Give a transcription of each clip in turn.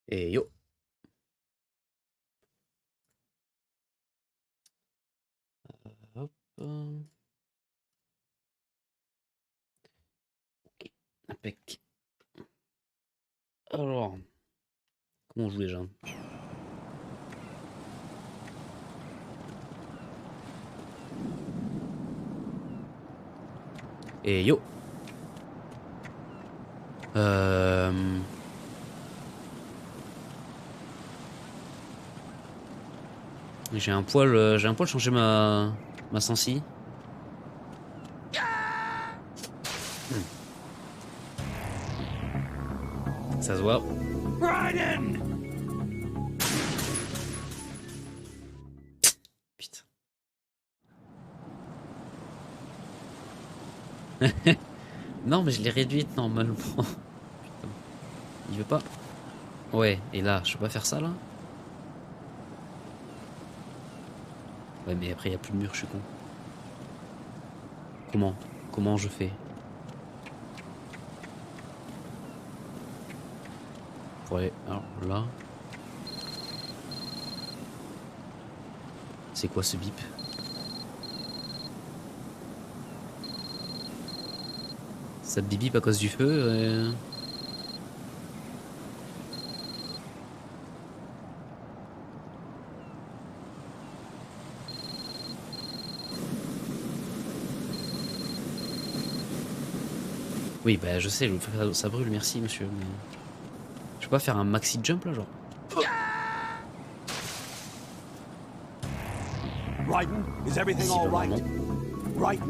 Et yo. Hop. Ok. Impec. Alors, comment on joue déjà? Et yo. Euh... j'ai un poil changé ma sensi. Hmm. Ça se voit. Putain. Non, mais je l'ai réduite normalement. Putain. Il veut pas. Ouais, et là, je peux pas faire ça là? Ouais, mais après, il y a plus de mur, je suis con. Comment? Comment je fais? Pour aller. Alors là. C'est quoi ce bip? Ça bip bip à cause du feu. Oui, bah je sais, ça brûle, merci monsieur. Mais... je peux pas faire un maxi jump là, genre. Raiden, is everything all right? Visiblement non. Raiden!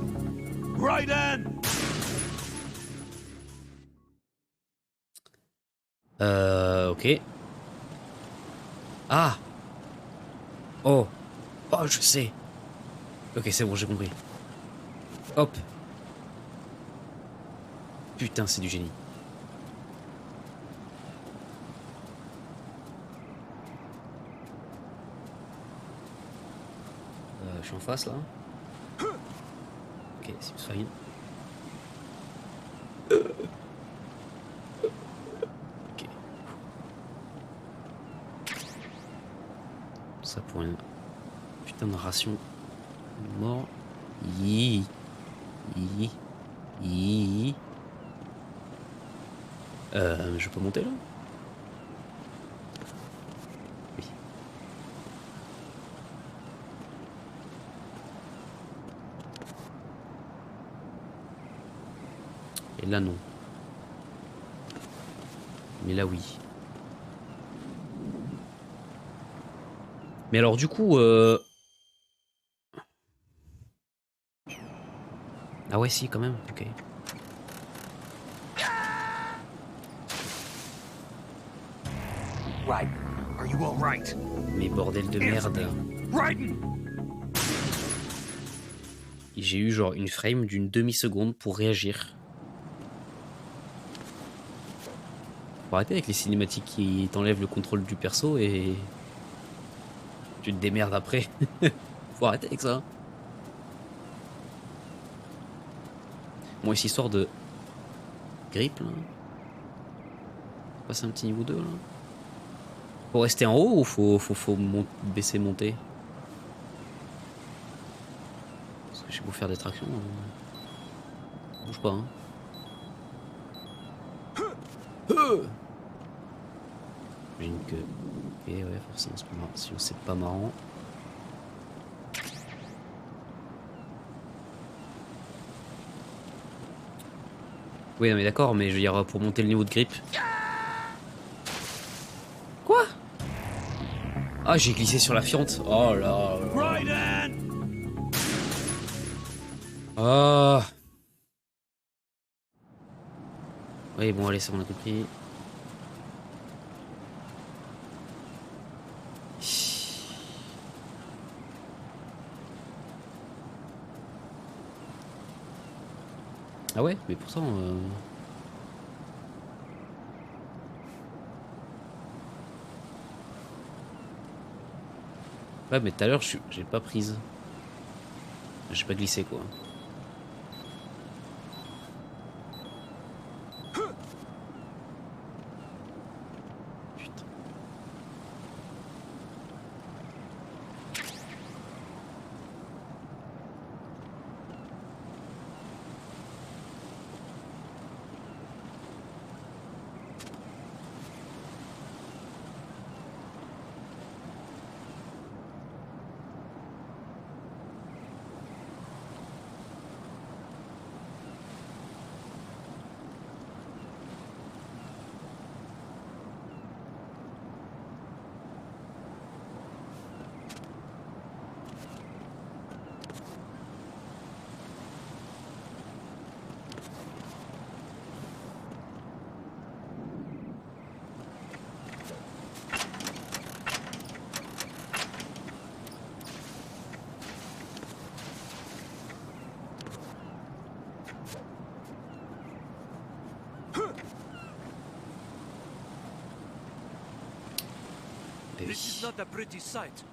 Raiden! Ok. Ah! Oh! Oh, je sais! Ok, c'est bon, j'ai compris. Hop! Putain, c'est du génie. Je suis en face là. Ok, c'est fine. Ok. Ça pour une putain de ration mort. Yi. Yi. Yi. Je peux monter là? Oui. Et là non. Mais là oui. Mais alors du coup, ah ouais si quand même, ok. Raiden, are you all right? Mais bordel de Answer merde. me. Raiden! J'ai eu genre une frame d'une demi-seconde pour réagir. Faut arrêter avec les cinématiques qui t'enlèvent le contrôle du perso et tu te démerdes après. Faut arrêter avec ça. Bon, ici, histoire de grip là. Passe un petit niveau 2 là. Faut rester en haut ou faut baisser, monter? Parce que j'ai beau faire des tractions. Bouge pas, hein. J'imagine que. Ok, ouais, forcément, c'est pas marrant. Sinon, c'est pas marrant. Oui, non, mais d'accord, mais je veux dire, pour monter le niveau de grip. Quoi? Ah, j'ai glissé sur la fiente. Oh là là. Raiden! Ah. Oui, bon, allez, ça, on a compris. Ah ouais, mais pourtant. Ouais, mais tout à l'heure, j'ai pas prise. J'ai pas glissé, quoi. Putain. Eh This is oui. not a pretty sight.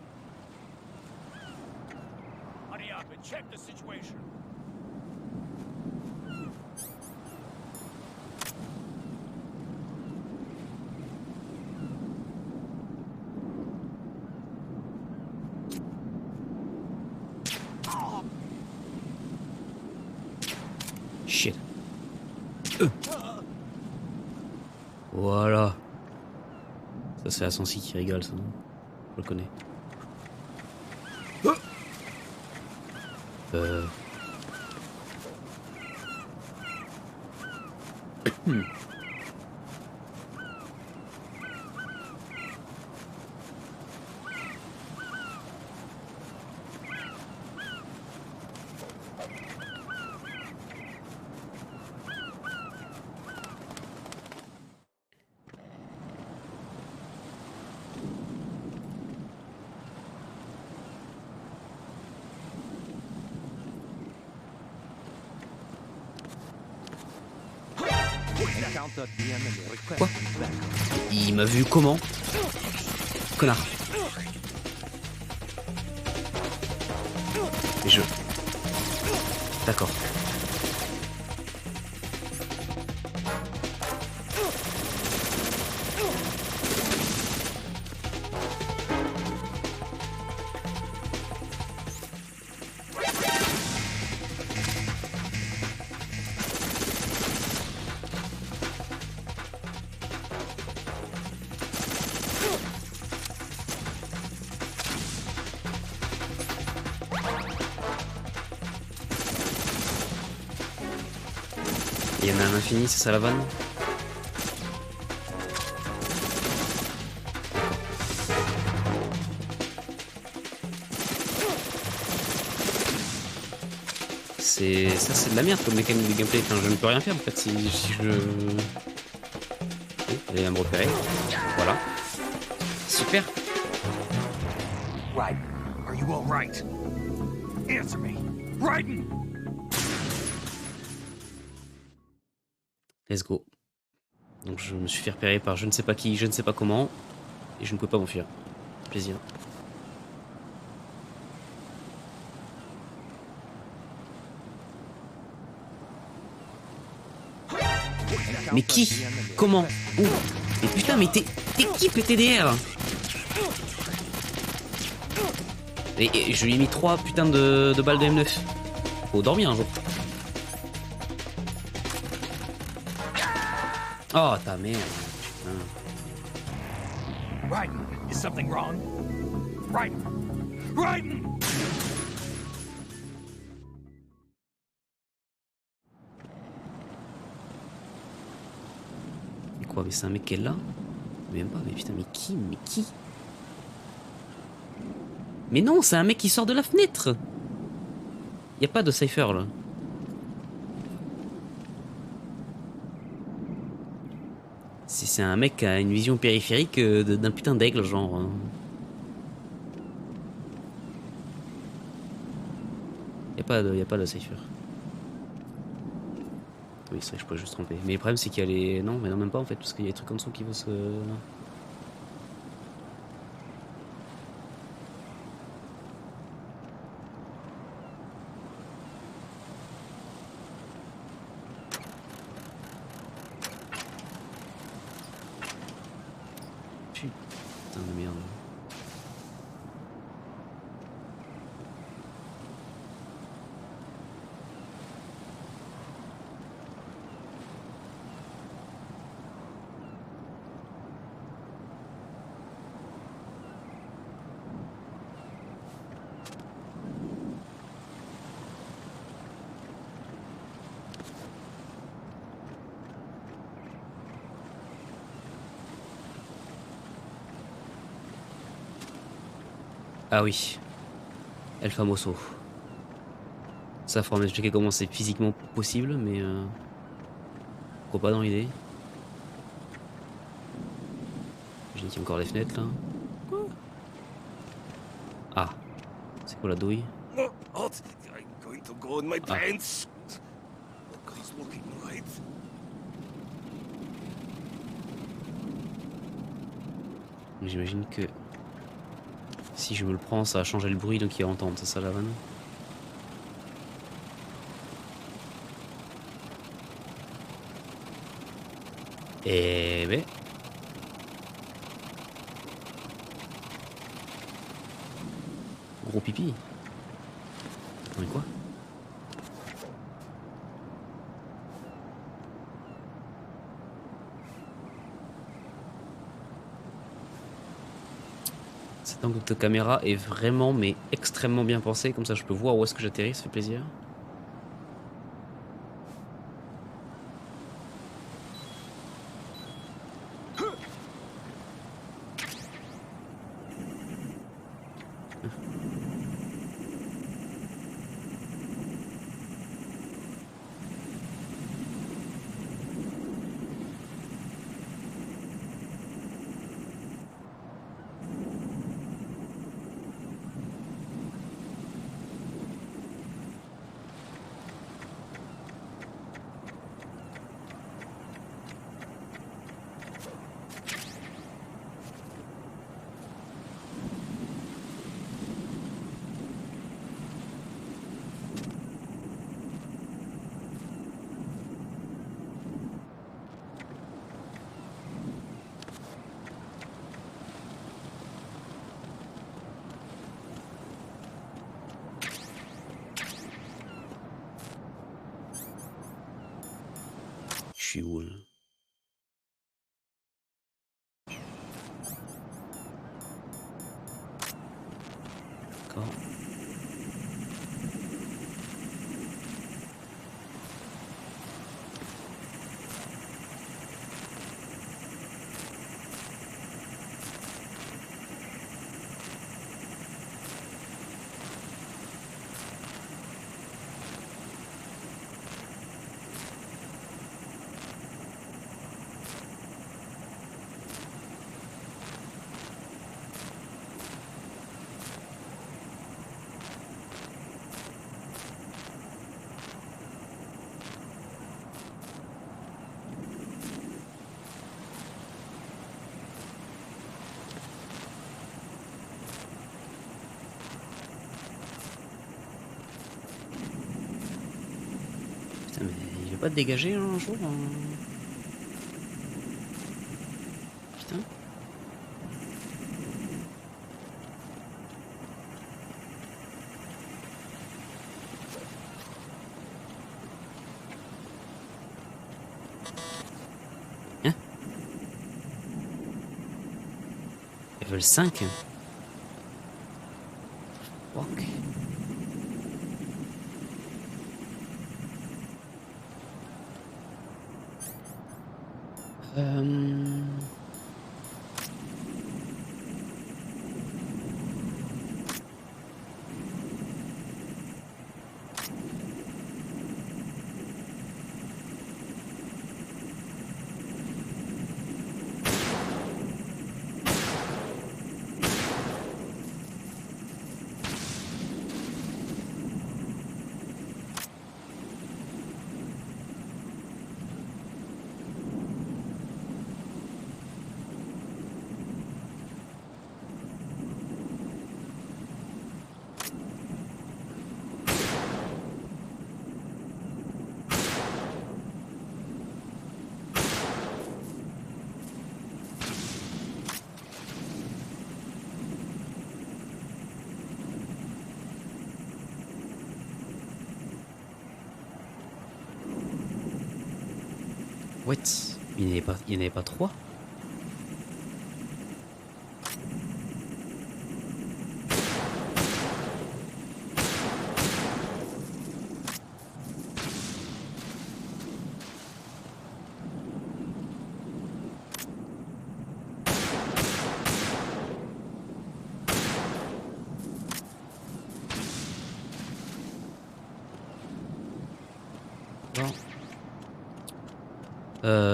Hurry up and check the situation. Shit. Voilà. Ça c'est la Sansi qui rigole ça. Je le connais. Euh... Quoi? Il m'a vu comment? Connard. Et je... D'accord. Il y en a un infini, c'est ça la vanne? Ça c'est de la merde comme mécanique de gameplay. Enfin, je ne peux rien faire en fait si je... Elle va me repérer. Voilà. Super. Right. Are you all right? Answer me. Raiden! Let's go. Donc je me suis fait repérer par je ne sais pas qui, je ne sais pas comment. Et je ne pouvais pas m'enfuir. Plaisir. Mais qui? Comment? Où? Mais putain, mais t'es qui PTDR? Et je lui ai mis 3 putains de balles de M9. Faut dormir un jour. Oh ta merde. Raiden, is something wrong? Raiden! Raiden! Mais quoi, mais c'est un mec qui est là? Même pas, mais putain, mais qui? Mais qui? Mais non, c'est un mec qui sort de la fenêtre. Y a pas de Cypher là. C'est un mec qui a une vision périphérique d'un putain d'aigle, genre. Y a pas de Cypher. Oui, c'est vrai, je pourrais juste tromper. Mais le problème, c'est qu'il y a les. Non, mais non, même pas en fait, parce qu'il y a des trucs en dessous qui vont se. Putain de merde. Ah oui, El Famoso. Ça, faut m'expliquer comment c'est physiquement possible, mais pourquoi pas dans l'idée. J'ai dit encore les fenêtres là. Ah, c'est quoi la douille? Oh, I'm going to go in my pants. Look, he's looking right. J'imagine que Si je me le prends, ça va changer le bruit donc il va entendre, c'est ça la vanne. Eh ben. Gros pipi. Mais quoi? Cet angle de caméra est vraiment mais extrêmement bien pensé, comme ça je peux voir où est-ce que j'atterris, ça fait plaisir. Je suis où là? D'accord. Putain mais il va pas te dégager un jour Putain. Hein? Level 5? Fuck. What? Il n'y en avait pas 3?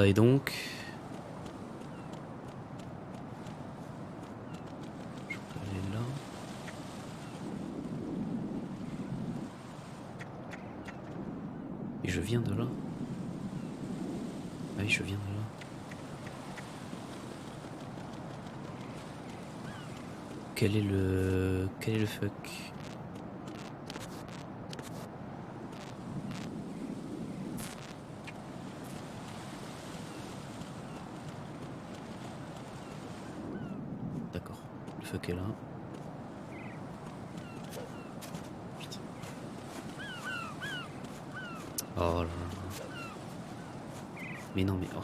Et donc... Je peux aller là. Et je viens de là. Ah oui, je viens de là. Quel est le fuck? D'accord, le fuck est là. Putain. Oh là là. Mais non mais oh.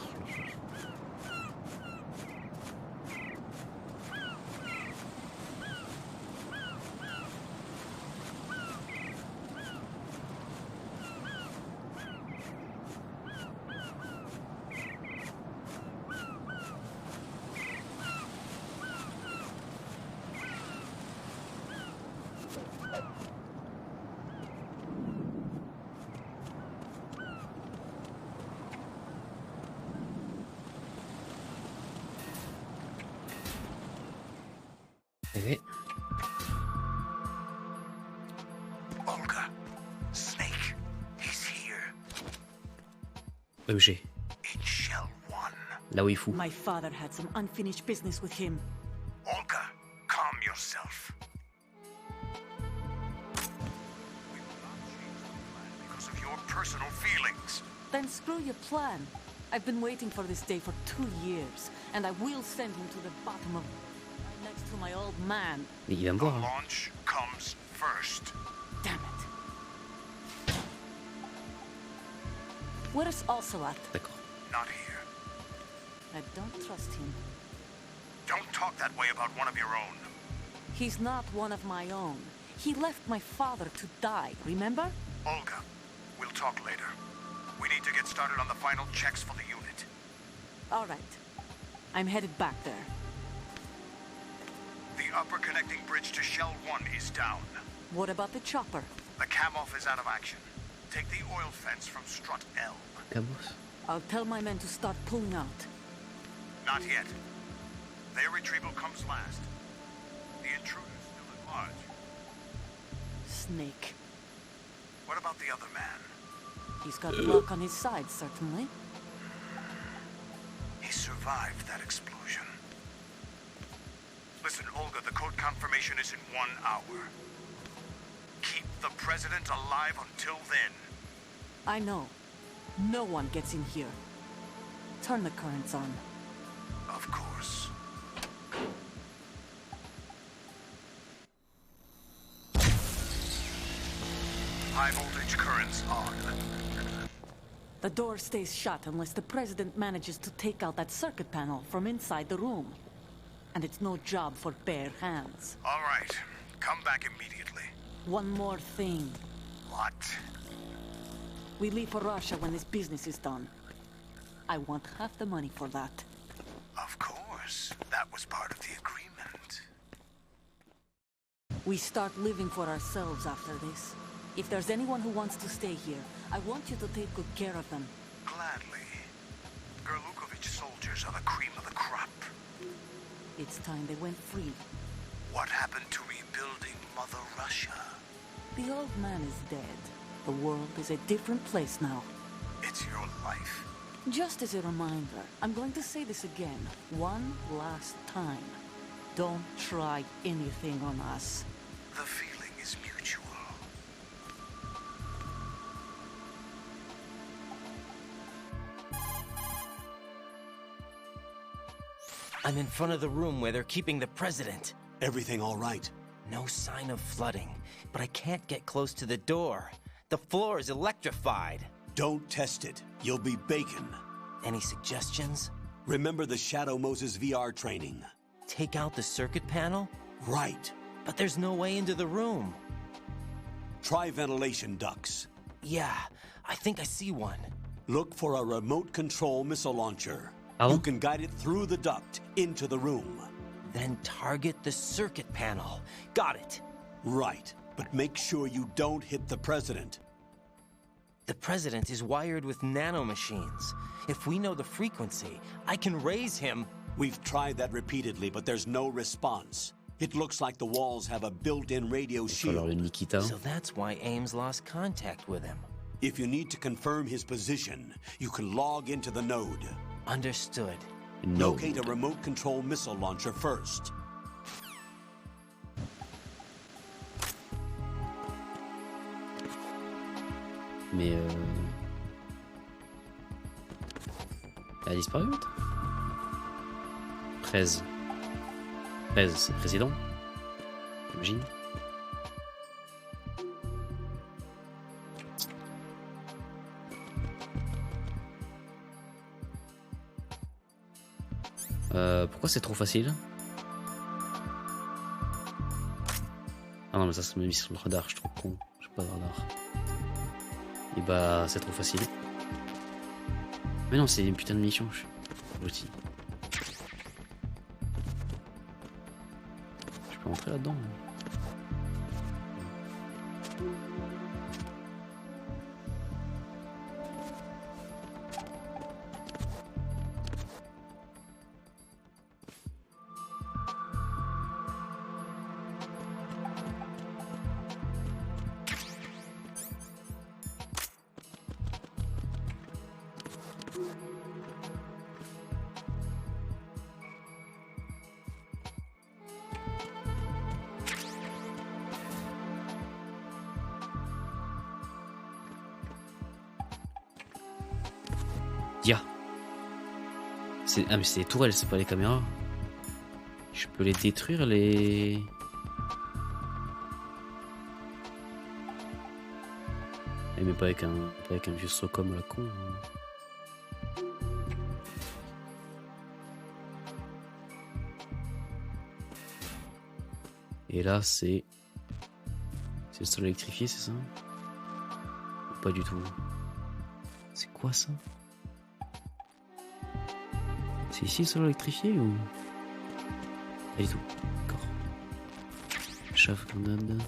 Eh. Olga, Snake, he's here. EG. In Shell 1. Là où il fout. My father had some unfinished business with him. Olga, calm yourself. We will not change the plan because of your personal feelings. Then screw your plan. I've been waiting for this day for 2 years, and I will send him to the bottom of... right next to my old man. Mais il va me The voir. Hein. launch comes first. Damn it. Where's Ocelot? D'accord. Not here. I don't trust him. Don't talk that way about one of your own. He's not one of my own. He left my father to die, remember? Olga, we'll talk later. We need to get started on the final checks for the unit. All right. I'm headed back there. The upper connecting bridge to Shell 1 is down. What about the chopper? The cam-off is out of action. Take the oil fence from strut L. Cabos. I'll tell my men to start pulling out. Not yet. Their retrieval comes last. The intruder's still at large. Snake. What about the other man? He's got luck on his side, certainly. He survived that explosion. Listen, Olga, the code confirmation is in 1 hour. Keep the president alive until then. I know. No one gets in here. Turn the currents on. Of course. High voltage currents on. The door stays shut unless the president manages to take out that circuit panel from inside the room. And it's no job for bare hands. All right. Come back immediately. One more thing. What? We leave for Russia when this business is done. I want half the money for that. Of course. That was part of the agreement. We start living for ourselves after this. If there's anyone who wants to stay here, I want you to take good care of them. Gladly. Gerlukovich soldiers are the cream of the crop. It's time they went free. What happened to rebuilding Mother Russia? The old man is dead. The world is a different place now. It's your life. Just as a reminder, I'm going to say this again, one last time. Don't try anything on us. The feeling is mutual. I'm in front of the room where they're keeping the president. Everything all right? No sign of flooding, but I can't get close to the door. The floor is electrified. Don't test it. You'll be bacon. Any suggestions? Remember the Shadow Moses VR training? Take out the circuit panel? Right. But there's no way into the room. Try ventilation ducts. Yeah, I think I see one. Look for a remote control missile launcher. Oh? You can guide it through the duct into the room. Then target the circuit panel. Got it. Right. But make sure you don't hit the president. The president is wired with nanomachines. If we know the frequency, I can raise him. We've tried that repeatedly, but there's no response. It looks like the walls have a built-in radio Alors le shield. Nikita. So that's why Ames lost contact with him. If you need to confirm his position, you can log into the node. Understood. No. Locate a remote control missile launcher first. Mais elle a disparu l'autre. 13. 13, c'est le président. J'imagine. Pourquoi c'est trop facile? Ah non mais ça c'est mis sur le radar, je suis trop con, j'ai pas de radar. Et bah c'est trop facile. Mais non c'est une putain de mission, je suis Je peux rentrer là-dedans. Ya. Ah mais c'est les tourelles, c'est pas les caméras. Je peux les détruire les... Mais pas avec un vieux Socom à la con. Et là c'est... C'est le sol électrifié, c'est ça? Pas du tout. C'est quoi ça? C'est ici le sol électrifié ou... Pas du tout. D'accord. Chauffe grenade.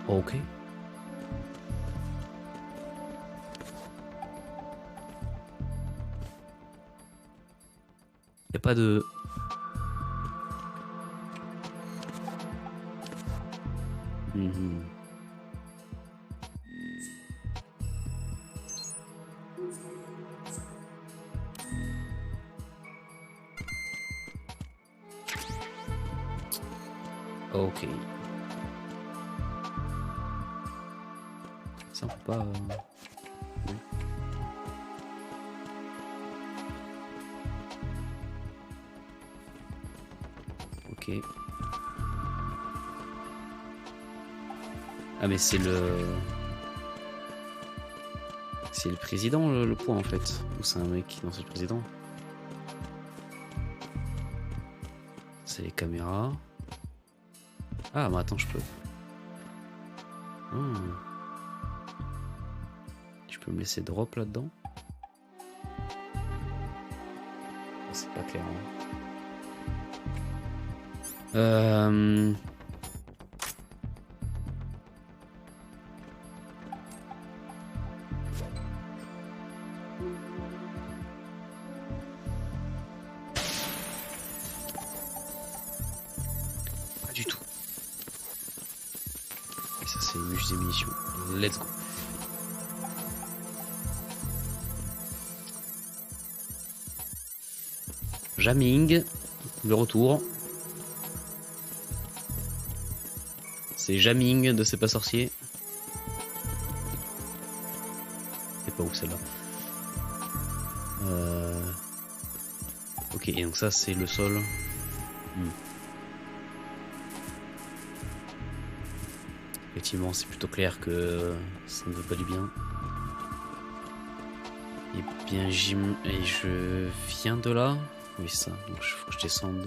Ok. Y a pas de... Ok. Ça on peut pas... Oui. Ok. Ah mais c'est le... C'est le président le point en fait. Ou c'est un mec qui lance le président. C'est les caméras. Ah mais attends je peux... Je peux me laisser drop là-dedans. C'est pas clair. Hein. Pas du tout. Et ça c'est une musée munitions. Let's go. Jamming, le retour. C'est jamming de C'est pas sorcier. C'est pas où celle-là. Ok, et donc ça c'est le sol. Effectivement, c'est plutôt clair que ça ne veut pas du bien. Et bien, et je viens de là. Oui, ça. Donc, il faut que je descende.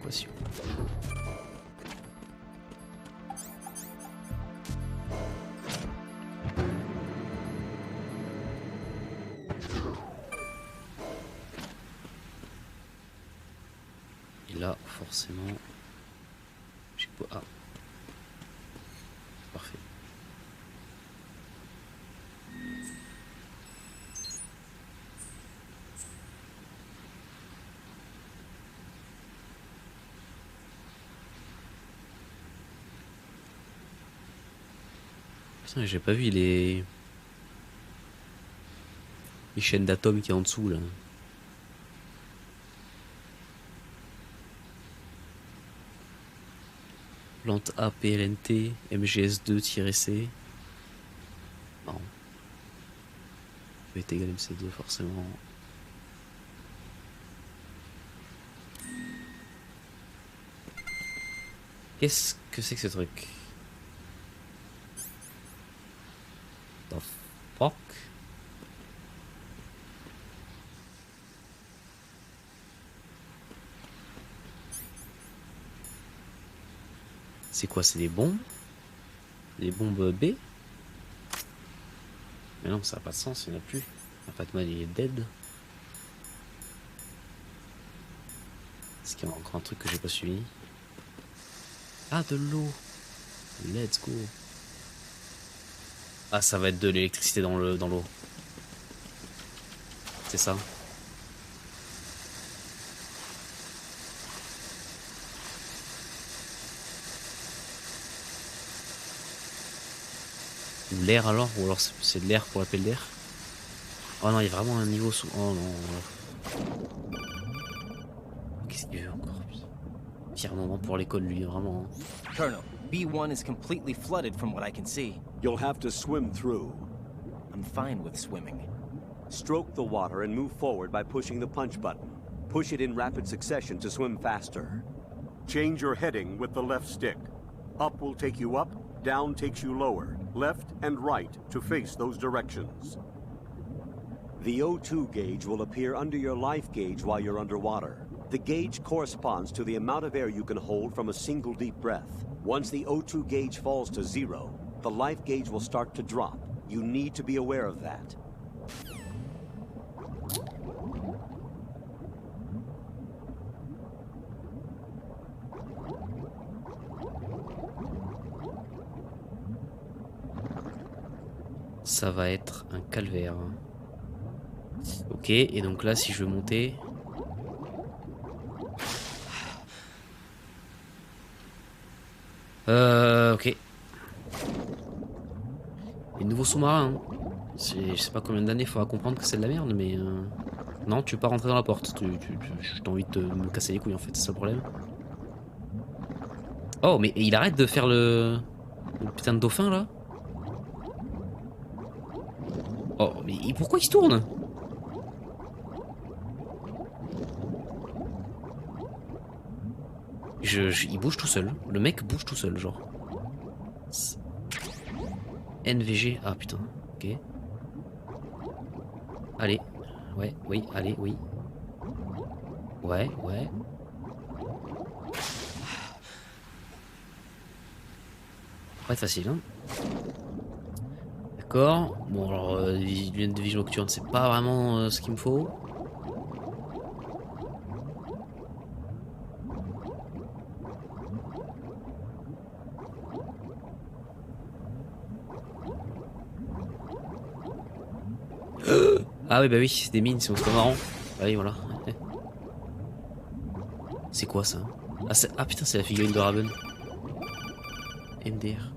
Équation. Et là, forcément, j'ai pas... Ah. Parfait. Putain, j'ai pas vu les chaînes d'atomes qui est en dessous là. Plante A, PLNT, MGS2-C. Non. V est égal MC2 forcément. Qu'est-ce que c'est que ce truc? The fuck? C'est quoi? C'est des bombes? Des bombes B? Mais non, ça n'a pas de sens, il n'y en a plus. Fatman il est dead. Est-ce qu'il y a encore un truc que j'ai pas suivi? Ah, de l'eau! Let's go! Ah, ça va être de l'électricité dans l'eau. C'est ça. Ou l'air alors? Ou alors c'est de l'air pour appeler de l'air? Oh non, il y a vraiment un niveau sous... Oh non. Qu'est-ce qu'il veut encore? Pire moment pour l'école, lui, vraiment. Colonel, B1 is completely flooded from what I can see. You'll have to swim through. I'm fine with swimming. Stroke the water and move forward by pushing the punch button. Push it in rapid succession to swim faster. Change your heading with the left stick. Up will take you up, down takes you lower, left and right to face those directions. The O2 gauge will appear under your life gauge while you're underwater. The gauge corresponds to the amount of air you can hold from a single deep breath. Once the O2 gauge falls to 0, the life gauge will start to drop. You need to be aware of that. Ça va être un calvaire. Ok, et donc là, si je veux monter... ok. Les nouveaux sous-marins. Hein. Je sais pas combien d'années il faudra comprendre que c'est de la merde, mais... Non, tu peux pas rentrer dans la porte. J'ai envie de me casser les couilles, en fait, c'est ça le problème. Oh, mais il arrête de faire le putain de dauphin, là? Oh, mais pourquoi il se tourne? Il bouge tout seul. Le mec bouge tout seul, genre. NVG. Ah putain. Ok. Allez. Ouais, oui, allez, oui. Ouais, ouais. Pas facile, hein. D'accord. Bon, alors, lunettes de vision nocturne, c'est pas vraiment ce qu'il me faut. Ah oui, bah oui, c'est des mines, c'est pas marrant. Ah oui, voilà. C'est quoi ça? Ah putain, c'est la figurine de Raven. MDR.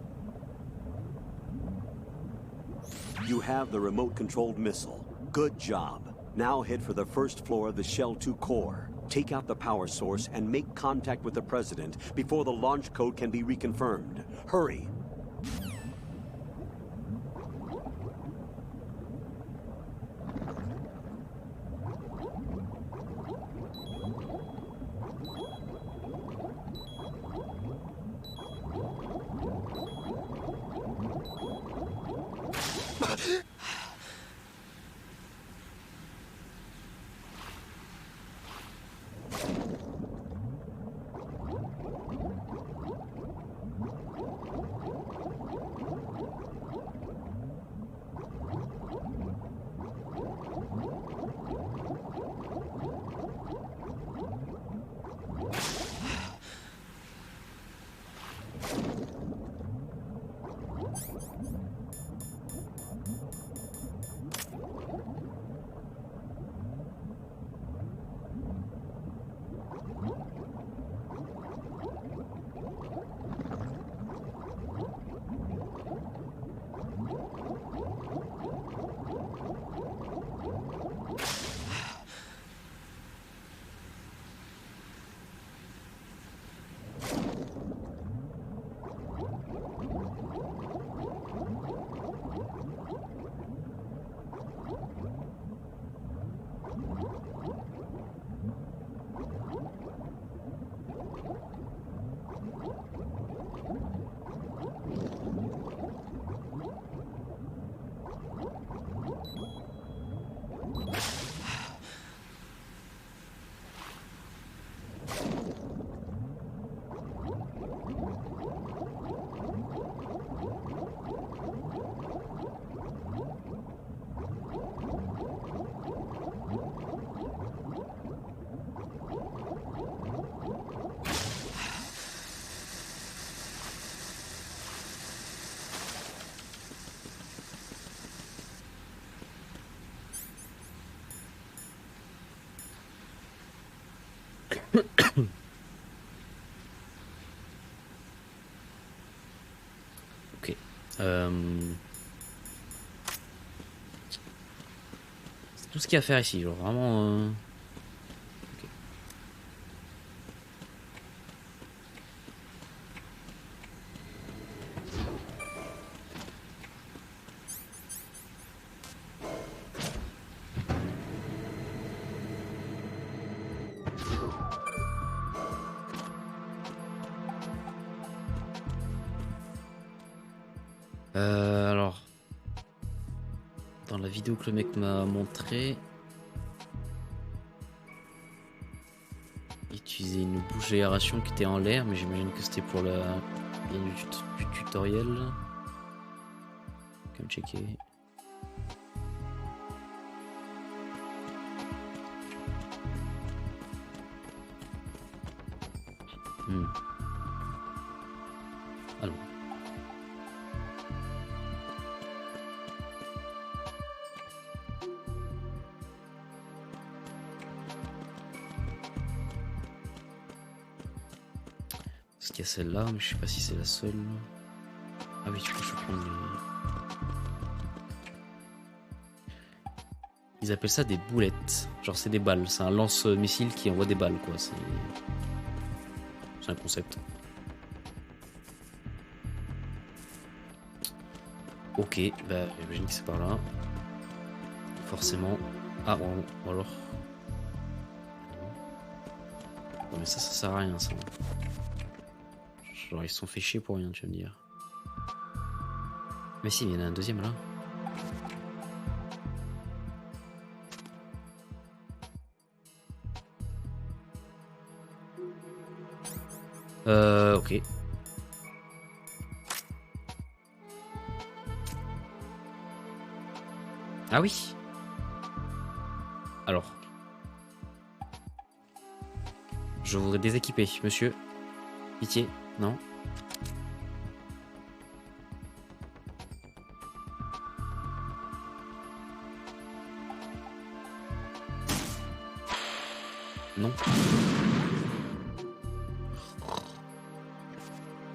You have the remote-controlled missile. Good job. Now head for the first floor of the Shell 2 core. Take out the power source and make contact with the President before the launch code can be reconfirmed. Hurry! C'est tout ce qu'il y a à faire ici, genre vraiment. Ok. Alors, dans la vidéo que le mec m'a montré, il utilisait une bouche d'aération qui était en l'air, mais j'imagine que c'était pour la bien du tutoriel. Comme checker. Allons. Parce qu'il y a celle-là, mais je sais pas si c'est la seule. Ah oui, je peux prendre les... Ils appellent ça des boulettes. Genre c'est des balles. C'est un lance-missile qui envoie des balles, quoi. C'est un concept. Ok, bah j'imagine que c'est par là. Forcément. Ah bon, alors. Non mais ça sert à rien ça. Genre ils se sont fait chier pour rien, tu vas me dire. Mais si, il y en a un deuxième là. Ok. Ah oui. Alors. Je voudrais déséquiper, monsieur. Pitié, non? Non.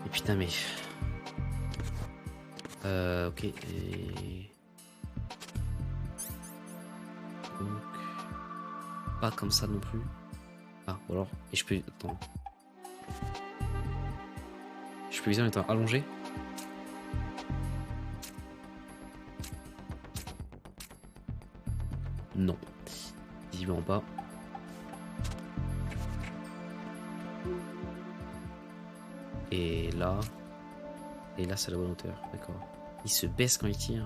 Et putain mais... ok. Et... Donc... Pas comme ça non plus. Ah, ou alors... Et je peux... Attends. Je peux viser en étant allongé? Non. Visiblement pas. Et là c'est la bonne hauteur, d'accord. Il se baisse quand il tire.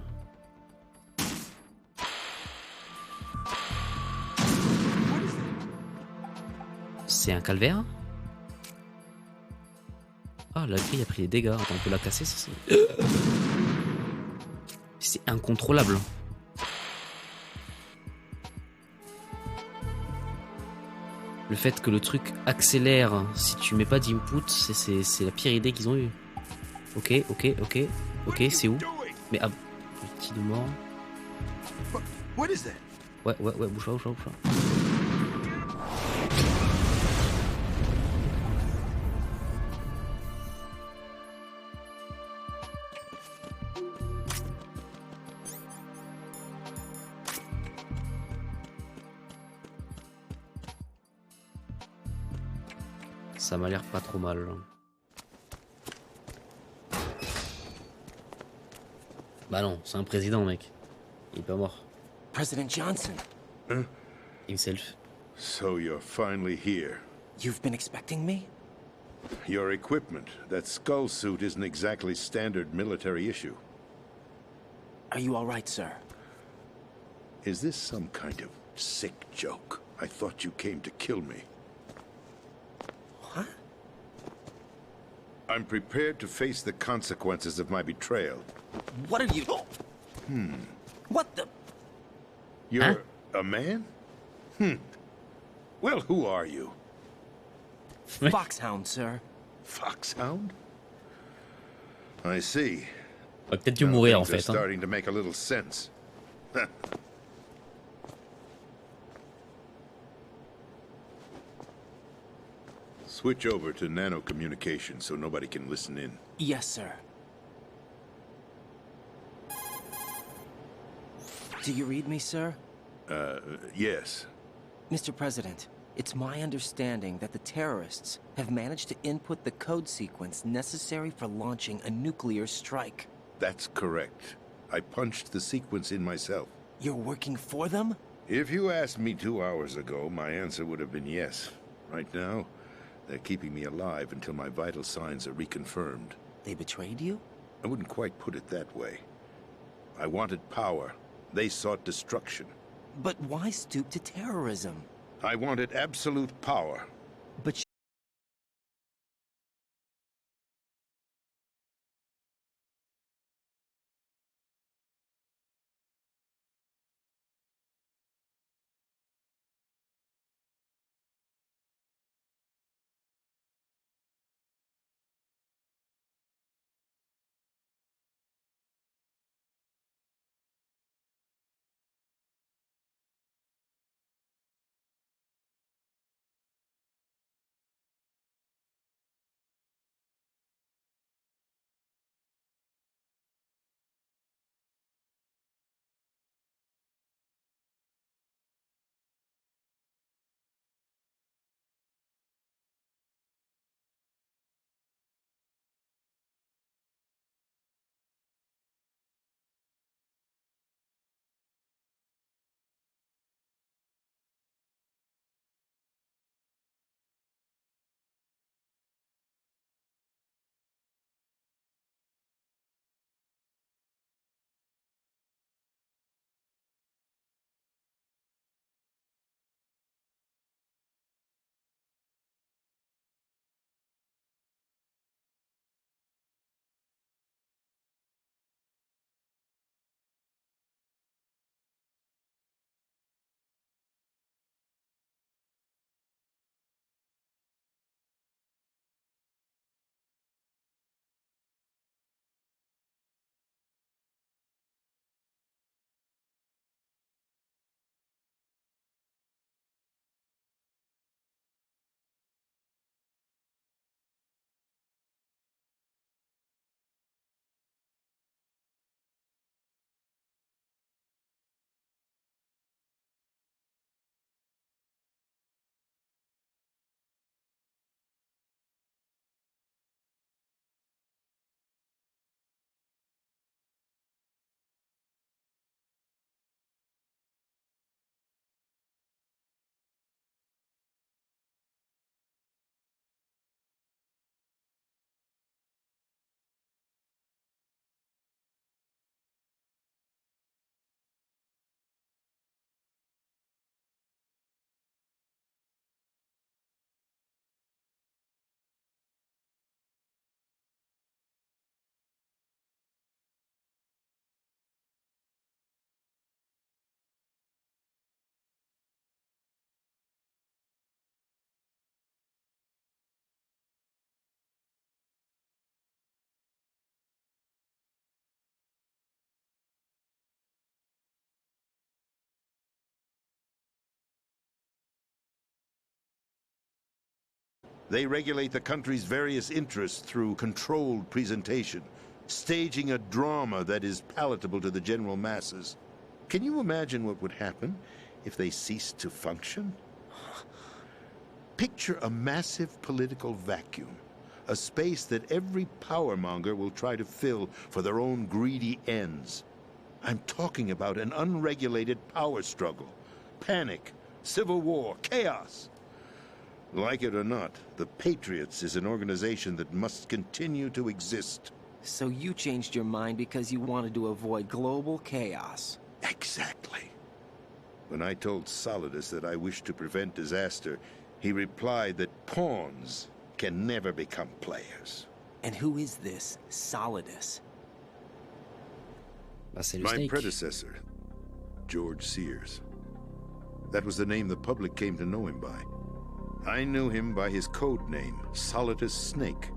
C'est un calvaire? Ah, la grille a pris des dégâts. Attends, on peut la casser, ça c'est... C'est incontrôlable. Le fait que le truc accélère si tu mets pas d'input, c'est la pire idée qu'ils ont eue. Ok, c'est où? Mais ah, petit de mort. Ouais, bouge là. Ça m'a l'air pas trop mal. Bah non, c'est un président, mec. Il est pas mort. President Johnson. Huh? Himself. So you're finally here. You've been expecting me? Your equipment, that skull suit isn't exactly standard military issue. Are you all right, sir? Is this some kind of sick joke? I thought you came to kill me. What? I'm prepared to face the consequences of my betrayal. What are you... What the... You're a man? Well, who are you? Foxhound, sir. Foxhound? I see. On va peut-être dû Now mourir en things are fait. Hein. starting to make a little sense. Switch over to nano communication so nobody can listen in. Yes, sir. Do you read me, sir? Yes. Mr. President, it's my understanding that the terrorists have managed to input the code sequence necessary for launching a nuclear strike. That's correct. I punched the sequence in myself. You're working for them? If you asked me 2 hours ago, my answer would have been yes. Right now, they're keeping me alive until my vital signs are reconfirmed. They betrayed you? I wouldn't quite put it that way. I wanted power. They sought destruction. But why stoop to terrorism? I wanted absolute power. But They regulate the country's various interests through controlled presentation, staging a drama that is palatable to the general masses. Can you imagine what would happen if they ceased to function? Picture a massive political vacuum, a space that every powermonger will try to fill for their own greedy ends. I'm talking about an unregulated power struggle, panic, civil war, chaos. Like it or not, the Patriots is an organization that must continue to exist. So you changed your mind because you wanted to avoid global chaos. Exactly. When I told Solidus that I wished to prevent disaster, he replied that pawns can never become players. And who is this Solidus? Bah, c'est le My Snake. predecessor, George Sears. That was the name the public came to know him by. I knew him by his code name, Solidus Snake.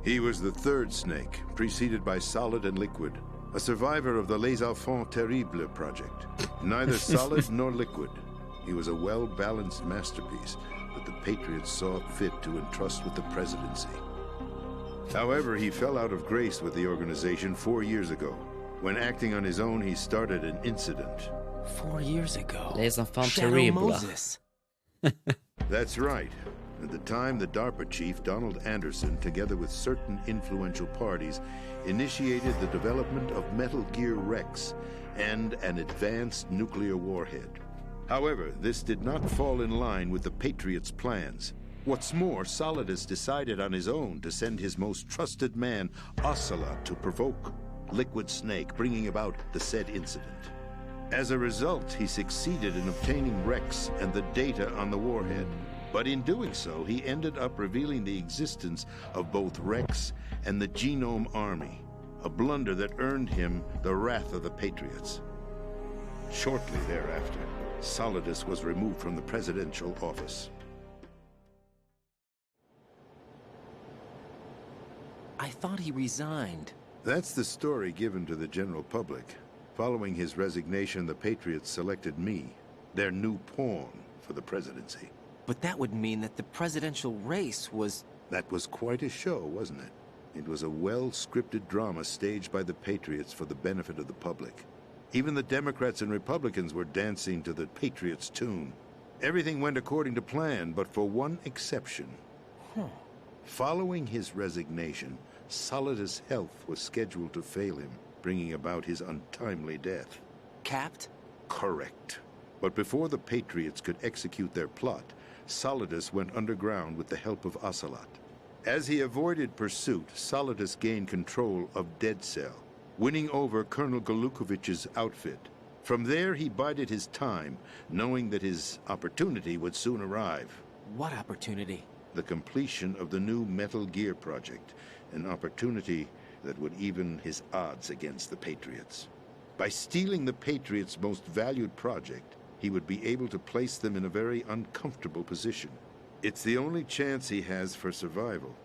He was the third Snake, preceded by Solid and Liquid, a survivor of the Les Enfants Terribles project. Neither solid nor liquid. He was a well-balanced masterpiece that the Patriots saw fit to entrust with the presidency. However, he fell out of grace with the organization 4 years ago, When acting on his own, he started an incident. 4 years ago. Les enfants Shadow terribles. Moses. That's right. At the time, the DARPA chief, Donald Anderson, together with certain influential parties, initiated the development of Metal Gear Rex and an advanced nuclear warhead. However, this did not fall in line with the Patriots' plans. What's more, Solidus decided on his own to send his most trusted man, Ocelot, to provoke Liquid Snake, bringing about the said incident. As a result, he succeeded in obtaining Rex and the data on the warhead. But in doing so, he ended up revealing the existence of both Rex and the Genome Army, a blunder that earned him the wrath of the Patriots. Shortly thereafter, Solidus was removed from the presidential office. I thought he resigned. That's the story given to the general public. Following his resignation, the Patriots selected me, their new pawn, for the presidency. But that would mean that the presidential race was... That was quite a show, wasn't it? It was a well-scripted drama staged by the Patriots for the benefit of the public. Even the Democrats and Republicans were dancing to the Patriots' tune. Everything went according to plan, but for one exception. Following his resignation, Solidus' health was scheduled to fail him, bringing about his untimely death. Capped? Correct. But before the Patriots could execute their plot, Solidus went underground with the help of Ocelot. As he avoided pursuit, Solidus gained control of Dead Cell, winning over Colonel Golukovich's outfit. From there, he bided his time, knowing that his opportunity would soon arrive. What opportunity? The completion of the new Metal Gear project, an opportunity that would even his odds against the Patriots. By stealing the Patriots' most valued project, he would be able to place them in a very uncomfortable position. It's the only chance he has for survival.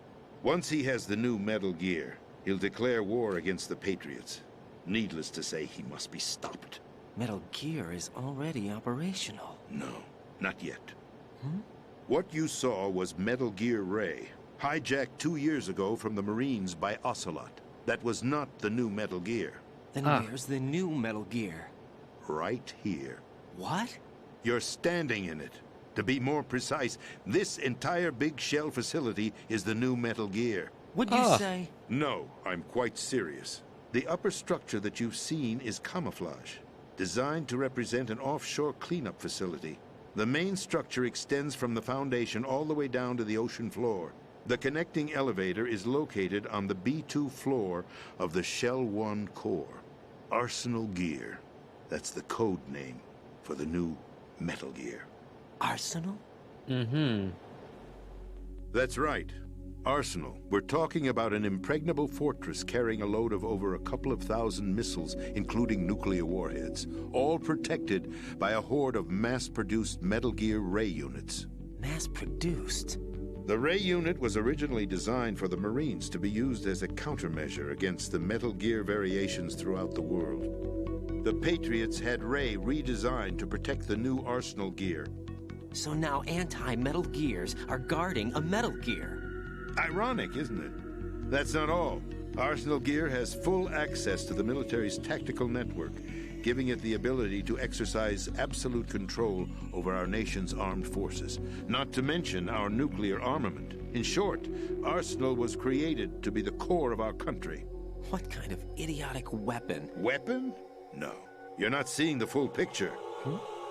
Once he has the new Metal Gear, he'll declare war against the Patriots. Needless to say, he must be stopped. Metal Gear is already operational. No, not yet. What you saw was Metal Gear Ray, hijacked 2 years ago from the Marines by Ocelot. That was not the new Metal Gear. Then where's the new Metal Gear? Right here. What? You're standing in it. To be more precise, this entire big shell facility is the new Metal Gear. What'd you say? No, I'm quite serious. The upper structure that you've seen is camouflage, designed to represent an offshore cleanup facility. The main structure extends from the foundation all the way down to the ocean floor. The connecting elevator is located on the B2 floor of the Shell 1 core. Arsenal Gear. That's the code name for the new Metal Gear. Arsenal? That's right. Arsenal. We're talking about an impregnable fortress carrying a load of over a couple of thousand missiles, including nuclear warheads, all protected by a horde of mass-produced Metal Gear Ray units. Mass-produced? The Ray unit was originally designed for the Marines to be used as a countermeasure against the Metal Gear variations throughout the world. The Patriots had Ray redesigned to protect the new Arsenal Gear. So now anti-Metal Gears are guarding a Metal Gear. Ironic, isn't it? That's not all. Arsenal Gear has full access to the military's tactical network, giving it the ability to exercise absolute control over our nation's armed forces, not to mention our nuclear armament. In short, Arsenal was created to be the core of our country. What kind of idiotic weapon? Weapon? No. You're not seeing the full picture.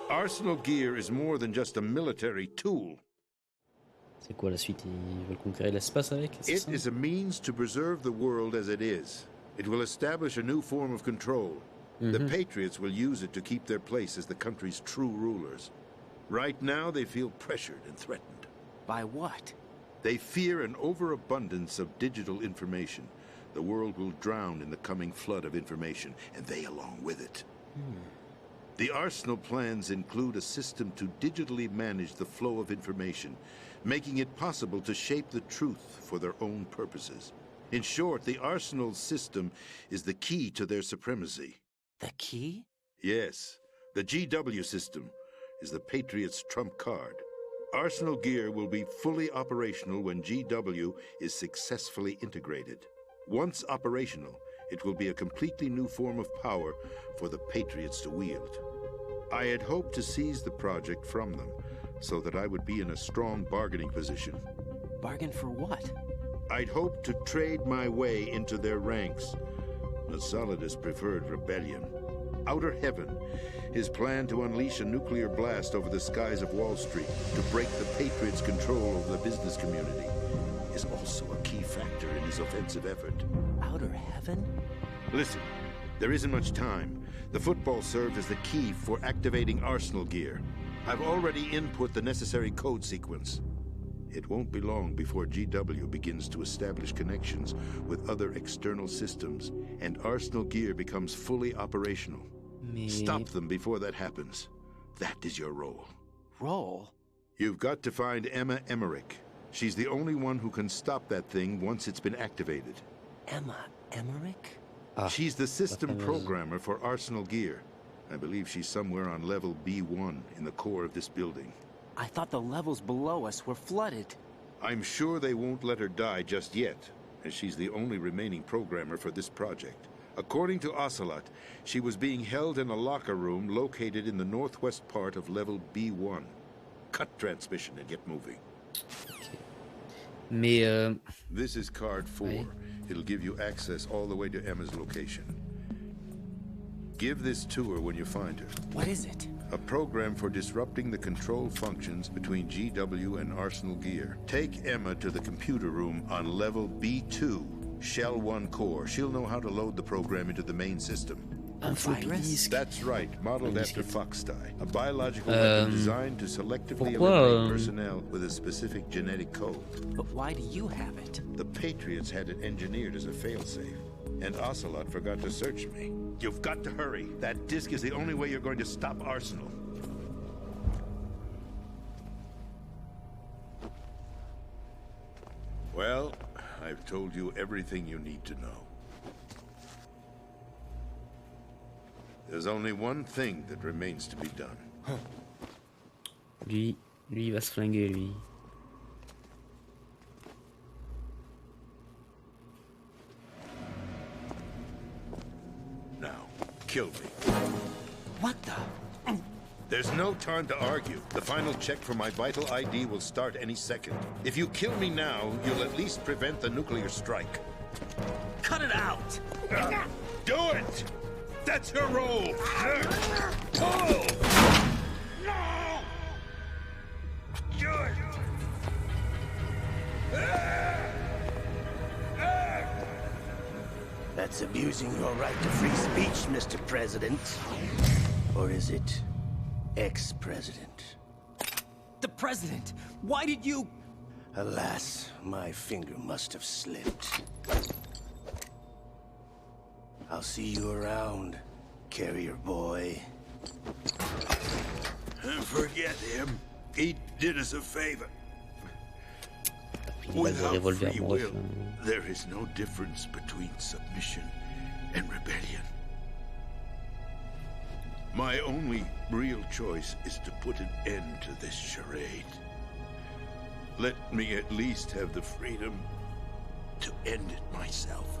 Arsenal Gear is more than just a military tool. C'est quoi la suite? Ils veulent conquérir l'espace avec? It is a means to preserve the world as it is. It will establish a new form of control. The Patriots will use it to keep their place as the country's true rulers. Right now, they feel pressured and threatened. By what? They fear an overabundance of digital information. The world will drown in the coming flood of information, and they along with it. The Arsenal plans include a system to digitally manage the flow of information, making it possible to shape the truth for their own purposes. In short, the Arsenal system is the key to their supremacy. The key? Yes, the GW system is the Patriots' trump card. Arsenal Gear will be fully operational when GW is successfully integrated. Once operational, it will be a completely new form of power for the Patriots to wield. I had hoped to seize the project from them, so that I would be in a strong bargaining position. Bargain for what? I'd hoped to trade my way into their ranks. But Solidus preferred rebellion. Outer Heaven, his plan to unleash a nuclear blast over the skies of Wall Street to break the Patriots' control over the business community, is also a key factor in his offensive effort. Outer Heaven? Listen, there isn't much time. The football served as the key for activating Arsenal gear. I've already input the necessary code sequence. It won't be long before GW begins to establish connections with other external systems, and Arsenal gear becomes fully operational. Stop them before that happens. That is your role. Role? You've got to find Emma Emmerich. She's the only one who can stop that thing once it's been activated. Emma Emmerich? She's the system programmer for Arsenal gear. I believe she's somewhere on level B1 in the core of this building. I thought the levels below us were flooded. I'm sure they won't let her die just yet, as she's the only remaining programmer for this project. According to Ocelot, she was being held in a locker room located in the northwest part of level B1. Cut transmission and get moving. Okay. Mais This is card 4. Oui. It'll give you access all the way to Emma's location. Give this to her when you find her. What is it? A program for disrupting the control functions between GW and Arsenal gear. Take Emma to the computer room on level B2, Shell 1 core. She'll know how to load the program into the main system. un floppy disk. That's right, modeled Un after disquette. Foxdie, a biological weapon designed to selectively pourquoi, eliminate personnel with a specific genetic code. But why do you have it? The Patriots had it engineered as a failsafe, and Ocelot forgot to search me. You've got to hurry. That disk is the only way you're going to stop Arsenal. Well, I've told you everything you need to know. There's only one thing that remains to be done. Lui, il va se flinguer, lui. Now, kill me. What the? There's no time to argue. The final check for my vital ID will start any second. If you kill me now, you'll at least prevent the nuclear strike. Cut it out! Do it! That's her role! Pull! No! Good! That's abusing your right to free speech, Mr. President. Or is it ex-president? The president! Why did you... Alas, my finger must have slipped. I'll see you around, carrier boy. Forget him. He did us a favor. Il a le revolver, free bref. will, there is no difference between submission and rebellion. My only real choice is to put an end to this charade. Let me at least have the freedom to end it myself.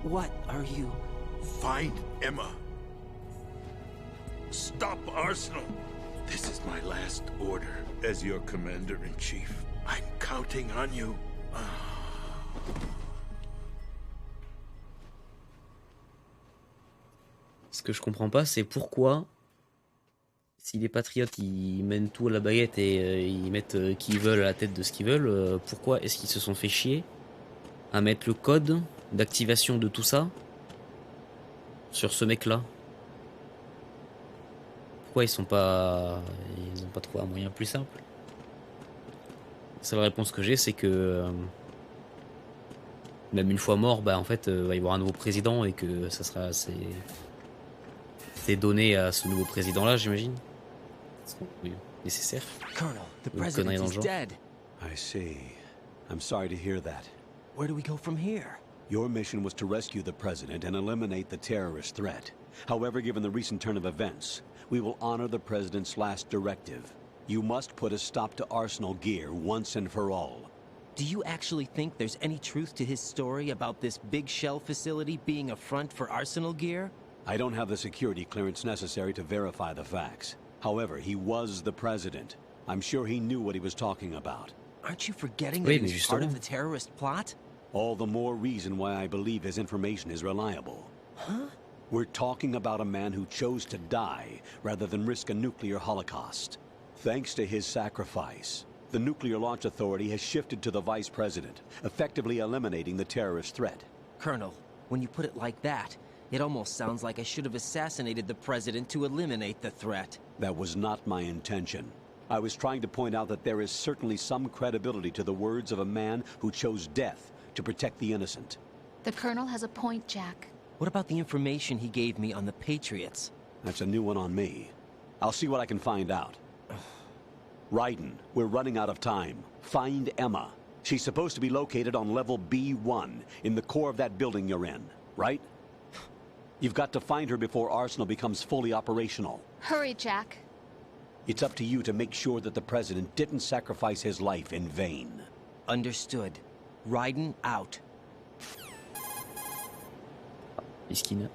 What are you... Find Emma. Stop Arsenal. This is my last order as your commander-in-chief. I'm counting on you. Ce que je comprends pas, c'est pourquoi, si les patriotes ils mènent tout à la baguette et ils mettent qui ils veulent à la tête de ce qu'ils veulent, pourquoi est-ce qu'ils se sont fait chier à mettre le code d'activation de tout ça sur ce mec-là? Pourquoi ils ont pas trouvé un moyen plus simple? La seule réponse que j'ai, c'est que même une fois mort, bah en fait, va y avoir un nouveau président et que ça sera c'est donné à ce nouveau président-là, j'imagine. Oui, nécessaire. Colonel, the Une connerie president dans le is genre. dead. I see. I'm sorry to hear that. Where do we go from here? Your mission was to rescue the president and eliminate the terrorist threat. However, given the recent turn of events, we will honor the president's last directive. You must put a stop to Arsenal gear once and for all. Do you actually think there's any truth to his story about this big shell facility being a front for Arsenal gear? I don't have the security clearance necessary to verify the facts. However, he was the president. I'm sure he knew what he was talking about. Aren't you forgetting Oui, that he mais was part of justement. the terrorist plot? All the more reason why I believe his information is reliable. Huh? We're talking about a man who chose to die rather than risk a nuclear holocaust. Thanks to his sacrifice, the Nuclear Launch Authority has shifted to the vice president, effectively eliminating the terrorist threat. Colonel, when you put it like that, it almost sounds like I should have assassinated the president to eliminate the threat. That was not my intention. I was trying to point out that there is certainly some credibility to the words of a man who chose death to protect the innocent. The Colonel has a point, Jack. What about the information he gave me on the Patriots? That's a new one on me. I'll see what I can find out. Raiden, we're running out of time. Find Emma. She's supposed to be located on level B1, in the core of that building you're in, right? You've got to find her before Arsenal becomes fully operational. Hurry, Jack. It's up to you to make sure that the president didn't sacrifice his life in vain. Understood. Raiden out. Iskina.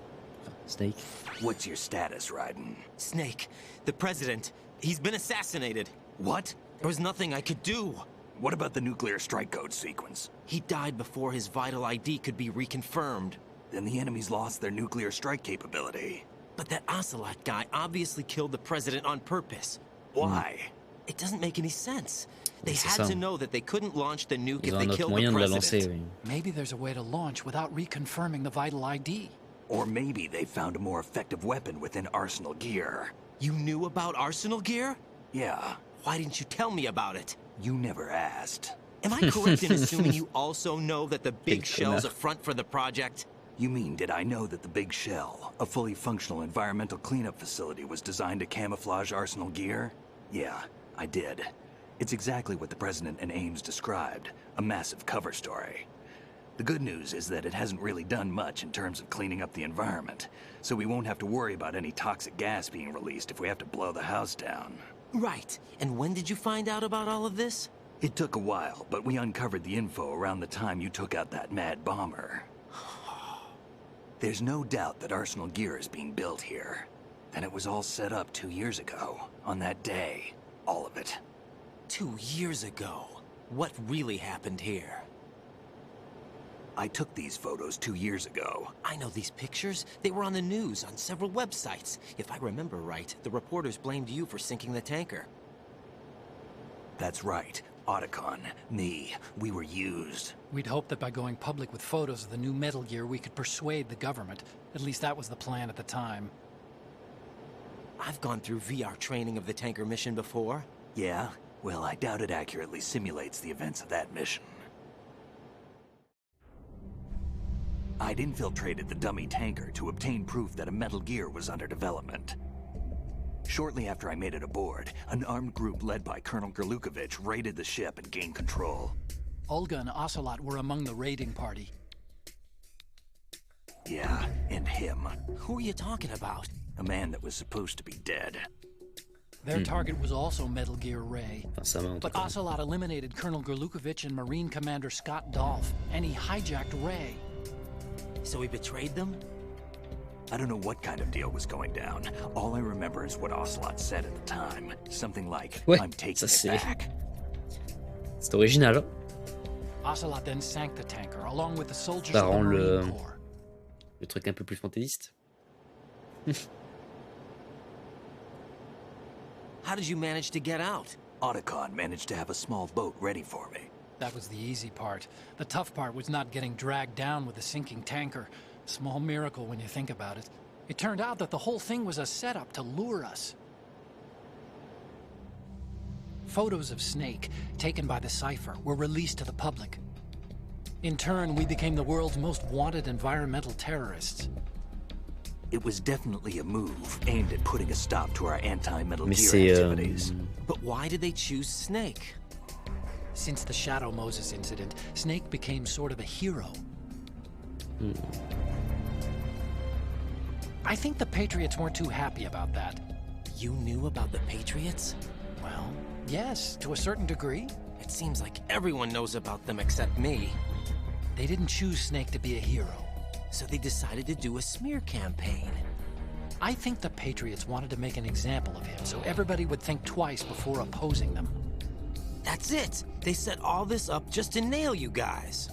Snake. What's your status, Raiden? Snake, the president, he's been assassinated. What? There was nothing I could do. What about the nuclear strike code sequence? He died before his vital ID could be reconfirmed. Then the enemy's lost their nuclear strike capability. But that Ocelot guy obviously killed the president on purpose. Why? It doesn't make any sense. They C'est had ça. to know that they couldn't launch the nuke Ils if ont they un autre killed moyen the de la lancer, president. oui. Maybe there's a way to launch without reconfirming the vital ID. Or maybe they found a more effective weapon within Arsenal gear. You knew about Arsenal gear? Yeah, Why didn't you tell me about it? you never asked. Am I correct in assuming you also know that the Big Big Shell's connard. a front for the project? You mean, did I know that the Big Shell, a fully functional environmental cleanup facility, was designed to camouflage Arsenal gear? Yeah, I did. It's exactly what the President and Ames described, a massive cover story. The good news is that it hasn't really done much in terms of cleaning up the environment, so we won't have to worry about any toxic gas being released if we have to blow the house down. Right. And when did you find out about all of this? It took a while, but we uncovered the info around the time you took out that mad bomber. There's no doubt that Arsenal gear is being built here. And it was all set up 2 years ago, on that day. All of it. 2 years ago. What really happened here? I took these photos 2 years ago. I know these pictures. They were on the news, on several websites. If I remember right, the reporters blamed you for sinking the tanker. That's right. Otacon, me, we were used. We'd hoped that by going public with photos of the new Metal Gear, we could persuade the government. At least that was the plan at the time. I've gone through VR training of the tanker mission before. Yeah? Well, I doubt it accurately simulates the events of that mission. I'd infiltrated the dummy tanker to obtain proof that a Metal Gear was under development. Shortly after I made it aboard, an armed group led by Colonel Gerlukovich raided the ship and gained control. Olga and Ocelot were among the raiding party. Yeah, and him. Who are you talking about? A man that was supposed to be dead. Their target was also Metal Gear Ray. Enfin, ça va en tout But cas. Ocelot eliminated Colonel Gerlukovich and Marine Commander Scott Dolph, and he hijacked Ray. So he betrayed them? I don't know what kind of deal was going down. All I remember is what Ocelot said at the time. Something like, Ouais, I'm taking ça it c'est... back. C'est original. Ocelot then sank the tanker, along with the soldiers Ça of the rend Marine Corps. le truc un peu plus fantaisiste. How did you manage to get out? Otacon managed to have a small boat ready for me. That was the easy part. The tough part was not getting dragged down with the sinking tanker. Small miracle when you think about it. It turned out that the whole thing was a setup to lure us. Photos of Snake, taken by the Cypher, were released to the public. In turn, we became the world's most wanted environmental terrorists. It was definitely a move aimed at putting a stop to our anti-Metal Mais Gear c'est... activities. But why did they choose Snake? Since the Shadow Moses incident, Snake became sort of a hero. I think the Patriots weren't too happy about that. You knew about the Patriots? Well, yes, to a certain degree. It seems like everyone knows about them except me. They didn't choose Snake to be a hero. So they decided to do a smear campaign. I think the Patriots wanted to make an example of him so everybody would think twice before opposing them. That's it! They set all this up just to nail you guys.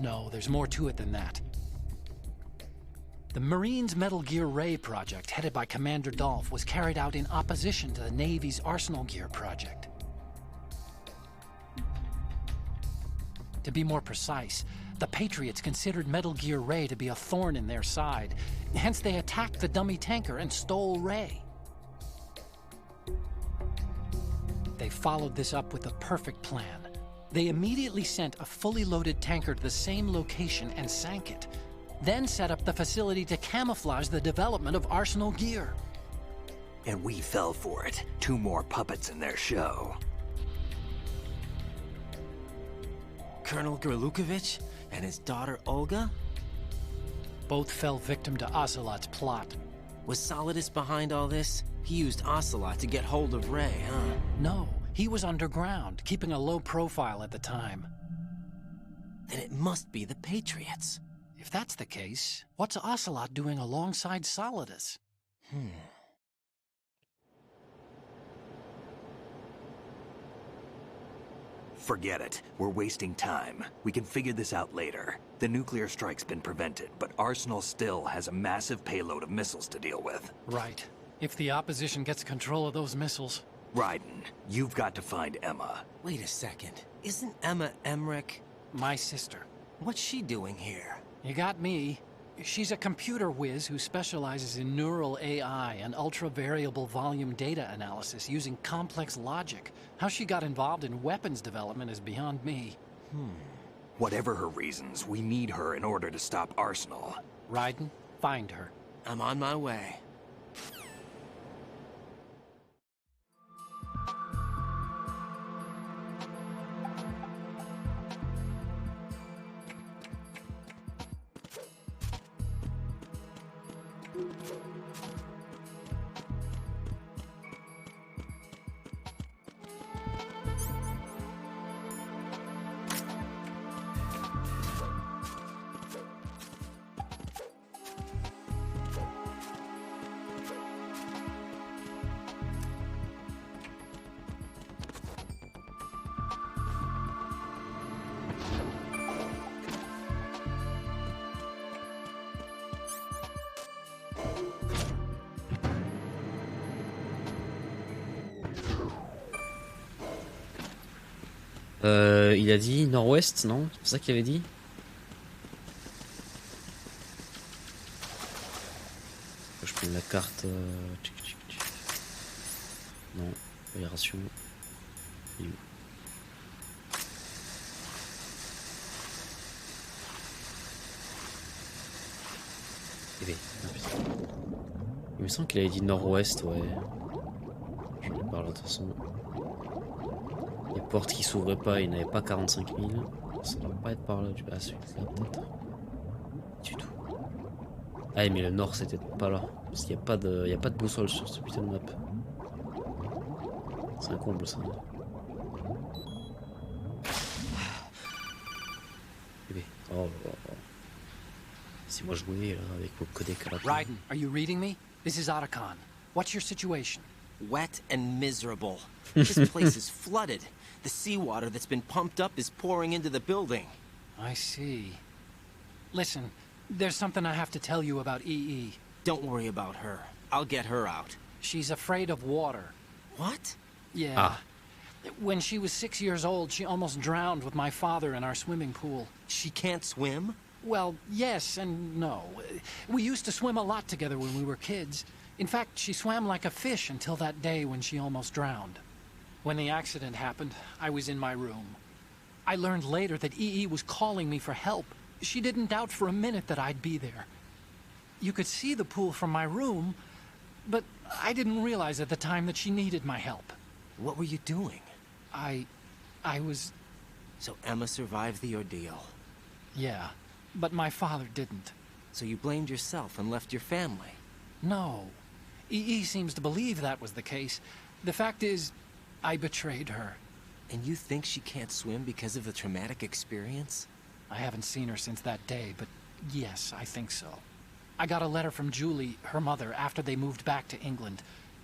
No, there's more to it than that. The Marines' Metal Gear Ray project, headed by Commander Dolph, was carried out in opposition to the Navy's Arsenal Gear project. To be more precise, the Patriots considered Metal Gear Ray to be a thorn in their side. Hence, they attacked the dummy tanker and stole Ray. They followed this up with a perfect plan. They immediately sent a fully loaded tanker to the same location and sank it. Then set up the facility to camouflage the development of Arsenal Gear. And we fell for it. 2 more puppets in their show. Colonel Gerlukovich and his daughter Olga? Both fell victim to Ocelot's plot. Was Solidus behind all this? He used Ocelot to get hold of Ray, huh? No, he was underground, keeping a low profile at the time. Then it must be the Patriots. If that's the case, what's Ocelot doing alongside Solidus? Forget it. We're wasting time. We can figure this out later. The nuclear strike's been prevented, but Arsenal still has a massive payload of missiles to deal with. Right. If the opposition gets control of those missiles... Raiden, you've got to find Emma. Wait a second. Isn't Emma Emmerich my sister? What's she doing here? You got me. She's a computer whiz who specializes in neural AI and ultra-variable volume data analysis using complex logic. How she got involved in weapons development is beyond me. Whatever her reasons, we need her in order to stop Arsenal. Raiden, find her. I'm on my way. Il a dit nord-ouest, non? C'est ça qu'il avait dit? Je prends la carte. Non, aération. Il est où? Eh bien, ah, putain. Il me semble qu'il avait dit nord-ouest, ouais. Je vais par là de toute façon. Les portes qui s'ouvraient pas, il n'avait pas 45 000. Ça doit pas être par là, ah celui-là peut-être. Du tout. Ah mais le nord c'était pas là. Parce qu'il n'y a pas de boussole sur ce putain de map. C'est un comble ça. Oh. Si moi jouais là avec vos codecs à la fin. Raiden, are you reading me? This is Otacon. What's your situation? Wet and miserable. This place is flooded. The seawater that's been pumped up is pouring into the building. I see. Listen, there's something I have to tell you about EE. Don't worry about her. I'll get her out. She's afraid of water. What? Yeah. Ah. When she was 6 years old, she almost drowned with my father in our swimming pool. She can't swim? Well, yes and no. We used to swim a lot together when we were kids. In fact, she swam like a fish until that day when she almost drowned. When the accident happened, I was in my room. I learned later that EE was calling me for help. She didn't doubt for a minute that I'd be there. You could see the pool from my room, but I didn't realize at the time that she needed my help. What were you doing? I was... So Emma survived the ordeal? Yeah, but my father didn't. So you blamed yourself and left your family? No. EE seems to believe that was the case. The fact is, I betrayed her. And you think she can't swim because of the traumatic experience? I haven't seen her since that day, but yes, I think so. I got a letter from Julie, her mother, after they moved back to England.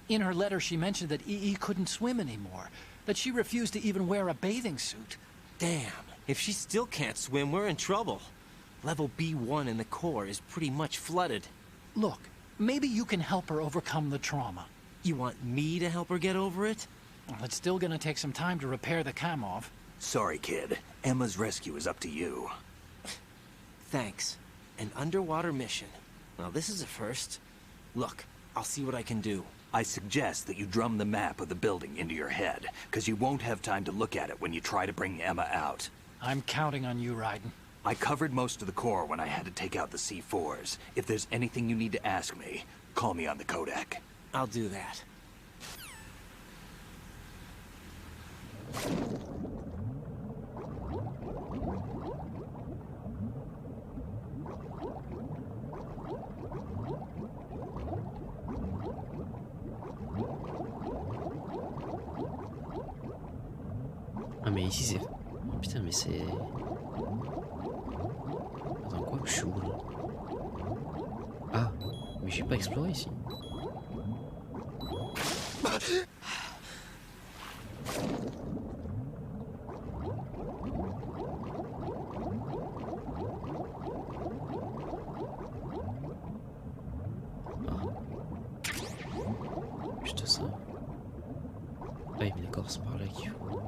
In her letter, she mentioned that EE couldn't swim anymore, that she refused to even wear a bathing suit. Damn, if she still can't swim, we're in trouble. Level B1 in the core is pretty much flooded. Look, maybe you can help her overcome the trauma. You want me to help her get over it? Well, it's still gonna take some time to repair the Kamov. Sorry, kid. Emma's rescue is up to you. Thanks. An underwater mission. Well, this is a first. Look, I'll see what I can do. I suggest that you drum the map of the building into your head, because you won't have time to look at it when you try to bring Emma out. I'm counting on you, Raiden. I covered most of the core when I had to take out the C4s. If there's anything you need to ask me, call me on the codec. I'll do that. Ah mais ici c'est... Oh, putain mais c'est... Attends quoi? Je suis où là? Ah, mais j'ai pas exploré ici. Juste ça. Ah oui mais d'accord, c'est par là qu'il faut...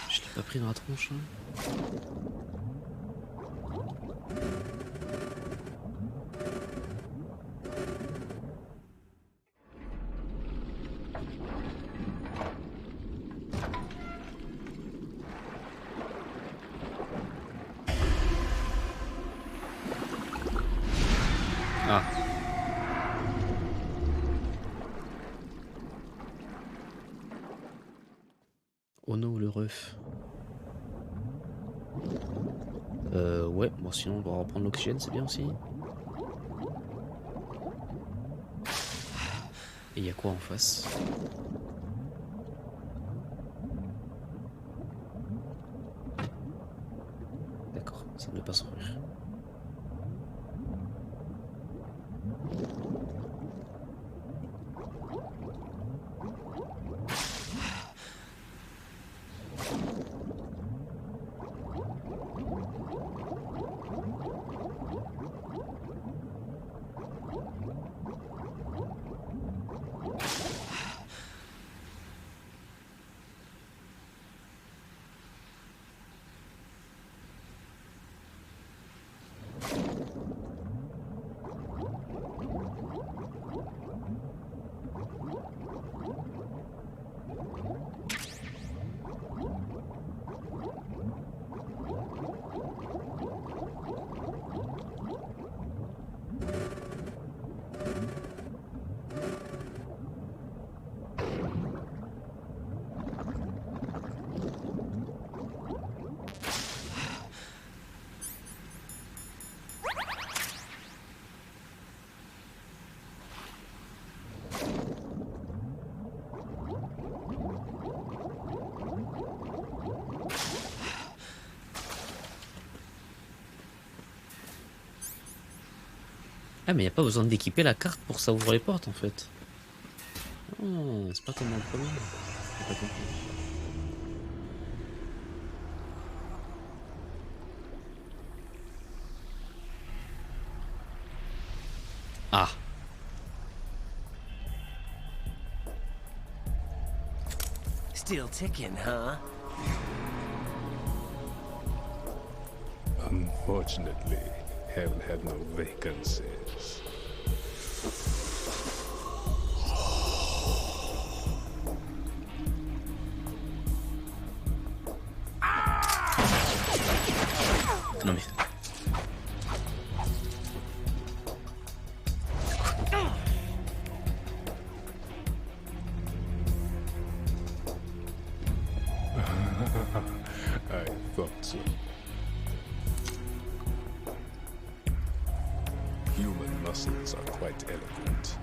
Je l'ai pas pris dans la tronche hein. Ah. Oh non, le ref. Ouais, bon sinon on va reprendre l'oxygène, c'est bien aussi. Et il y a quoi en face? D'accord, ça ne veut pas s'ouvrir. Ah mais y a pas besoin d'équiper la carte pour ça ouvre les portes en fait. Oh, c'est pas comme dans le premier. J'ai pas compris. Ah. Still ticking, huh? Unfortunately, haven't had no vacancies. Non mais... I thought so. Human muscles are quite eloquent.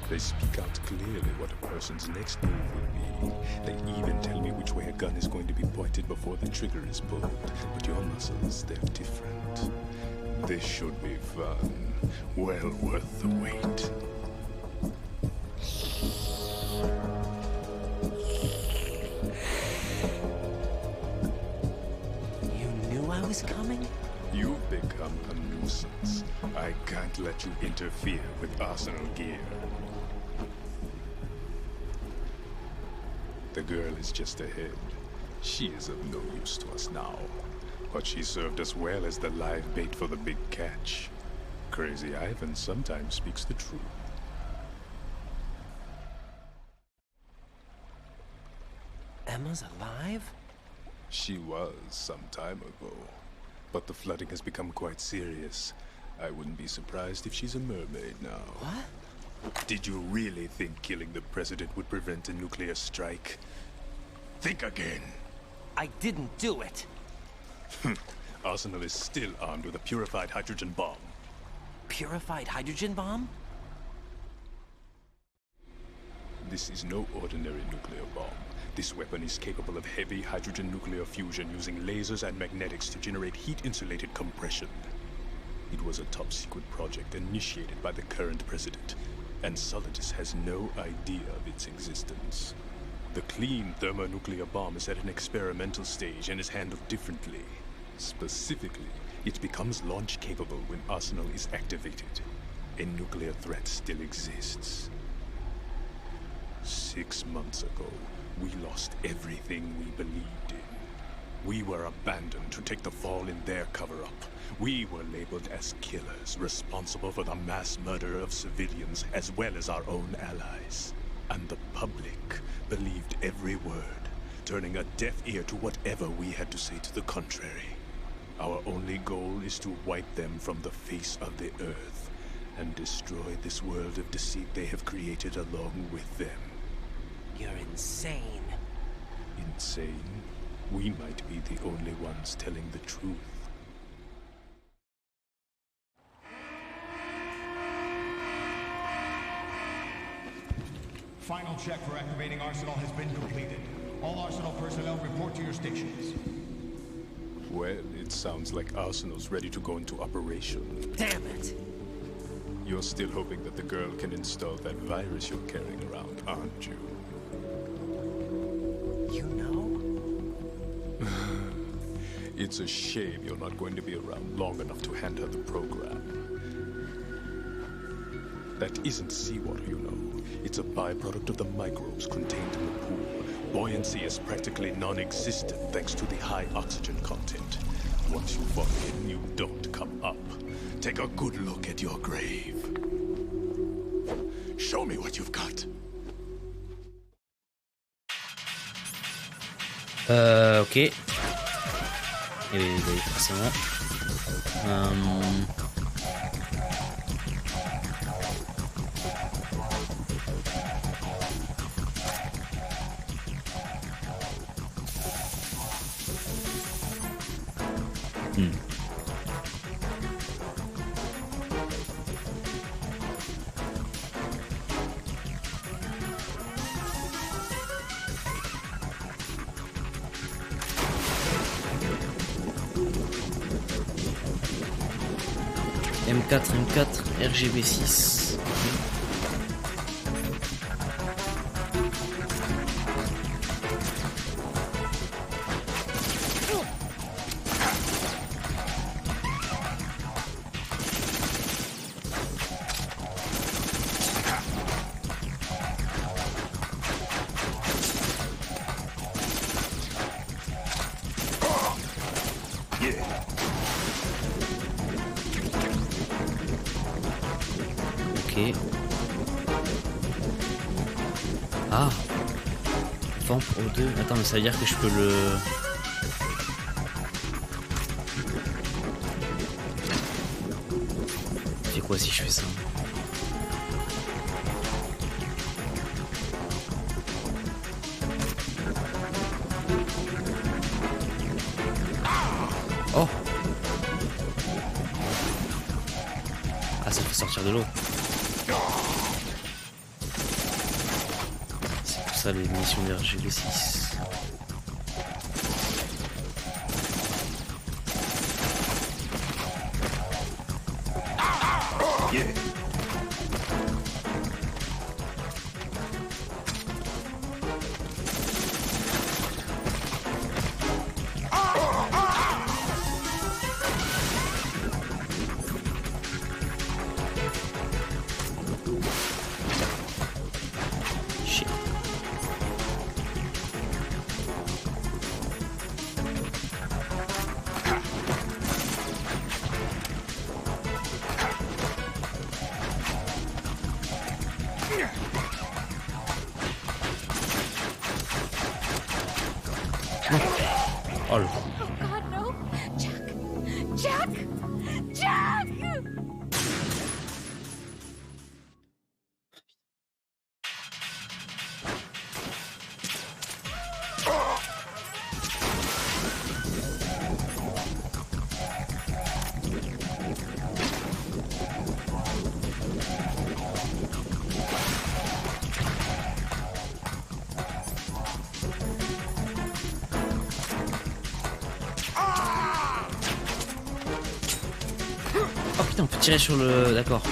They speak out clearly what a person's next move will be. They even tell me which way a gun is going to be pointed before the trigger is pulled. But your muscles, they're different. This should be fun. Well worth the wait. You knew I was coming? You've become a nuisance. I can't let you interfere with Arsenal gear. The girl is just ahead. She is of no use to us now. But she served us well as the live bait for the big catch. Crazy Ivan sometimes speaks the truth. Emma's alive? She was some time ago. But the flooding has become quite serious. I wouldn't be surprised if she's a mermaid now. What? Did you really think killing the president would prevent a nuclear strike? Think again. I didn't do it. Arsenal is still armed with a purified hydrogen bomb. Purified hydrogen bomb? This is no ordinary nuclear bomb. This weapon is capable of heavy hydrogen nuclear fusion using lasers and magnetics to generate heat-insulated compression. It was a top-secret project initiated by the current president, and Solidus has no idea of its existence. The clean thermonuclear bomb is at an experimental stage and is handled differently. Specifically, it becomes launch-capable when Arsenal is activated. A nuclear threat still exists. 6 months ago, we lost everything we believed in. We were abandoned to take the fall in their cover-up. We were labeled as killers, responsible for the mass murder of civilians as well as our own allies. And the public believed every word, turning a deaf ear to whatever we had to say to the contrary. Our only goal is to wipe them from the face of the earth and destroy this world of deceit they have created along with them. You're insane. Insane? We might be the only ones telling the truth. Final check for activating Arsenal has been completed. All Arsenal personnel report to your stations. Well, it sounds like Arsenal's ready to go into operation. Damn it! You're still hoping that the girl can install that virus you're carrying around, aren't you? You know? It's a shame you're not going to be around long enough to hand her the program. That isn't seawater, you know. It's a byproduct of the microbes contained in the pool. Buoyancy is practically non-existent thanks to the high oxygen content. Once you fall in, you don't come up. Take a good look at your grave. Show me what you've got. Ok. Et forcément. M4, RGB6. Ah, Vamp O2. Attends, mais ça veut dire que je peux le... C'est quoi si je fais ça? Oh! Ah, ça fait sortir de l'eau. ça les missions de RGB6. Oh le... Oh God, no! Jack! Jack! Jack! Oh putain, on peut tirer sur le... D'accord.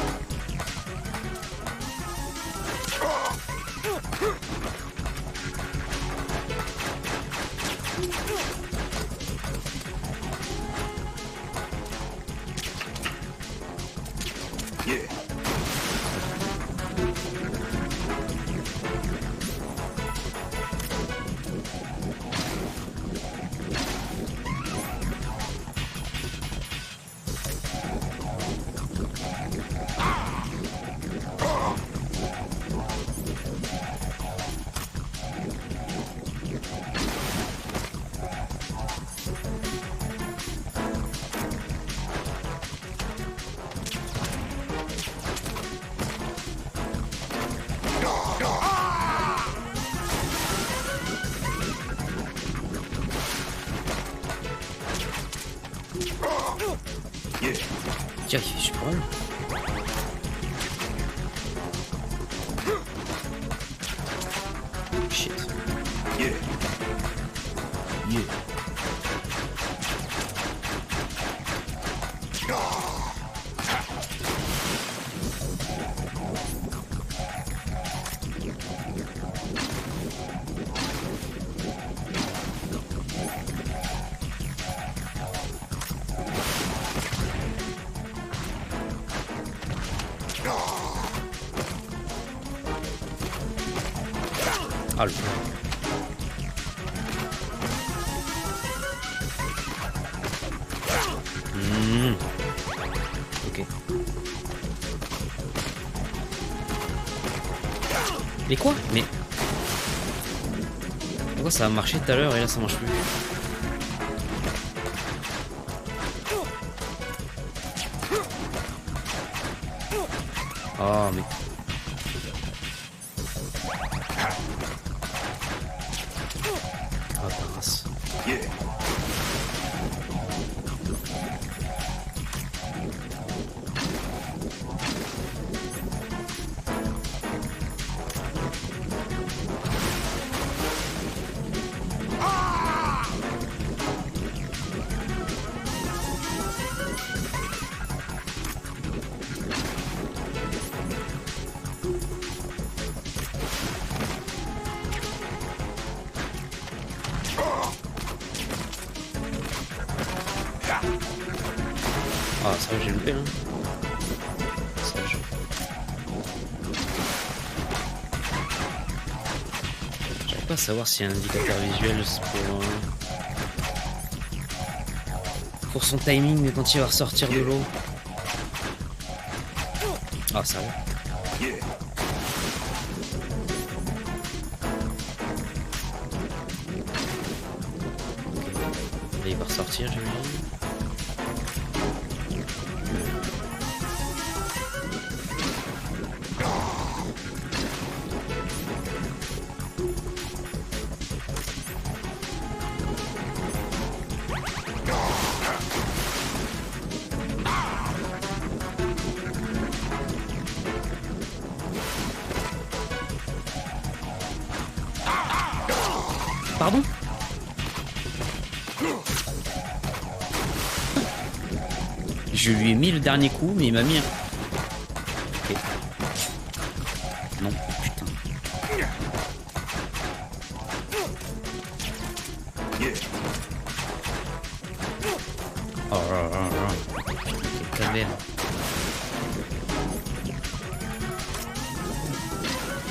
Tiens, je suis pas mal. Shit. Yeah. Ah le... Ok. Mais quoi? Mais... Pourquoi ça a marché tout à l'heure et là ça marche plus? Oh mais... Ah ça j'ai loupé hein. Ça je... J'arrive pas à savoir s'il y a un indicateur visuel pour son timing quand il va ressortir de l'eau. Ah ça va. Là il va ressortir j'imagine. Pardon? Je lui ai mis le dernier coup, mais il m'a mis un... Ok. Non, putain. Oh là là là. Quel calvaire.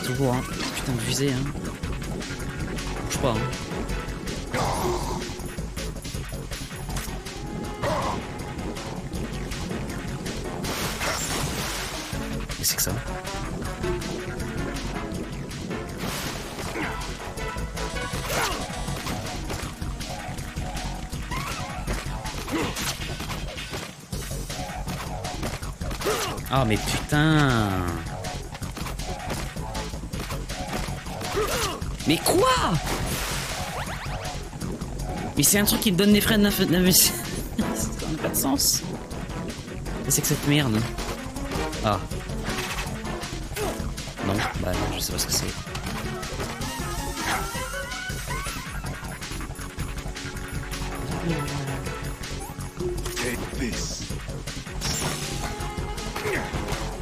Toujours, hein. Putain de fusée, hein. Bouge pas, hein. Qu'est-ce que c'est que ça? Ah mais putain! Mais quoi? Mais c'est un truc qui me donne des freins ça n'a pas de sens. C'est que cette merde. Ah. Non, bah non, je sais pas ce que c'est.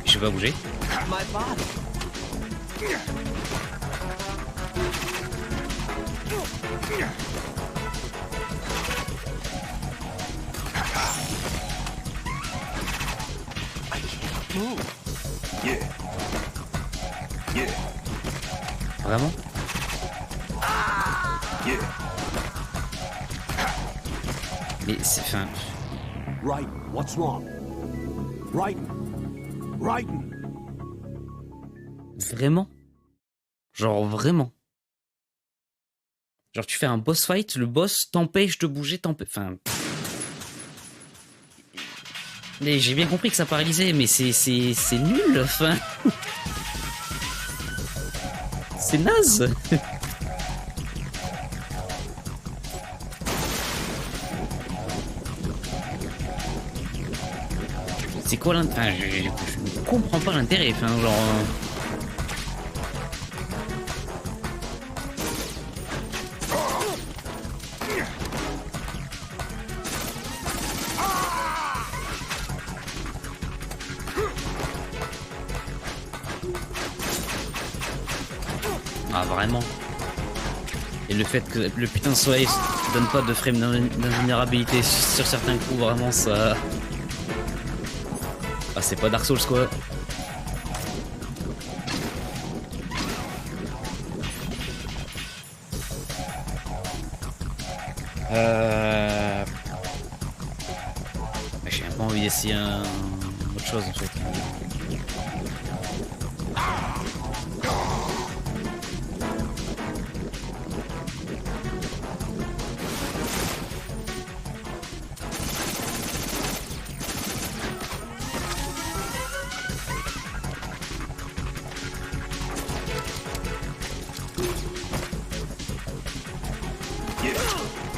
Je vais pas bouger. Vraiment? Mais c'est fin. Raiden, what's wrong? Raiden! Raiden! Vraiment? Genre vraiment? Genre tu fais un boss fight, le boss t'empêche de bouger, enfin... Mais j'ai bien compris que ça paralysait, mais c'est nul, enfin... C'est naze. C'est quoi l'intérêt? Enfin, je comprends pas l'intérêt, enfin genre... Ah vraiment. Et le fait que le putain de soleil donne pas de frame d'invulnérabilité sur certains coups, vraiment ça... Ah c'est pas Dark Souls quoi. J'ai un peu envie d'essayer autre chose en fait.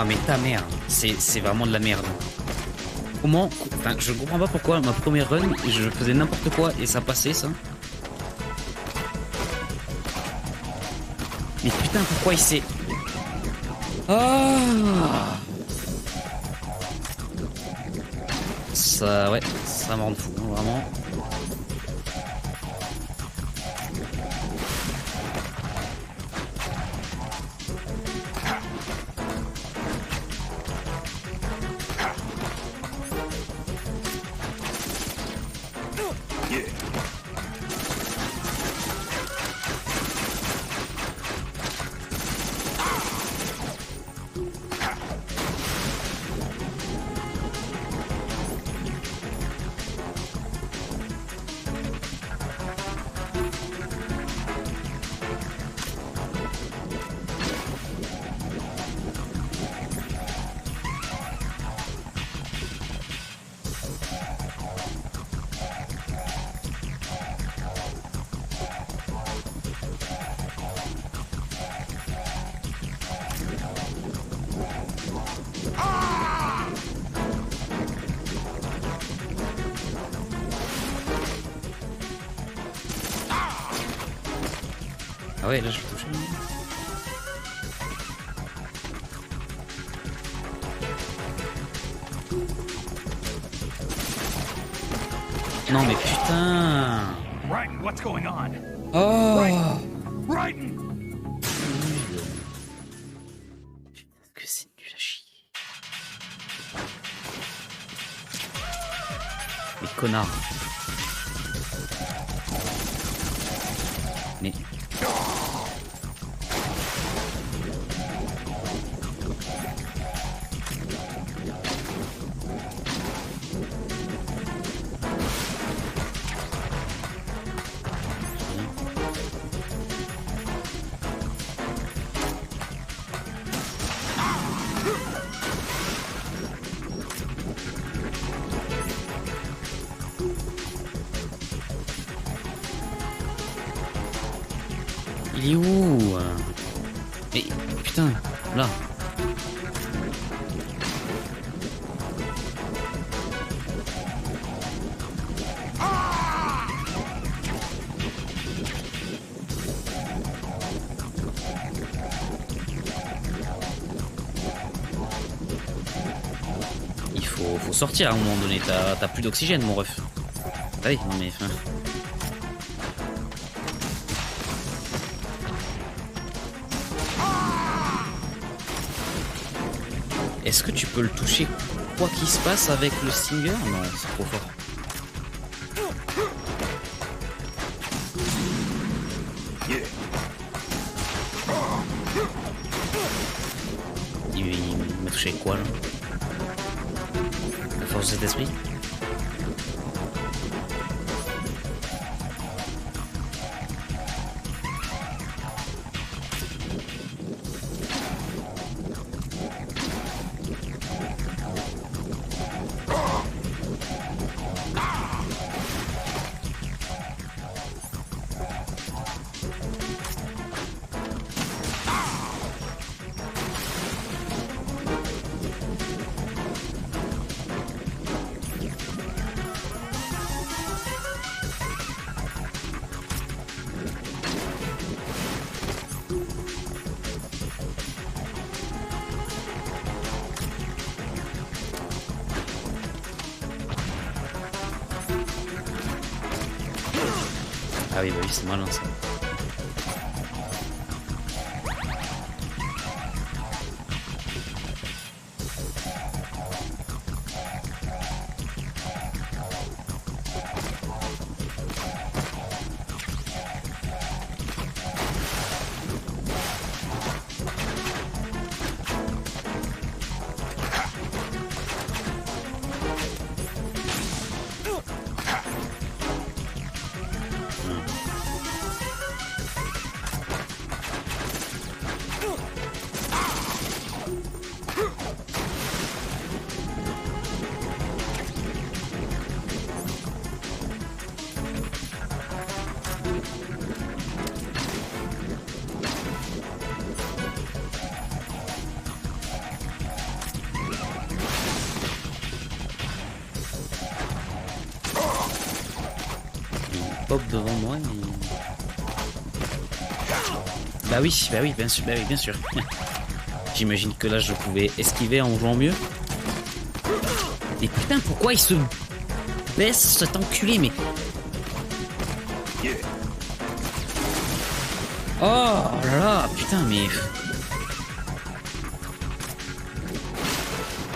Ah mais ta merde, c'est vraiment de la merde. Comment? Enfin, je comprends pas pourquoi ma première run, je faisais n'importe quoi et ça passait ça. Mais putain, pourquoi il s'est... Ah ça, ouais, ça me rend fou, hein, vraiment. Ah ouais, là je vais toucher. Non mais putain. Raiden, what's going on? Oh. Raiden! Que c'est nul à chier. Mais connard. Mais... Il est où? Mais putain, là. Il faut sortir à un moment donné, t'as plus d'oxygène mon ref. Ah oui, non mais... Est-ce que tu peux le toucher quoi qu'il se passe avec le Stinger? Non, c'est trop fort. Il m'a touché avec quoi là? La force de cet esprit? Ah oui, bah oui, c'est malin ça. Pop devant moi et... Bah oui, bien sûr, bien sûr. J'imagine que là je pouvais esquiver en jouant mieux. Et putain, pourquoi il se baisse cet enculé, mais... Oh là là, putain, mais...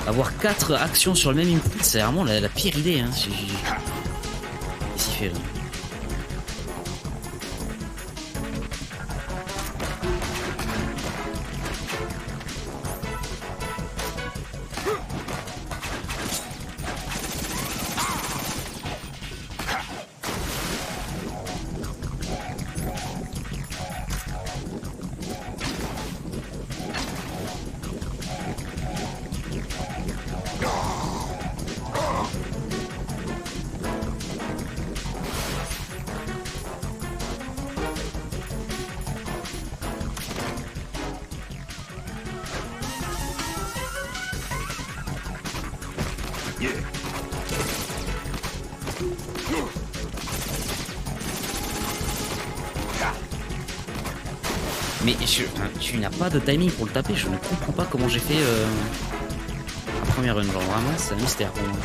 Avoir 4 actions sur le même input, c'est vraiment la pire idée, hein. Qu'est-ce qu'il fait là? Mais tu n'as pas de timing pour le taper, je ne comprends pas comment j'ai fait la première run, genre vraiment c'est un mystère pour moi.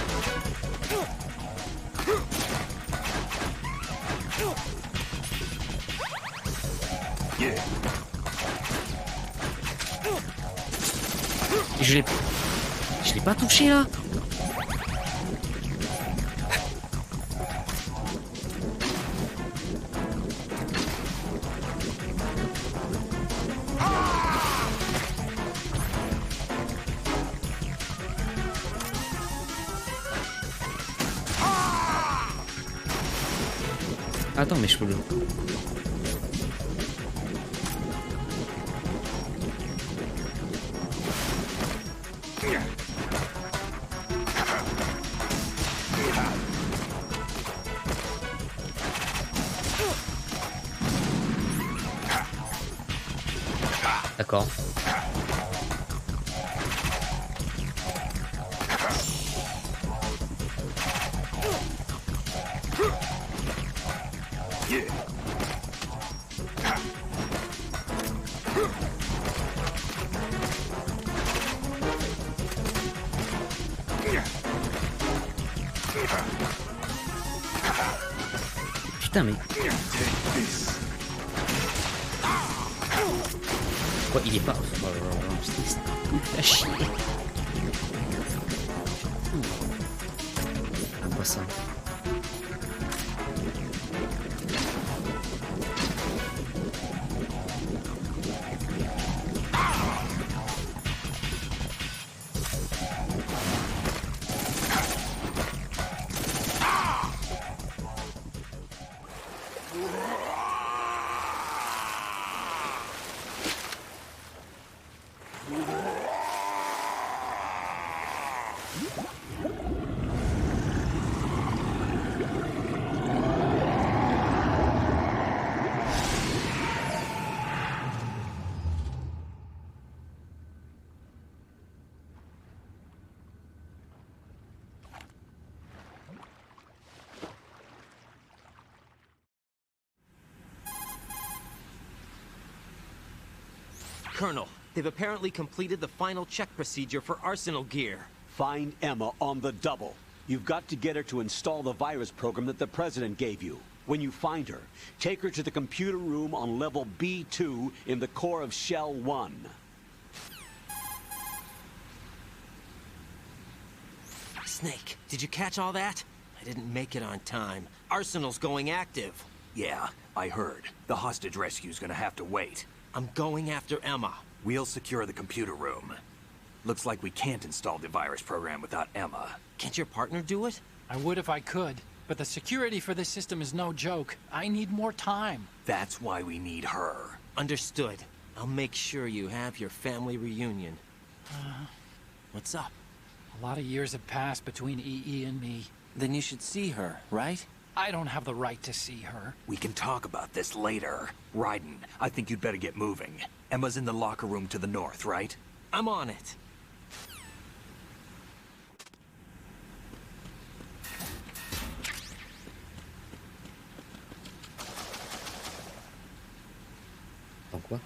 Je l'ai pas touché là. Attends, mais je peux le... D'accord. Putain mais... Quoi, il est pas... C'est à chier. Ah, quoi ça? Colonel, they've apparently completed the final check procedure for arsenal gear. Find Emma on the double. You've got to get her to install the virus program that the President gave you. When you find her, take her to the computer room on level B2 in the core of Shell 1. Snake, did you catch all that? I didn't make it on time. Arsenal's going active. Yeah, I heard. The hostage rescue's gonna have to wait. I'm going after Emma. We'll secure the computer room. Looks like we can't install the virus program without Emma. Can't your partner do it? I would if I could, but the security for this system is no joke. I need more time. That's why we need her. Understood. I'll make sure you have your family reunion. What's up? A lot of years have passed between EE and me. Then you should see her, right? I don't have the right to see her. We can talk about this later. Raiden, I think you'd better get moving. Emma's in the locker room to the north, right? I'm on it. Dans quoi?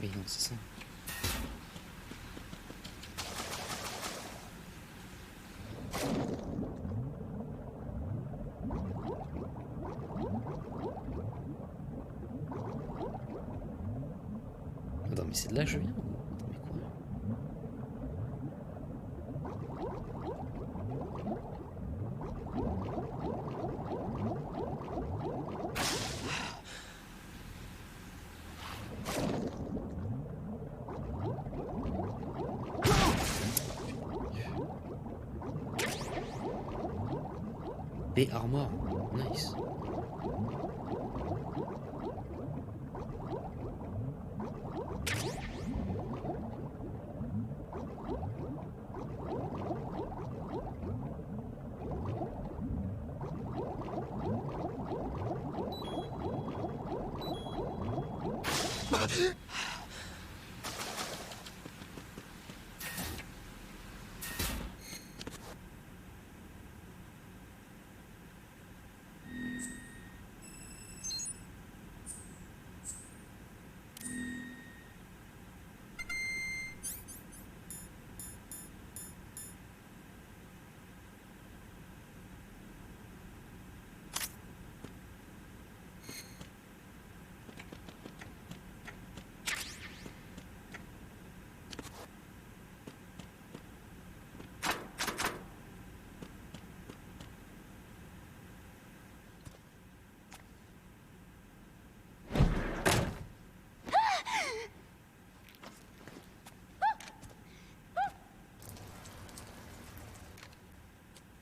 Oui, non, c'est ça. Attends, mais c'est de là que je viens? Attends, mais quoi? B armor, nice.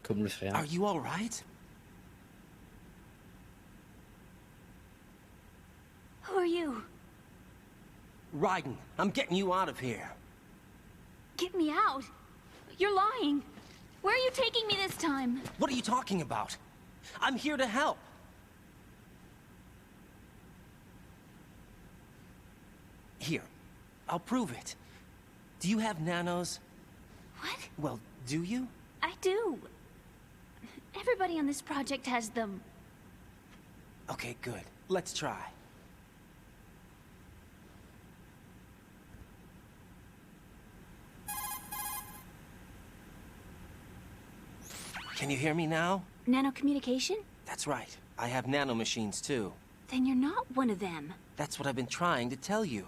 Comme le frère. Are you all right? Who are you? Raiden, I'm getting you out of here. Get me out. You're lying. Where are you taking me this time? What are you talking about? I'm here to help. Here, I'll prove it. Do you have nanos? What? Well, do you? I do. Everybody on this project has them. Okay, good. Let's try. Can you hear me now? Nanocommunication? That's right. I have nanomachines too. Then you're not one of them. That's what I've been trying to tell you.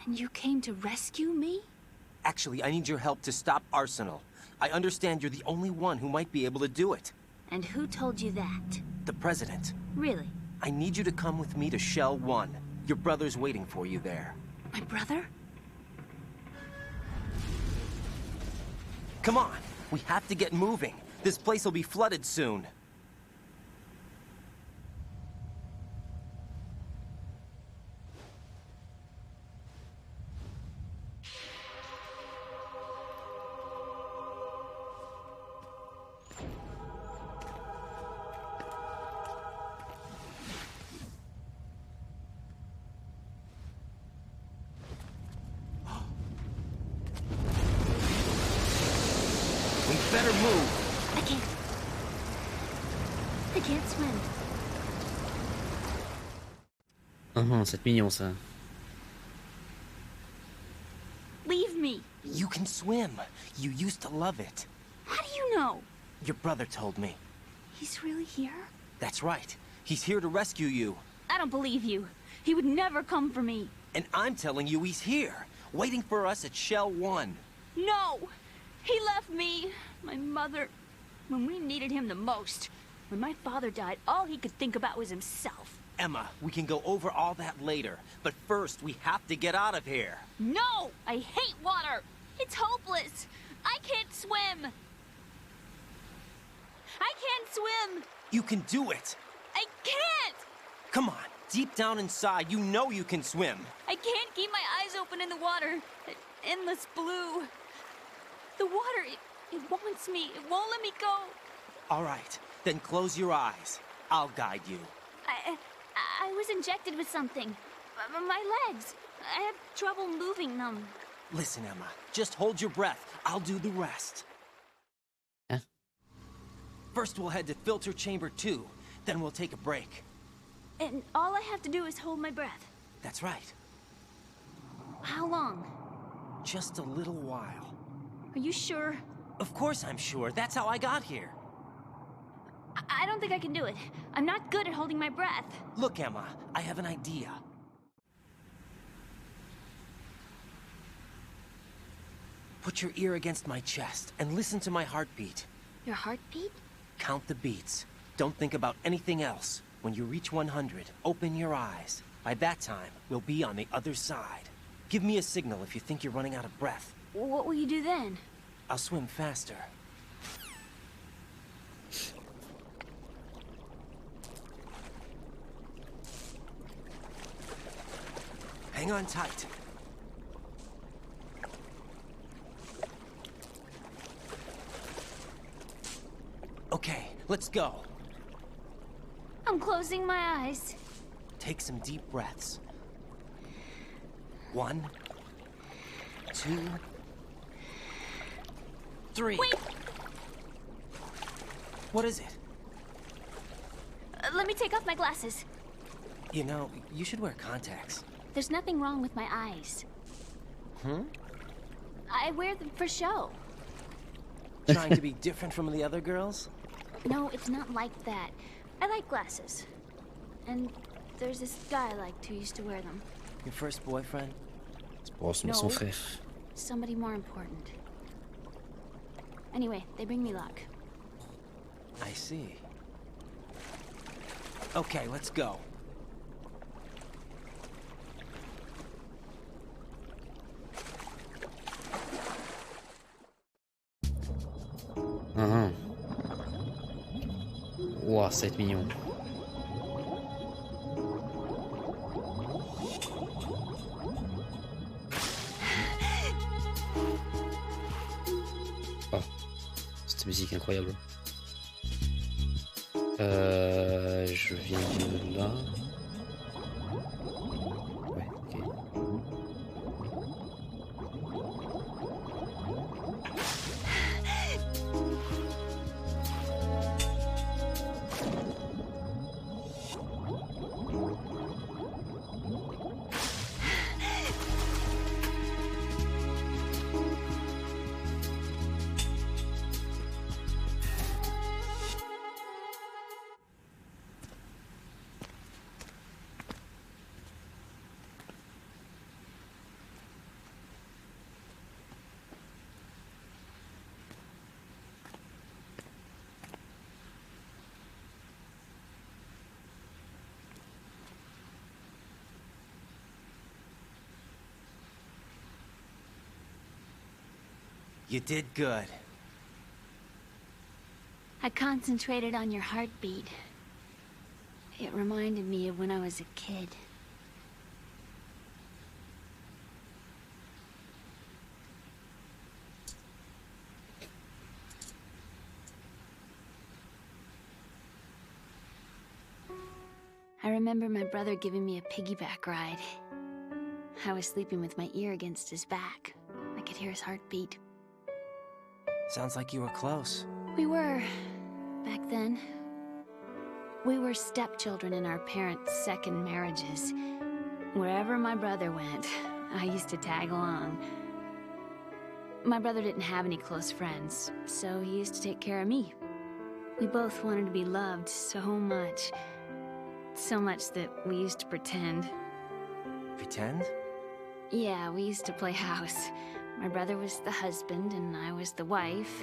And you came to rescue me? Actually, I need your help to stop Arsenal. I understand you're the only one who might be able to do it. And who told you that? The President. Really? I need you to come with me to Shell 1. Your brother's waiting for you there. My brother? Come on! We have to get moving. This place will be flooded soon. We better move. I can't swim. C'est mignon ça. Leave me. You can swim. You used to love it. How do you know? Your brother told me. He's really here? That's right. He's here to rescue you. I don't believe you. He would never come for me. And I'm telling you he's here, waiting for us at Shell 1. No! He left me, my mother, when we needed him the most. When my father died, all he could think about was himself. Emma, we can go over all that later, but first we have to get out of here. No! I hate water! It's hopeless! I can't swim! I can't swim! You can do it! I can't! Come on, deep down inside, you know you can swim. I can't keep my eyes open in the water. Endless blue. The water, it wants me. It won't let me go. All right, then close your eyes. I'll guide you. I was injected with something. My legs. I have trouble moving them. Listen, Emma, just hold your breath. I'll do the rest. Huh? First we'll head to filter chamber 2, then we'll take a break. And all I have to do is hold my breath. That's right. How long? Just a little while. Are you sure? Of course I'm sure. That's how I got here. I don't think I can do it. I'm not good at holding my breath. Look, Emma, I have an idea. Put your ear against my chest and listen to my heartbeat. Your heartbeat? Count the beats. Don't think about anything else. When you reach 100, open your eyes. By that time, we'll be on the other side. Give me a signal if you think you're running out of breath. What will you do then? I'll swim faster. Hang on tight. Okay, let's go. I'm closing my eyes. Take some deep breaths. 1, 2, 3. Wait! What is it? Let me take off my glasses. You know, you should wear contacts. There's nothing wrong with my eyes. Hmm? I wear them for show. Trying to be different from the other girls? No, it's not like that. I like glasses. And there's this guy I liked who used to wear them. Your first boyfriend? C'est pour son frère. Somebody more important. Anyway, they bring me luck. I see. Okay, let's go. Ouah, ça va être mignon. Oh, cette musique incroyable. Je viens de là. Ouais, ok. You did good. I concentrated on your heartbeat. It reminded me of when I was a kid. I remember my brother giving me a piggyback ride. I was sleeping with my ear against his back. I could hear his heartbeat. Sounds like you were close. We were, back then. We were stepchildren in our parents' second marriages. Wherever my brother went, I used to tag along. My brother didn't have any close friends, so he used to take care of me. We both wanted to be loved so much. So much that we used to pretend. Pretend? Yeah, we used to play house. My brother was the husband and I was the wife.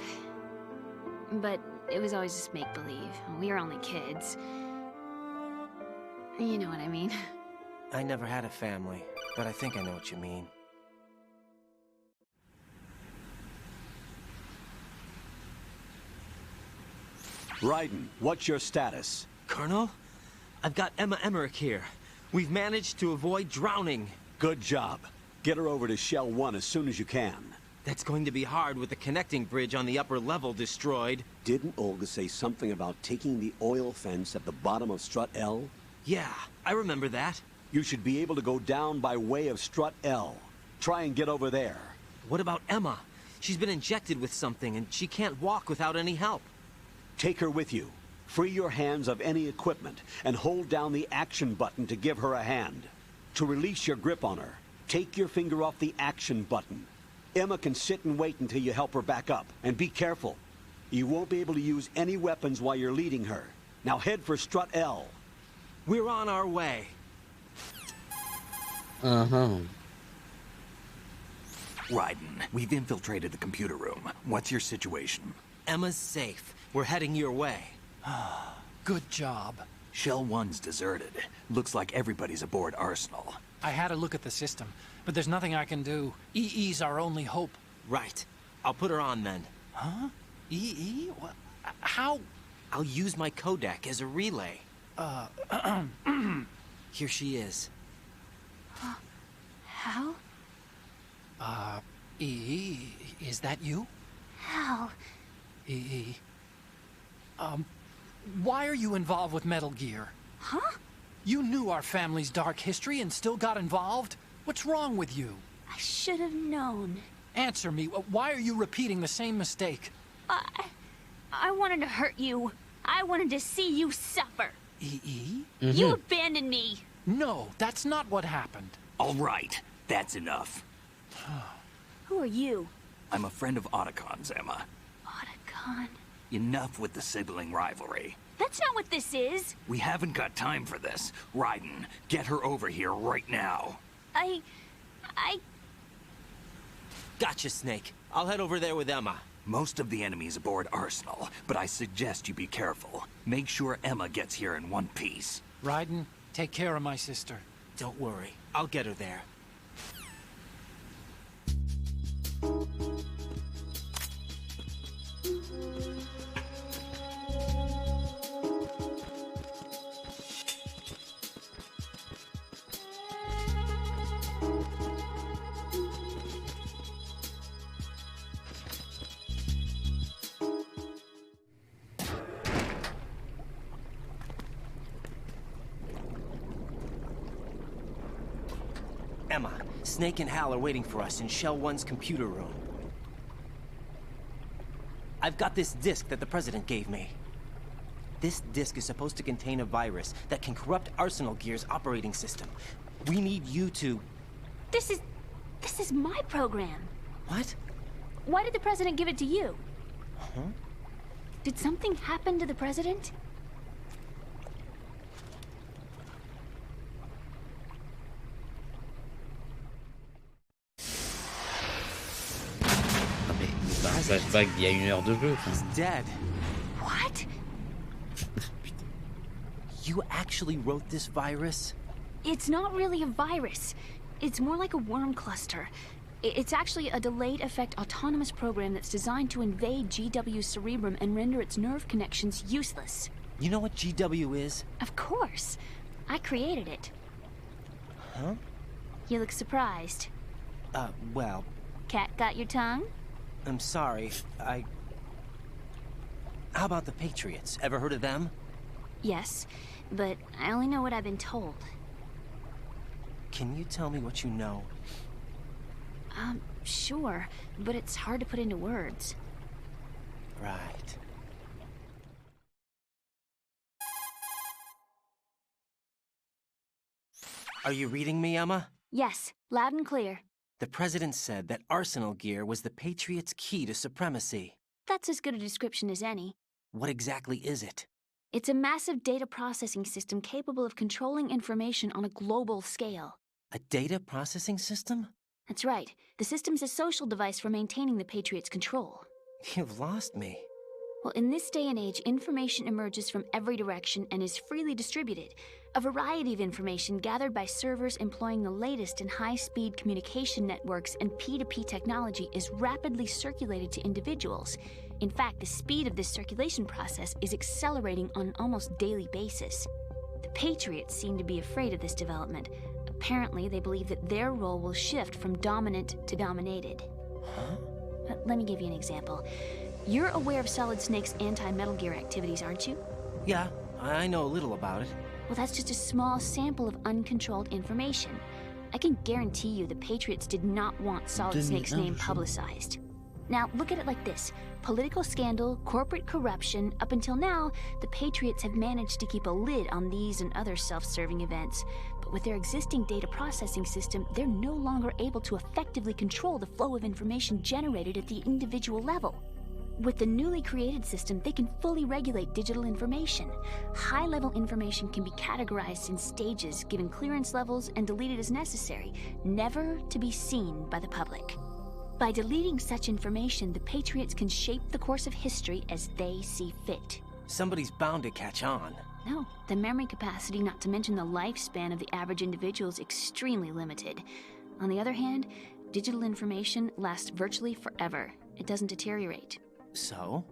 But it was always just make-believe. We were only kids. You know what I mean. I never had a family, but I think I know what you mean. Raiden, what's your status? Colonel? I've got Emma Emmerich here. We've managed to avoid drowning. Good job. Get her over to Shell 1 as soon as you can. That's going to be hard with the connecting bridge on the upper level destroyed. Didn't Olga say something about taking the oil fence at the bottom of Strut L? Yeah, I remember that. You should be able to go down by way of Strut L. Try and get over there. What about Emma? She's been injected with something and she can't walk without any help. Take her with you. Free your hands of any equipment and hold down the action button to give her a hand. To release your grip on her, take your finger off the action button. Emma can sit and wait until you help her back up. And be careful. You won't be able to use any weapons while you're leading her. Now head for Strut L. We're on our way. Raiden, we've infiltrated the computer room. What's your situation? Emma's safe. We're heading your way. Good job. Shell 1's deserted. Looks like everybody's aboard Arsenal. I had a look at the system, but there's nothing I can do. EE's our only hope. Right. I'll put her on then. Huh? EE? What? How? I'll use my Kodak as a relay. Here she is. Hal? EE, is that you? Hal. EE. Why are you involved with Metal Gear? Huh? You knew our family's dark history and still got involved? What's wrong with you? I should have known. Answer me. Why are you repeating the same mistake? I wanted to hurt you. I wanted to see you suffer. EE? You abandoned me. No, that's not what happened. All right, that's enough. Who are you? I'm a friend of Otacon's, Emma. Otacon? Enough with the sibling rivalry. That's not what this is. We haven't got time for this. Raiden, get her over here right now. I... Gotcha, Snake. I'll head over there with Emma. Most of the enemy's aboard Arsenal, but I suggest you be careful. Make sure Emma gets here in one piece. Raiden, take care of my sister. Don't worry. I'll get her there. Emma, Snake and Hal are waiting for us in Shell 1's computer room. I've got this disk that the President gave me. This disk is supposed to contain a virus that can corrupt Arsenal Gear's operating system. We need you to... This is my program. What? Why did the President give it to you? Huh? Did something happen to the President? Flashback d'il y a 1 heure de jeu. He's dead. What? You actually wrote this virus? It's not really a virus. It's more like a worm cluster. It's actually a delayed effect autonomous program that's designed to invade GW's cerebrum and render its nerve connections useless. You know what GW is? Of course. I created it. Huh? You look surprised. Well... Cat got your tongue? I'm sorry, How about the Patriots? Ever heard of them? Yes, but I only know what I've been told. Can you tell me what you know? Sure, but it's hard to put into words. Right. Are you reading me, Emma? Yes, loud and clear. The President said that Arsenal Gear was the Patriots' key to supremacy. That's as good a description as any. What exactly is it? It's a massive data processing system capable of controlling information on a global scale. A data processing system? That's right. The system's a social device for maintaining the Patriots' control. You've lost me. Well, in this day and age, information emerges from every direction and is freely distributed. A variety of information gathered by servers employing the latest in high-speed communication networks and P2P technology is rapidly circulated to individuals. In fact, the speed of this circulation process is accelerating on an almost daily basis. The Patriots seem to be afraid of this development. Apparently, they believe that their role will shift from dominant to dominated. Huh? Let me give you an example. You're aware of Solid Snake's anti-Metal Gear activities, aren't you? Yeah, I know a little about it. Well, that's just a small sample of uncontrolled information. I can guarantee you the Patriots did not want Solid Snake's name publicized. Now, look at it like this. Political scandal, corporate corruption, up until now, the Patriots have managed to keep a lid on these and other self-serving events. But with their existing data processing system, they're no longer able to effectively control the flow of information generated at the individual level. With the newly created system, they can fully regulate digital information. High-level information can be categorized in stages, given clearance levels, and deleted as necessary, never to be seen by the public. By deleting such information, the Patriots can shape the course of history as they see fit. Somebody's bound to catch on. No, the memory capacity, not to mention the lifespan of the average individual, is extremely limited. On the other hand, digital information lasts virtually forever. It doesn't deteriorate. So?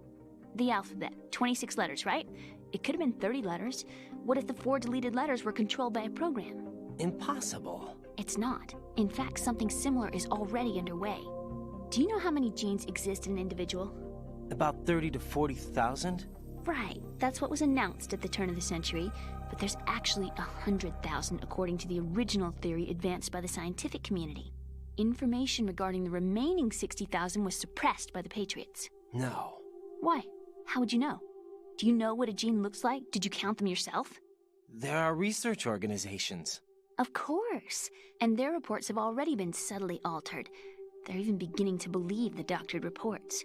The alphabet. 26 letters, right? It could have been 30 letters. What if the 4 deleted letters were controlled by a program? Impossible. It's not. In fact, something similar is already underway. Do you know how many genes exist in an individual? About 30 to 40,000? Right. That's what was announced at the turn of the century. But there's actually 100,000 according to the original theory advanced by the scientific community. Information regarding the remaining 60,000 was suppressed by the Patriots. No. Why? How would you know? Do you know what a gene looks like? Did you count them yourself? There are research organizations. Of course. And their reports have already been subtly altered. They're even beginning to believe the doctored reports.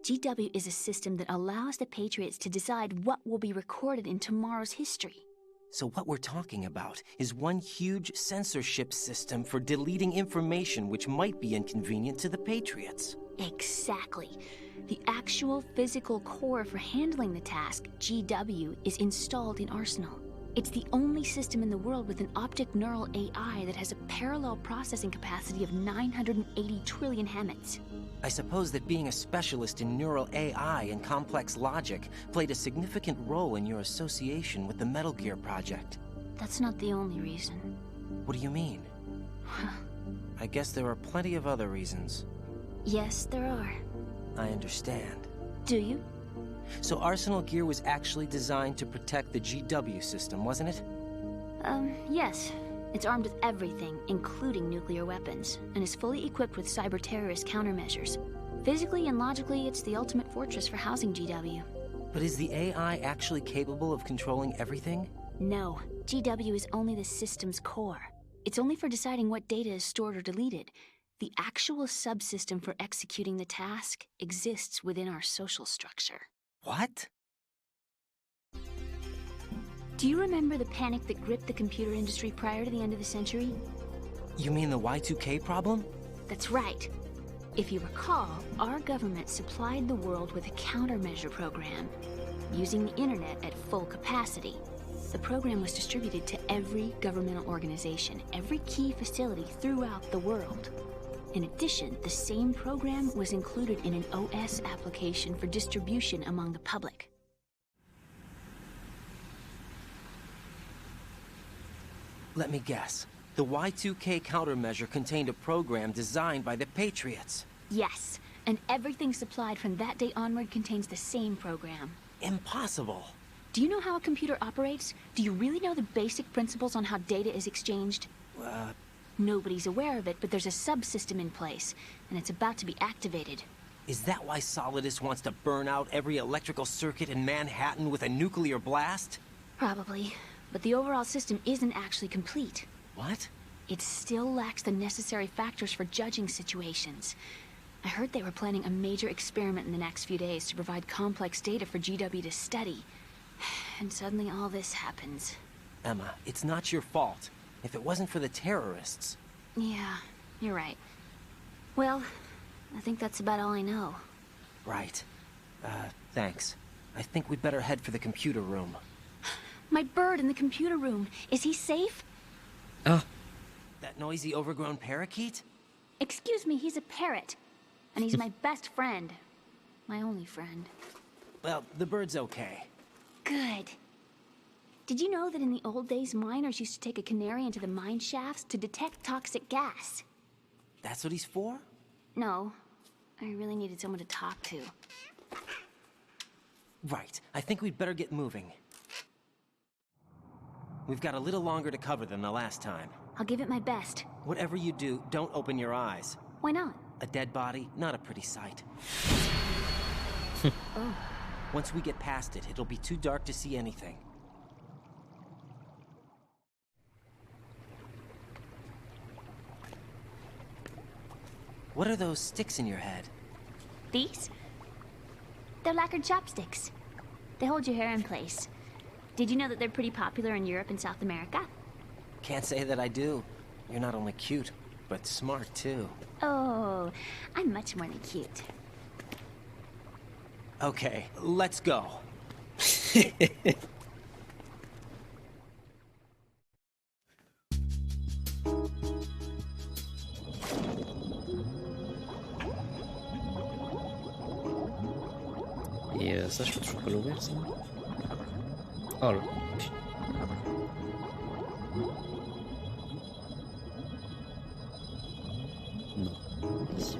GW is a system that allows the Patriots to decide what will be recorded in tomorrow's history. So what we're talking about is one huge censorship system for deleting information which might be inconvenient to the Patriots. Exactly. The actual physical core for handling the task, GW, is installed in Arsenal. It's the only system in the world with an optic neural AI that has a parallel processing capacity of 980 trillion Hammets. I suppose that being a specialist in neural AI and complex logic played a significant role in your association with the Metal Gear project. That's not the only reason. What do you mean? I guess there are plenty of other reasons. Yes, there are. I understand. Do you? So Arsenal Gear was actually designed to protect the GW system, wasn't it? Yes. It's armed with everything, including nuclear weapons, and is fully equipped with cyber-terrorist countermeasures. Physically and logically, it's the ultimate fortress for housing GW. But is the AI actually capable of controlling everything? No, GW is only the system's core. It's only for deciding what data is stored or deleted. The actual subsystem for executing the task exists within our social structure. What? Do you remember the panic that gripped the computer industry prior to the end of the century? You mean the Y2K problem? That's right. If you recall, our government supplied the world with a countermeasure program, using the internet at full capacity. The program was distributed to every governmental organization, every key facility throughout the world. In addition, the same program was included in an OS application for distribution among the public. Let me guess. The Y2K countermeasure contained a program designed by the Patriots. Yes, and everything supplied from that day onward contains the same program. Impossible. Do you know how a computer operates? Do you really know the basic principles on how data is exchanged? Nobody's aware of it, but there's a subsystem in place, and it's about to be activated. Is that why Solidus wants to burn out every electrical circuit in Manhattan with a nuclear blast? Probably, but the overall system isn't actually complete. What? It still lacks the necessary factors for judging situations. I heard they were planning a major experiment in the next few days to provide complex data for GW to study. And suddenly all this happens. Emma, it's not your fault. If it wasn't for the terrorists... Yeah, you're right. Well, I think that's about all I know. Right. Thanks. I think we'd better head for the computer room. My bird in the computer room. Is he safe? Ah. That noisy, overgrown parakeet? Excuse me, he's a parrot. And he's my best friend. My only friend. Well, the bird's okay. Good. Did you know that in the old days, miners used to take a canary into the mine shafts to detect toxic gas? That's what he's for? No. I really needed someone to talk to. Right. I think we'd better get moving. We've got a little longer to cover than the last time. I'll give it my best. Whatever you do, don't open your eyes. Why not? A dead body, not a pretty sight. Oh. Once we get past it, it'll be too dark to see anything. What are those sticks in your head? These? They're lacquered chopsticks. They hold your hair in place. Did you know that they're pretty popular in Europe and South America? Can't say that I do. You're not only cute, but smart too. Oh, I'm much more than cute. Okay, let's go. Et ça, je peux toujours pas l'ouvrir, ça. Oh là. Non. Ici.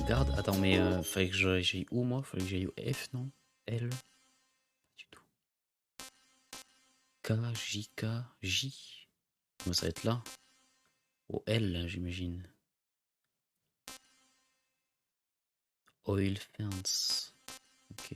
Garde, attends, mais fallait que j'aille où moi? Fallait que j'aille au F, non? L? Pas du tout. K, J, K, J. Comment ça va être là? Au L, j'imagine. Oil fence. Ok.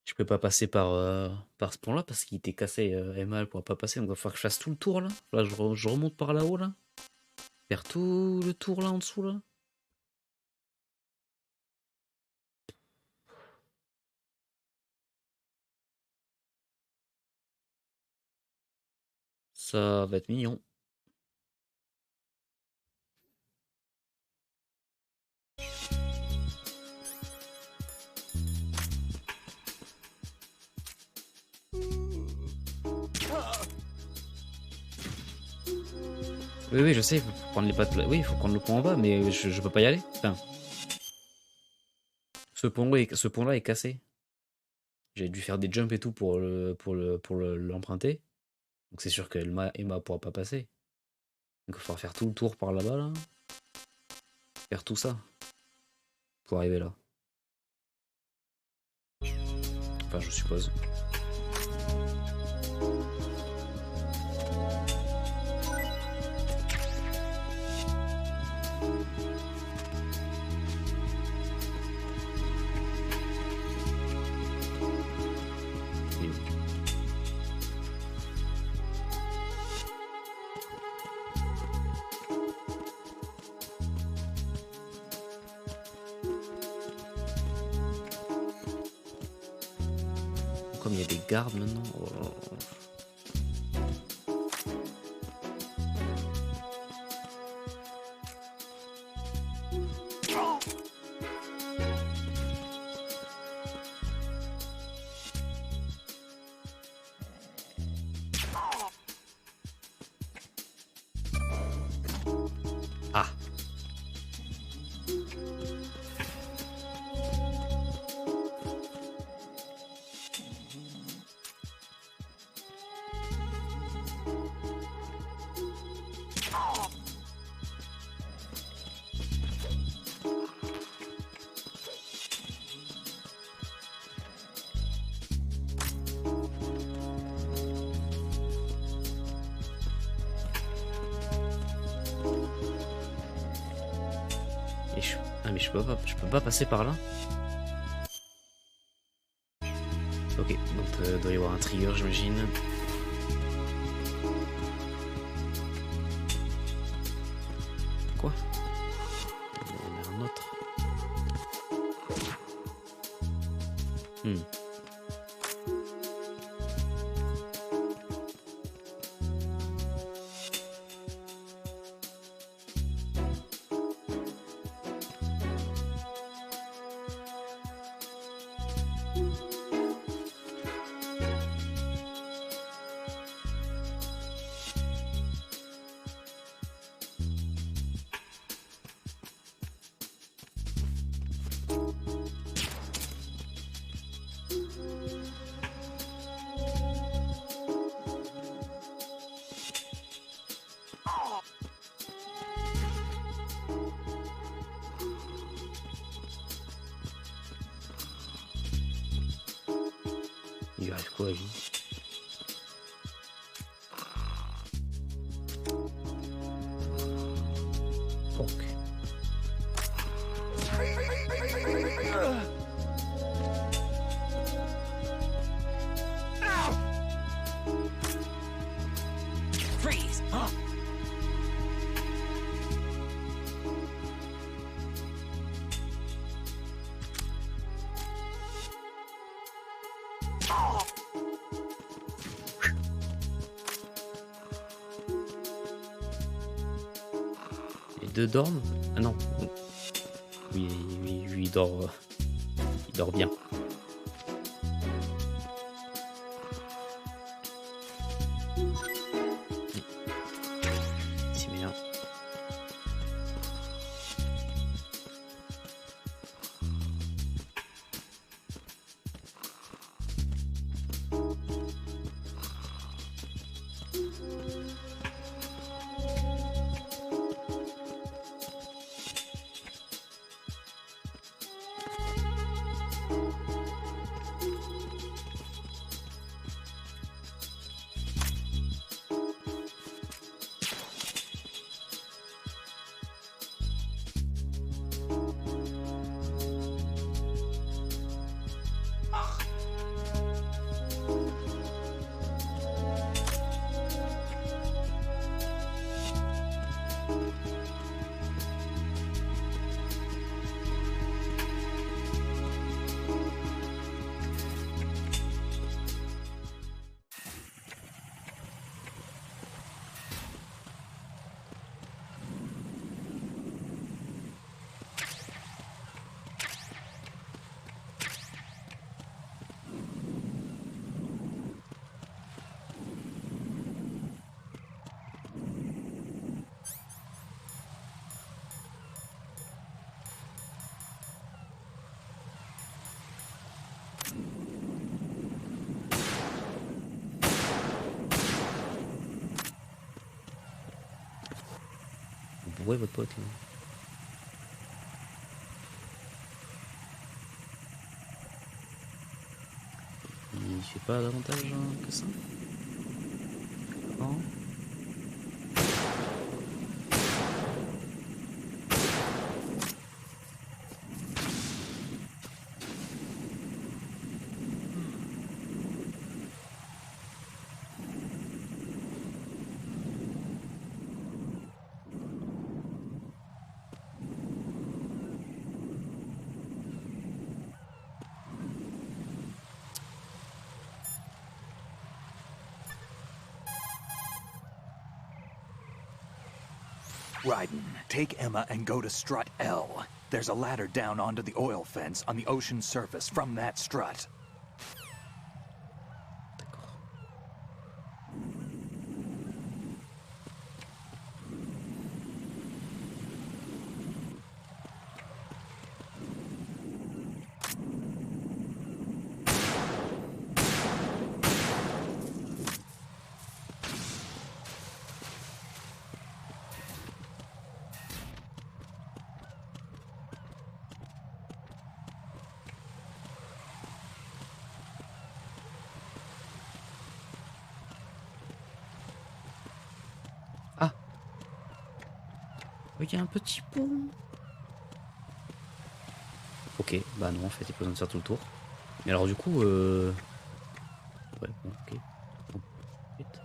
Je peux pas passer par ce pont-là parce qu'il était cassé. Emma, elle pourra pas passer. Donc il va falloir que je fasse tout le tour là. Là, je remonte par là-haut là. Faire tout le tour là en dessous là. Ça va être mignon. Oui, je sais, il faut prendre les pattes. Oui, il faut prendre le pont en bas, mais je peux pas y aller. Enfin, ce pont-là est cassé. J'ai dû faire des jumps et tout pour l'emprunter. Donc c'est sûr que Emma pourra pas passer. Donc il va falloir faire tout le tour par là-bas là. Faire tout ça pour arriver là. Enfin, je suppose. Comme il y a des gardes maintenant. Oh. Ah. Mais je peux pas passer par là. Ok, donc doit y avoir un trigger, j'imagine. Quoi? On a un autre. Il arrive quoi à lui? Ok. Freeze! Huh? Les deux dorment? Ah non. Oui, il dort. Il dort bien. C'est bien. Ouais, votre pote. Il fait pas davantage que ça. Non. Raiden, take Emma and go to strut L. There's a ladder down onto the oil fence on the ocean surface from that strut. Il y a un petit pont. Ok, bah non, en fait, il n'y a pas besoin de faire tout le tour. Mais alors, du coup, Ouais, bon, ok. Bon, vite.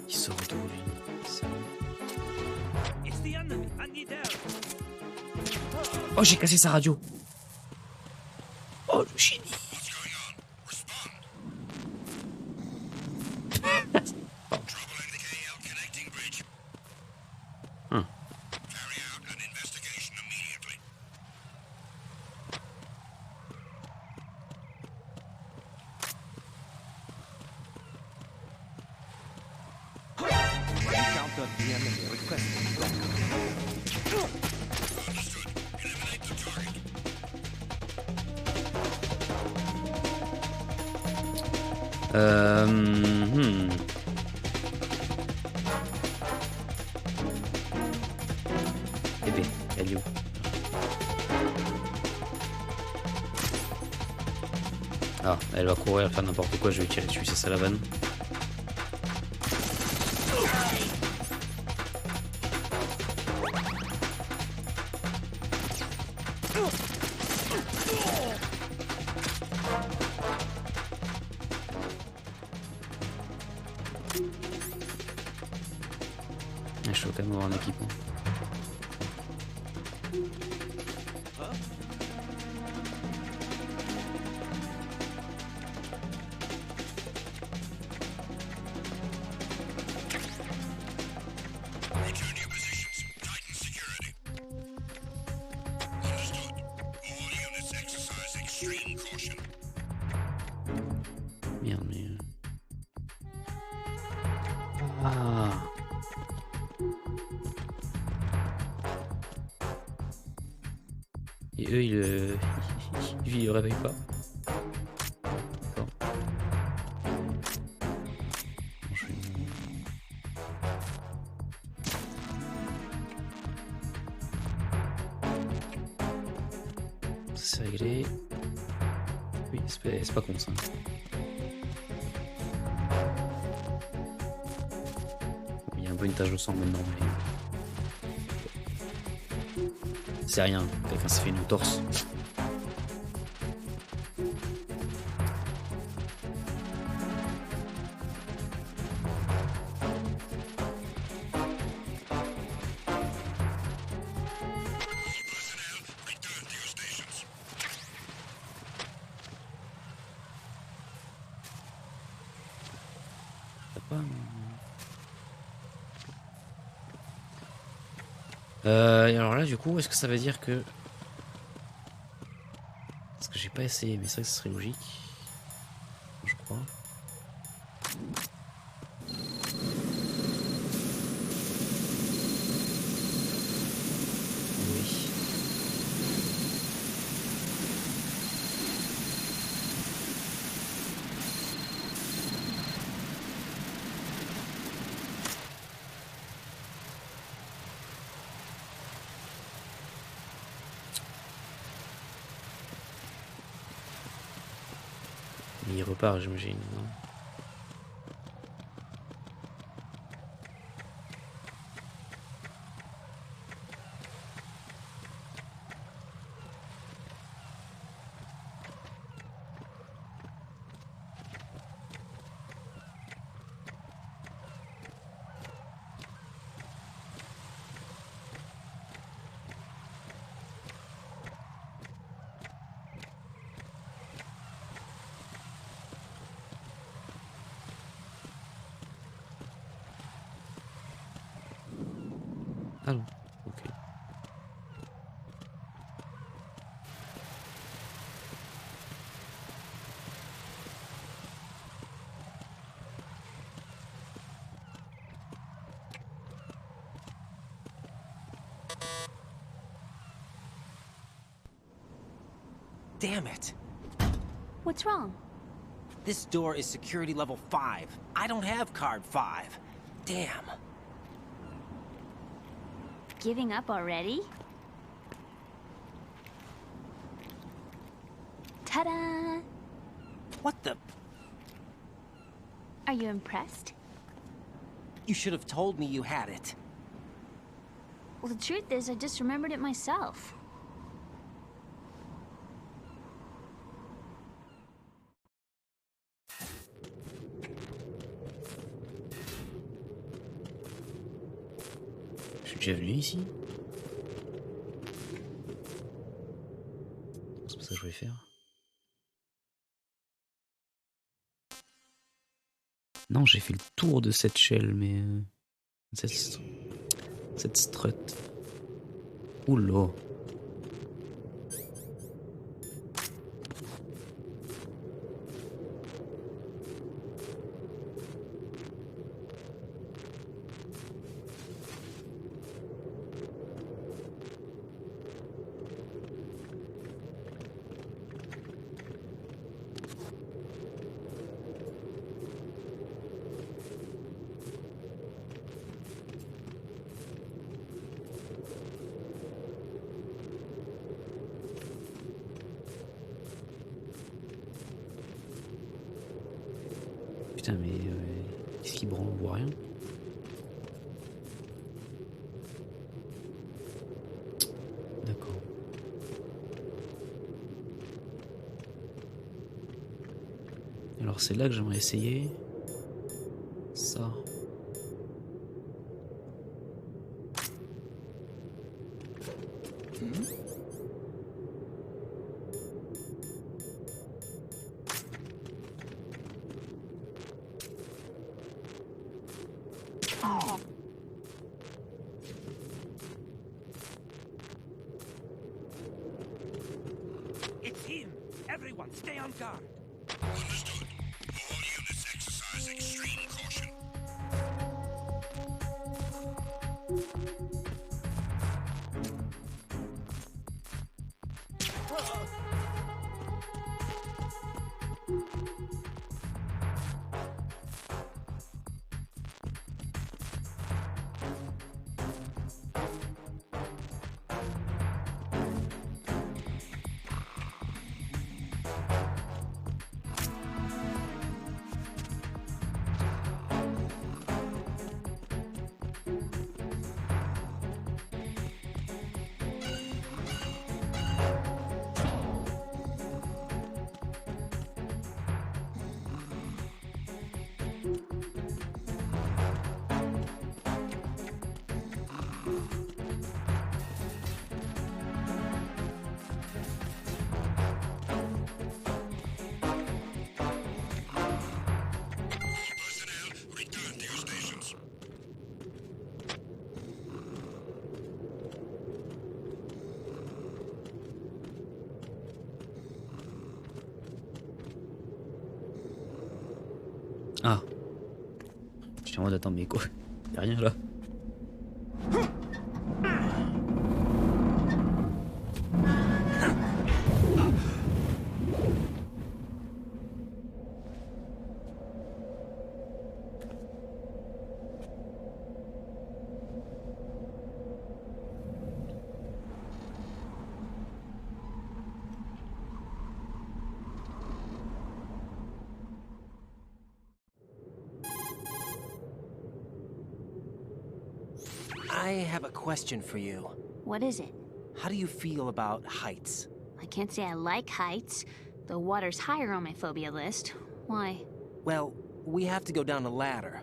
Il sort d'où lui? Oh, j'ai cassé sa radio. Oh, le génie. Bébé, elle est où? Ah, elle va courir, faire n'importe quoi, je vais tirer dessus, c'est ça la vanne. Je dois quand même avoir un équipement. Merde, mais... Ah. Et eux, ils le réveillent pas. D'accord. C'est réglé. Oui, c'est pas con ça. Il y a un peu une tache au sang maintenant, mais... C'est rien, quelqu'un s'est fait une entorse. Et alors là, du coup, est-ce que ça veut dire que... Parce que j'ai pas essayé, mais c'est vrai que ce serait logique. Je crois. Oui. Il repart, j'imagine, non? Ah non, ok. Damn it. What's wrong? This door is security level 5. I don't have card 5. Damn. Giving up already? Ta-da! What the? Are you impressed? You should have told me you had it. Well, the truth is, I just remembered it myself. déjà venu ici? C'est pas ça que je voulais faire. Non, j'ai fait le tour de cette shell, mais... Cette strut. Oula. Putain, mais qu'est-ce qui branle? On voit rien. D'accord. Alors c'est là que j'aimerais essayer. Ça. It's him! Everyone, stay on guard! Understood. All units exercise extreme caution. Ah. Je suis en mode attends mais quoi? Y'a rien là. I have a question for you. What is it? How do you feel about heights? I can't say I like heights. The water's higher on my phobia list. Why? Well, we have to go down a ladder.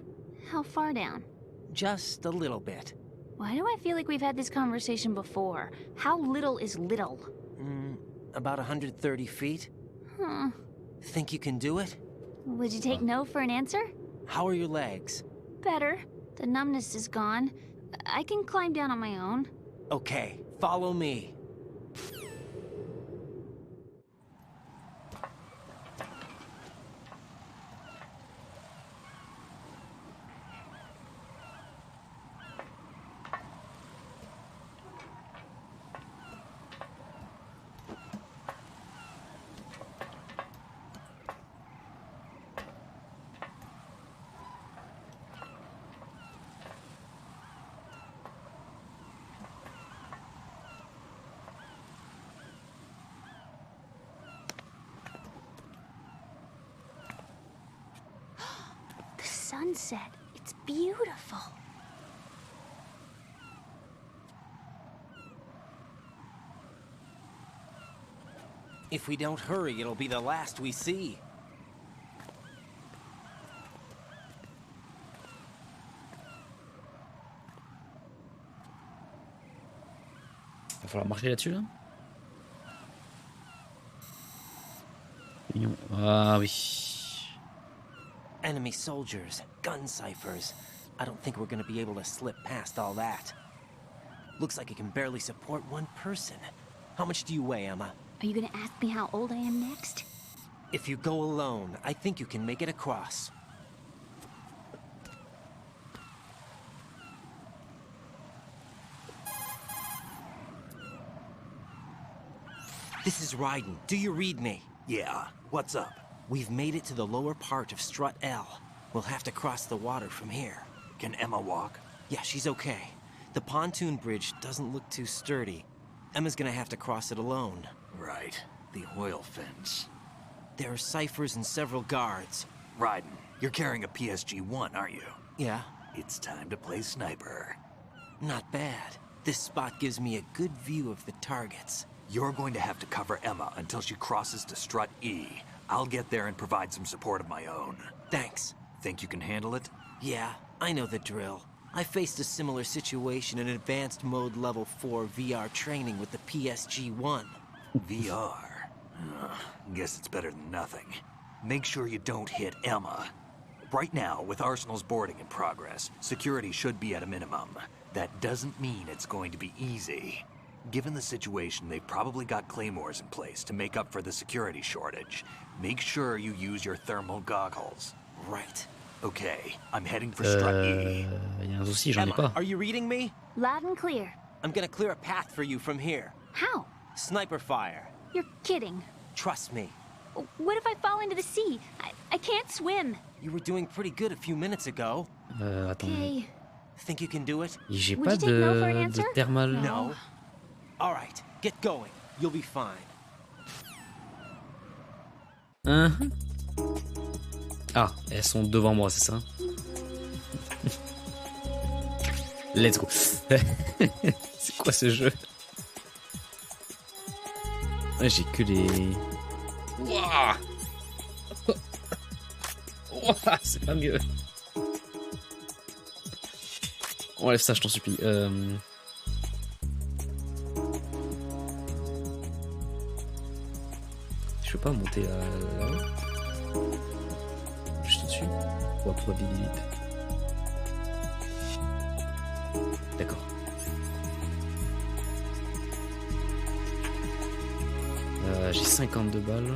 How far down? Just a little bit. Why do I feel like we've had this conversation before? How little is little? About 130 feet. Huh. Think you can do it? Would you take no for an answer? How are your legs? Better. The numbness is gone. I can climb down on my own. Okay, follow me. Sunset. It's beautiful. If we don't hurry, it'll be the last we see. Va falloir marcher là-dessus là. Mignon. Ah oui. Enemy soldiers, gun ciphers. I don't think we're gonna be able to slip past all that. Looks like it can barely support one person. How much do you weigh, Emma? Are you gonna ask me how old I am next? If you go alone, I think you can make it across. This is Raiden. Do you read me? Yeah, what's up? We've made it to the lower part of Strut L. We'll have to cross the water from here. Can Emma walk? Yeah, she's okay. The pontoon bridge doesn't look too sturdy. Emma's gonna have to cross it alone. Right. The oil fence. There are ciphers and several guards. Raiden, you're carrying a PSG-1, aren't you? Yeah. It's time to play sniper. Not bad. This spot gives me a good view of the targets. You're going to have to cover Emma until she crosses to Strut E. I'll get there and provide some support of my own. Thanks. Think you can handle it? Yeah, I know the drill. I faced a similar situation in Advanced Mode Level 4 VR training with the PSG-1. VR? Guess it's better than nothing. Make sure you don't hit Emma. Right now, with Arsenal's boarding in progress, security should be at a minimum. That doesn't mean it's going to be easy. Given the situation, they've probably got claymores in place to make up for the security shortage. Make sure you use your thermal goggles. Right. Okay, I'm heading for Strut E. Y a un souci, j'en ai pas. Are you reading me? Loud and clear. I'm gonna clear a path for you from here. How? Sniper fire. You're kidding. Trust me. What if I fall into the sea? I can't swim. You were doing pretty good a few minutes ago. Attends. Okay. Think you can do it? J'ai Would pas you take no for an de answer? thermal. No. All right, get going. You'll be fine. Ah, elles sont devant moi, c'est ça? Let's go. C'est quoi ce jeu? Ouais, j'ai que les... Wouah. Wouah, c'est pas mieux. Enlève ça, je t'en supplie. Je peux pas monter là-haut? Juste dessus? Ou à probabilité? D'accord. J'ai 52 balles.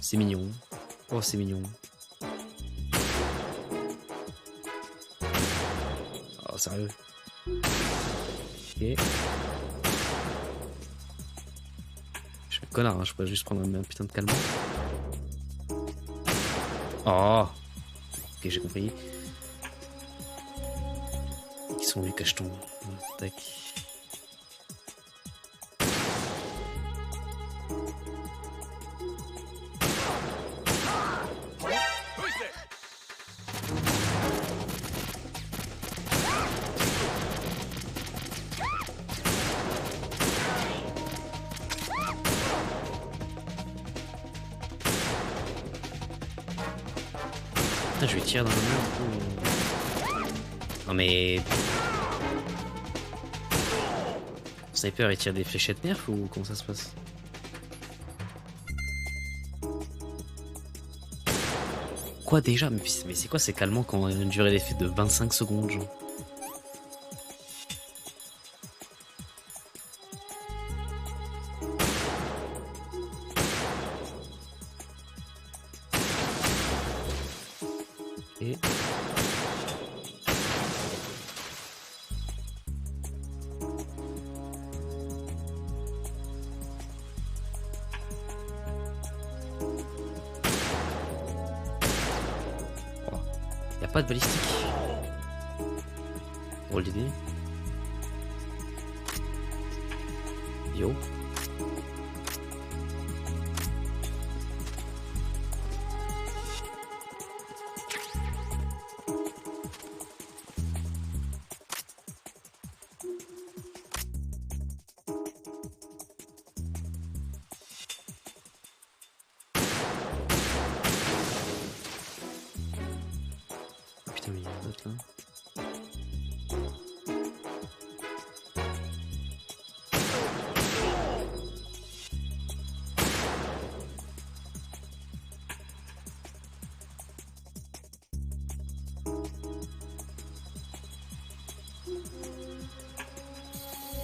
C'est mignon. Oh, c'est mignon. Oh, sérieux. Ok. Je suis un connard, hein. Je pourrais juste prendre un putain de calmant. Oh. Ok, j'ai compris. Ils sont où les cachetons? Tac. Je lui tire dans le mur. Non mais... Le sniper il tire des fléchettes nerfs ou comment ça se passe? Quoi déjà? Mais c'est quoi ces calmants qui ont une durée d'effet de 25 secondes genre? Pas de balistique. Drôle d'idée. Yo. peut-être là.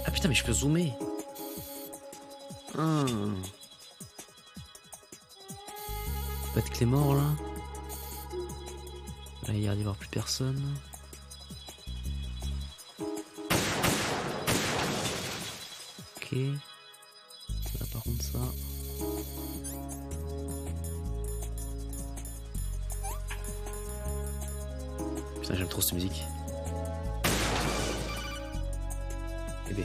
Ah putain, mais je peux zoomer. Ah. Peut-être que les morts là. Là, il y a d'y avoir plus personne. Ok. Là, par contre, ça. Putain, j'aime trop cette musique. Bébé.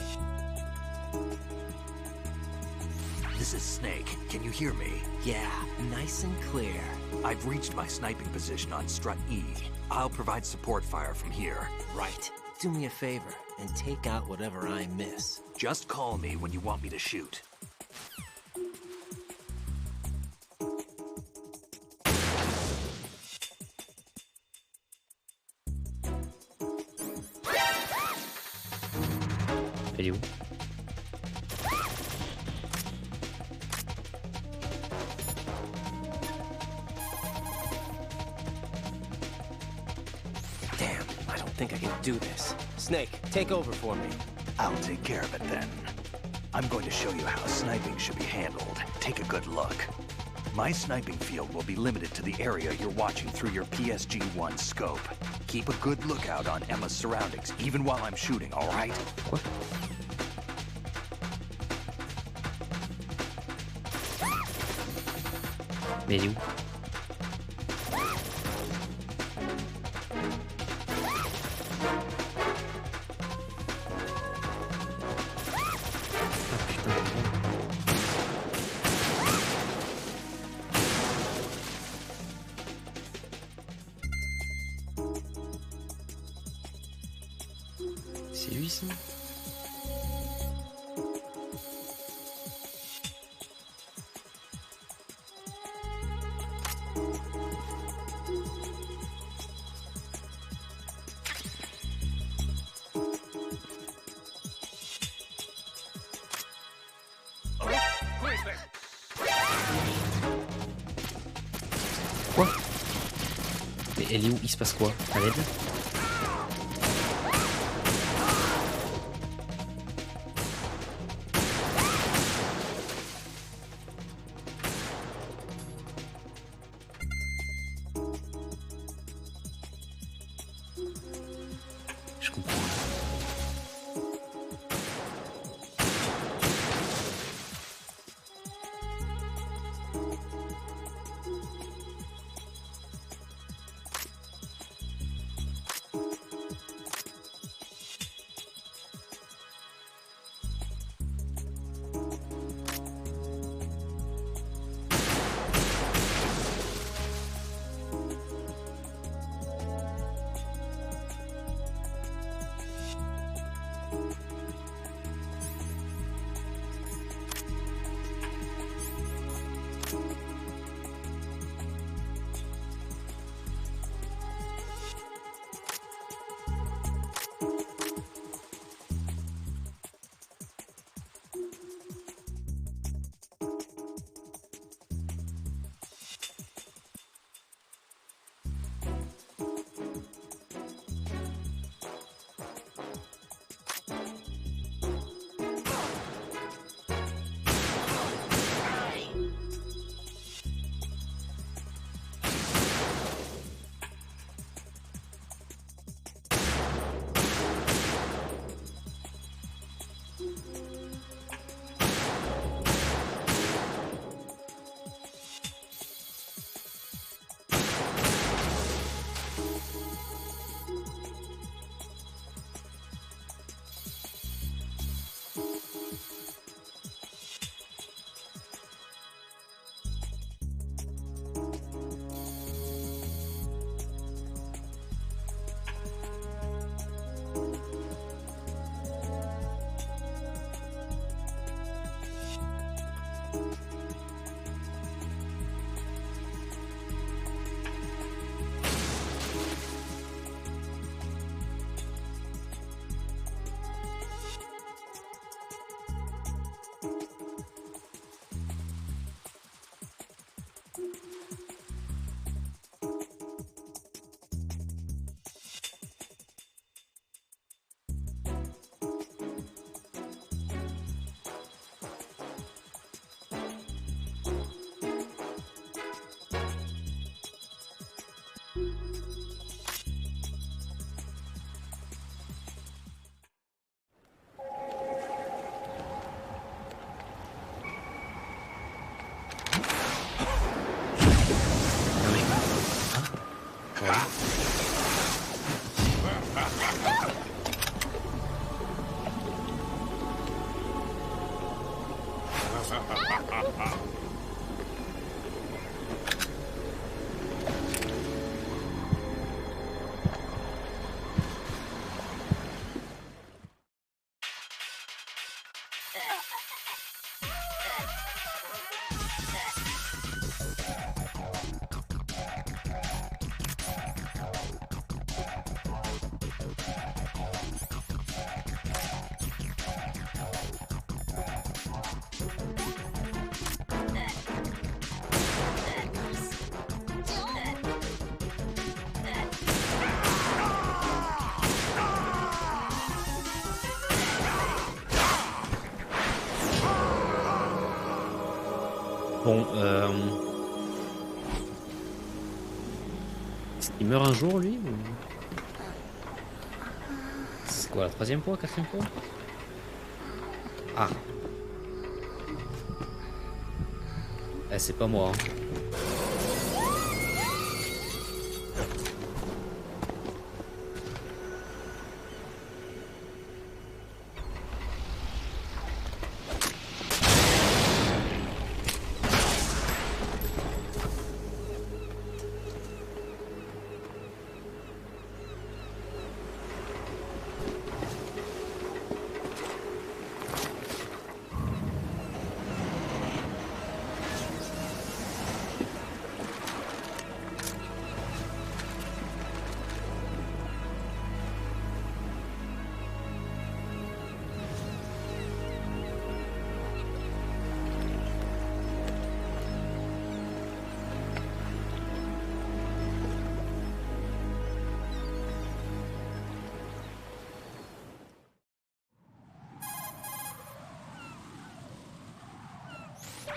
This is Snake. Can you hear me? Yeah, nice and clear. I've reached my sniping position on Strut E. I'll provide support fire from here. Right. Do me a favor and take out whatever I miss. Just call me when you want me to shoot. Elle est où? Damn, I don't think I can do this. Snake, take over for me. I'll take care of it then. I'm going to show you how sniping should be handled. Take a good look. My sniping field will be limited to the area you're watching through your PSG-1 scope. Keep a good lookout on Emma's surroundings, even while I'm shooting, all right? Quoi? Mais elle est où? C'est lui ça? Quoi? Mais elle est où? Il se passe quoi? À l'aide? Je comprends. Bon, il meurt un jour, lui ou... C'est quoi, la 3e fois, 4e fois? Ah. Eh, c'est pas moi, hein.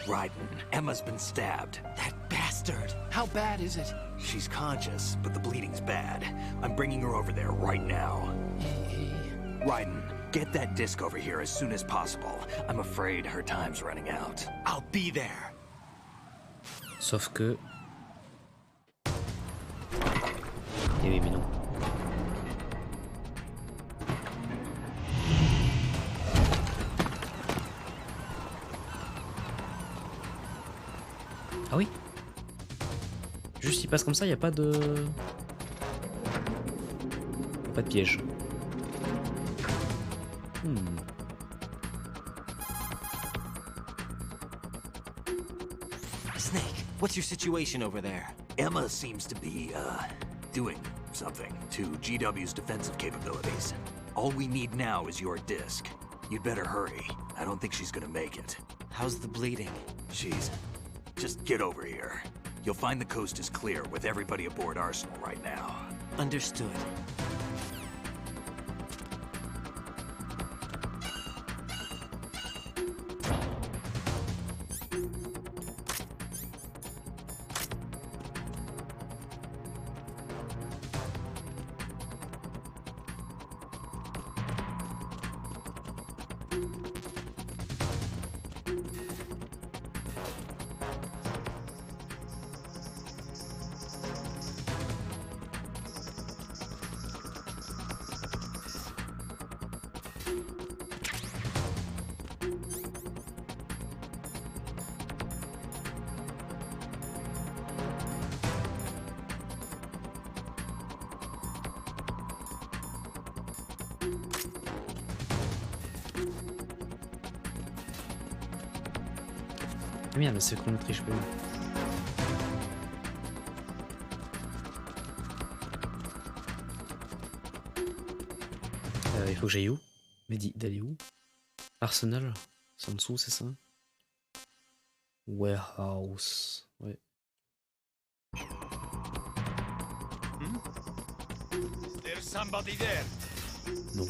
Raiden, Emma's been stabbed. That bastard! How bad is it? She's conscious, but the bleeding's bad. I'm bringing her over there right now. Raiden, get that disc over here as soon as possible. I'm afraid her time's running out. I'll be there. Sauf que... Eh oui, mais non. Ah oui. Juste il passe comme ça, il n'y a pas de... Pas de piège. Snake, what's your situation over there? Emma seems to be, doing something to GW's defensive capabilities. All we need now is your disc. You'd better hurry. I don't think she's gonna make it. How's the bleeding? Just get over here. You'll find the coast is clear with everybody aboard Arsenal right now. Understood. Merde, mais c'est chronométré, je peux. Il faut que j'aille où? Mais d'aller où? Arsenal? C'est en dessous, c'est ça? Warehouse. Ouais. Is there somebody there? Non.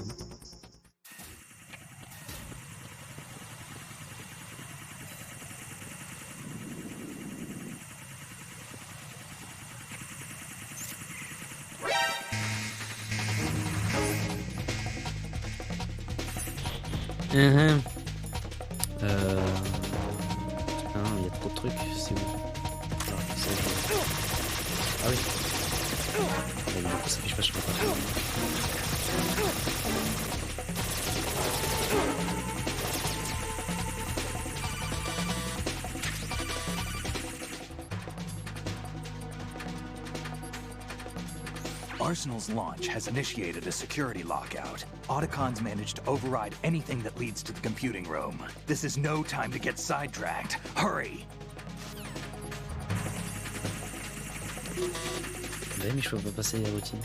Putain, il y a trop de trucs, c'est où? Ah oui. Bon, du coup, ça fiche pas sur le parcours. Arsenal's launch has initiated a security lockout. Otacons managed to override anything that leads to the computing room. This is no time to get sidetracked. Hurry! Ouais, mais je peux pas passer les routines.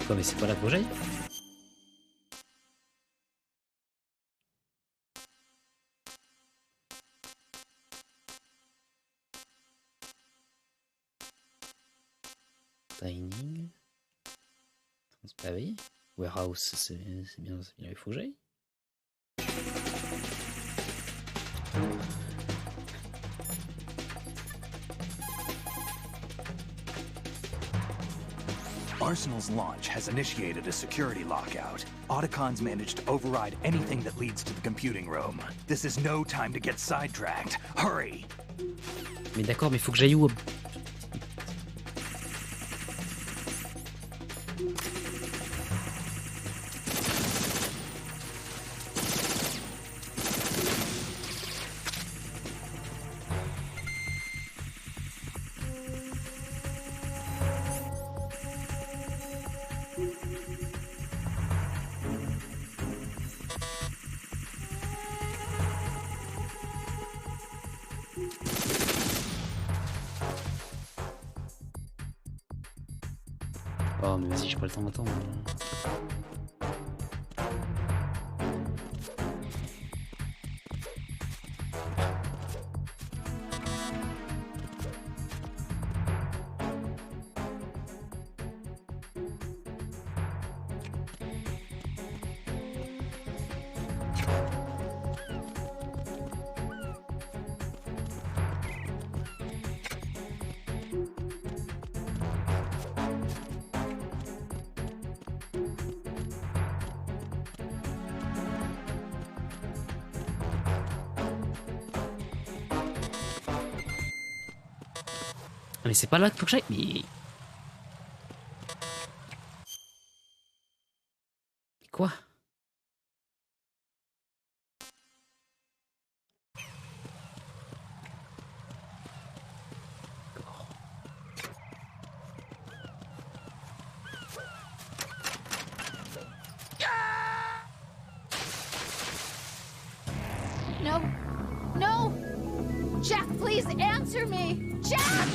Quoi, mais c'est pas là que j'aille? Dining. Bah oui. Warehouse, c'est bien, il faut que j'aille. Arsenal's launch has initiated a security lockout. Otacons managed to override anything that leads to the computing room. This is no time to get sidetracked. Hurry! Mais d'accord, mais faut que j'aille où? Oh mais vas-y, j'ai pas le temps d'attendre. Mais c'est pas là qu'il faut que j'aille. Mais quoi? No. No! Jack, please answer me! Jack!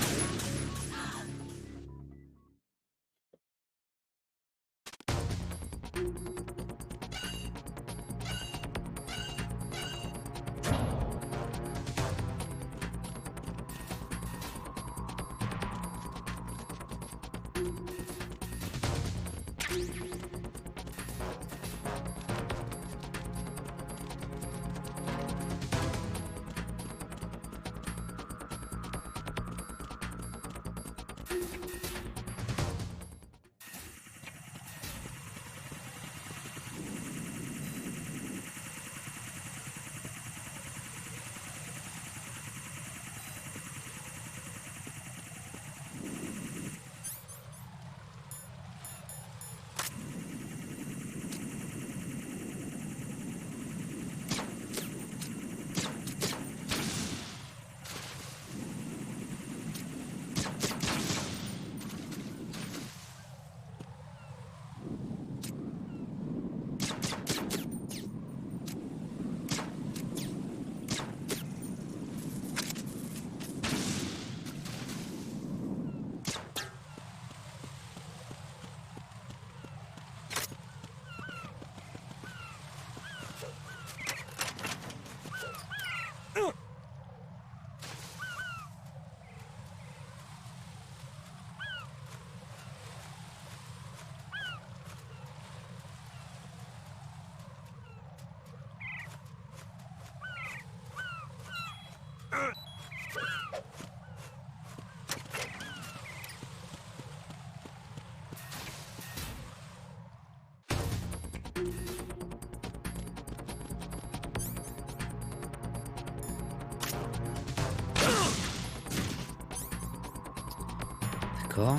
D'accord.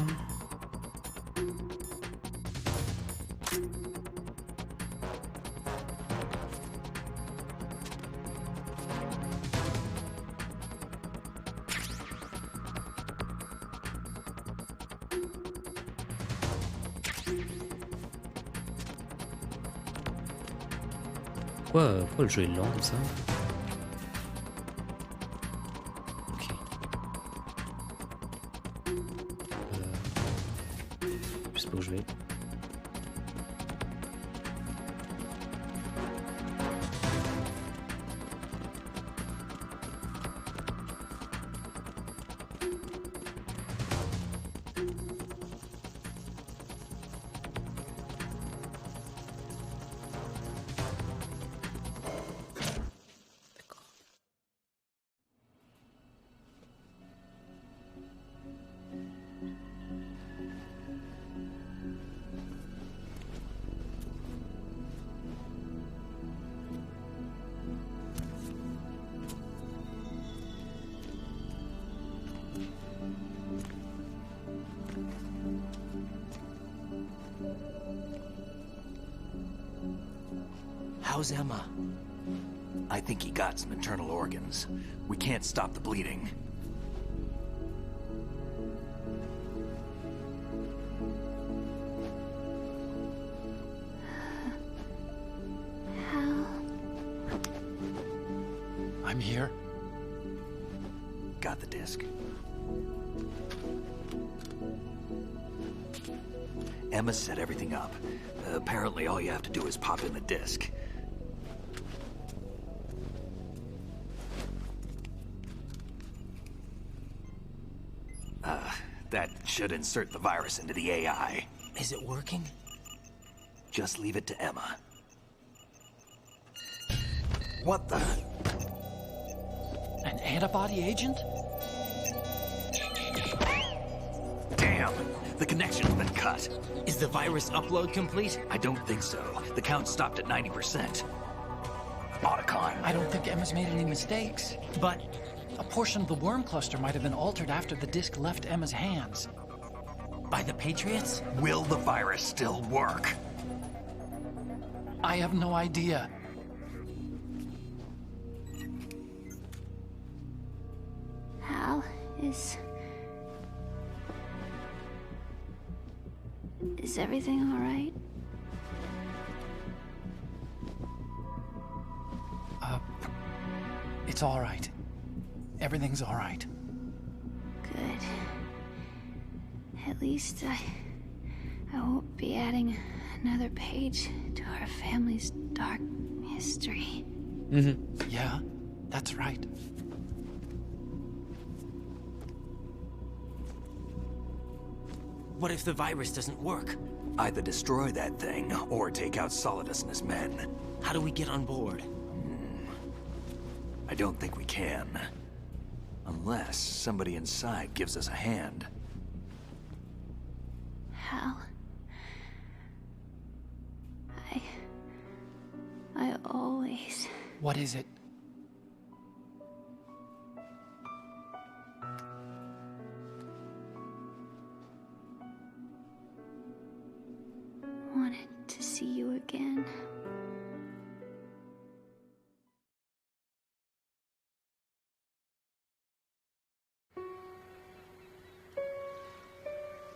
Pourquoi le jeu est lent comme ça? Ok. Je sais pas où je vais. How's Emma? I think he got some internal organs. We can't stop the bleeding. I'm here. Got the disc. Emma set everything up. Apparently all you have to do is pop in the disc. That should insert the virus into the AI. Is it working? Just leave it to Emma. What the? An antibody agent? Damn! The connection's been cut. Is the virus upload complete? I don't think so. The count stopped at 90%. Otacon. I don't think Emma's made any mistakes. But a portion of the worm cluster might have been altered after the disc left Emma's hands. By the Patriots? Will the virus still work? I have no idea. Hal, is everything all right? It's all right. Everything's all right. Good. At least I won't be adding another page to our family's dark history. Mm-hmm. Yeah, that's right. What if the virus doesn't work? Either destroy that thing, or take out Solidus and his men. How do we get on board? I don't think we can. Unless somebody inside gives us a hand. Hal. I always... What is it? wanted to see you again.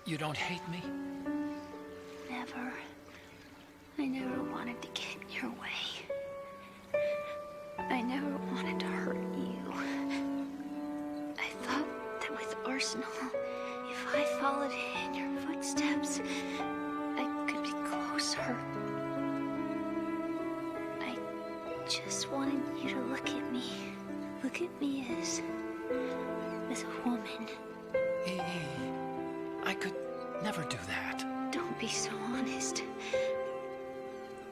You don't hate me? Never. I never wanted to get in your way. I never wanted to hurt you. I thought that with Arsenal, if I followed in your footsteps, I could be closer. I just wanted you to look at me. Look at me as a woman. I could never do that. Don't be so honest.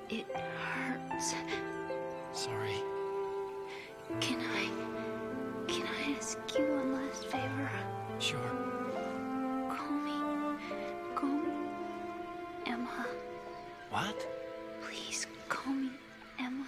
It hurts. Sorry. Can I ask you one last favor? Sure. Call me Emma. What? Please call me Emma.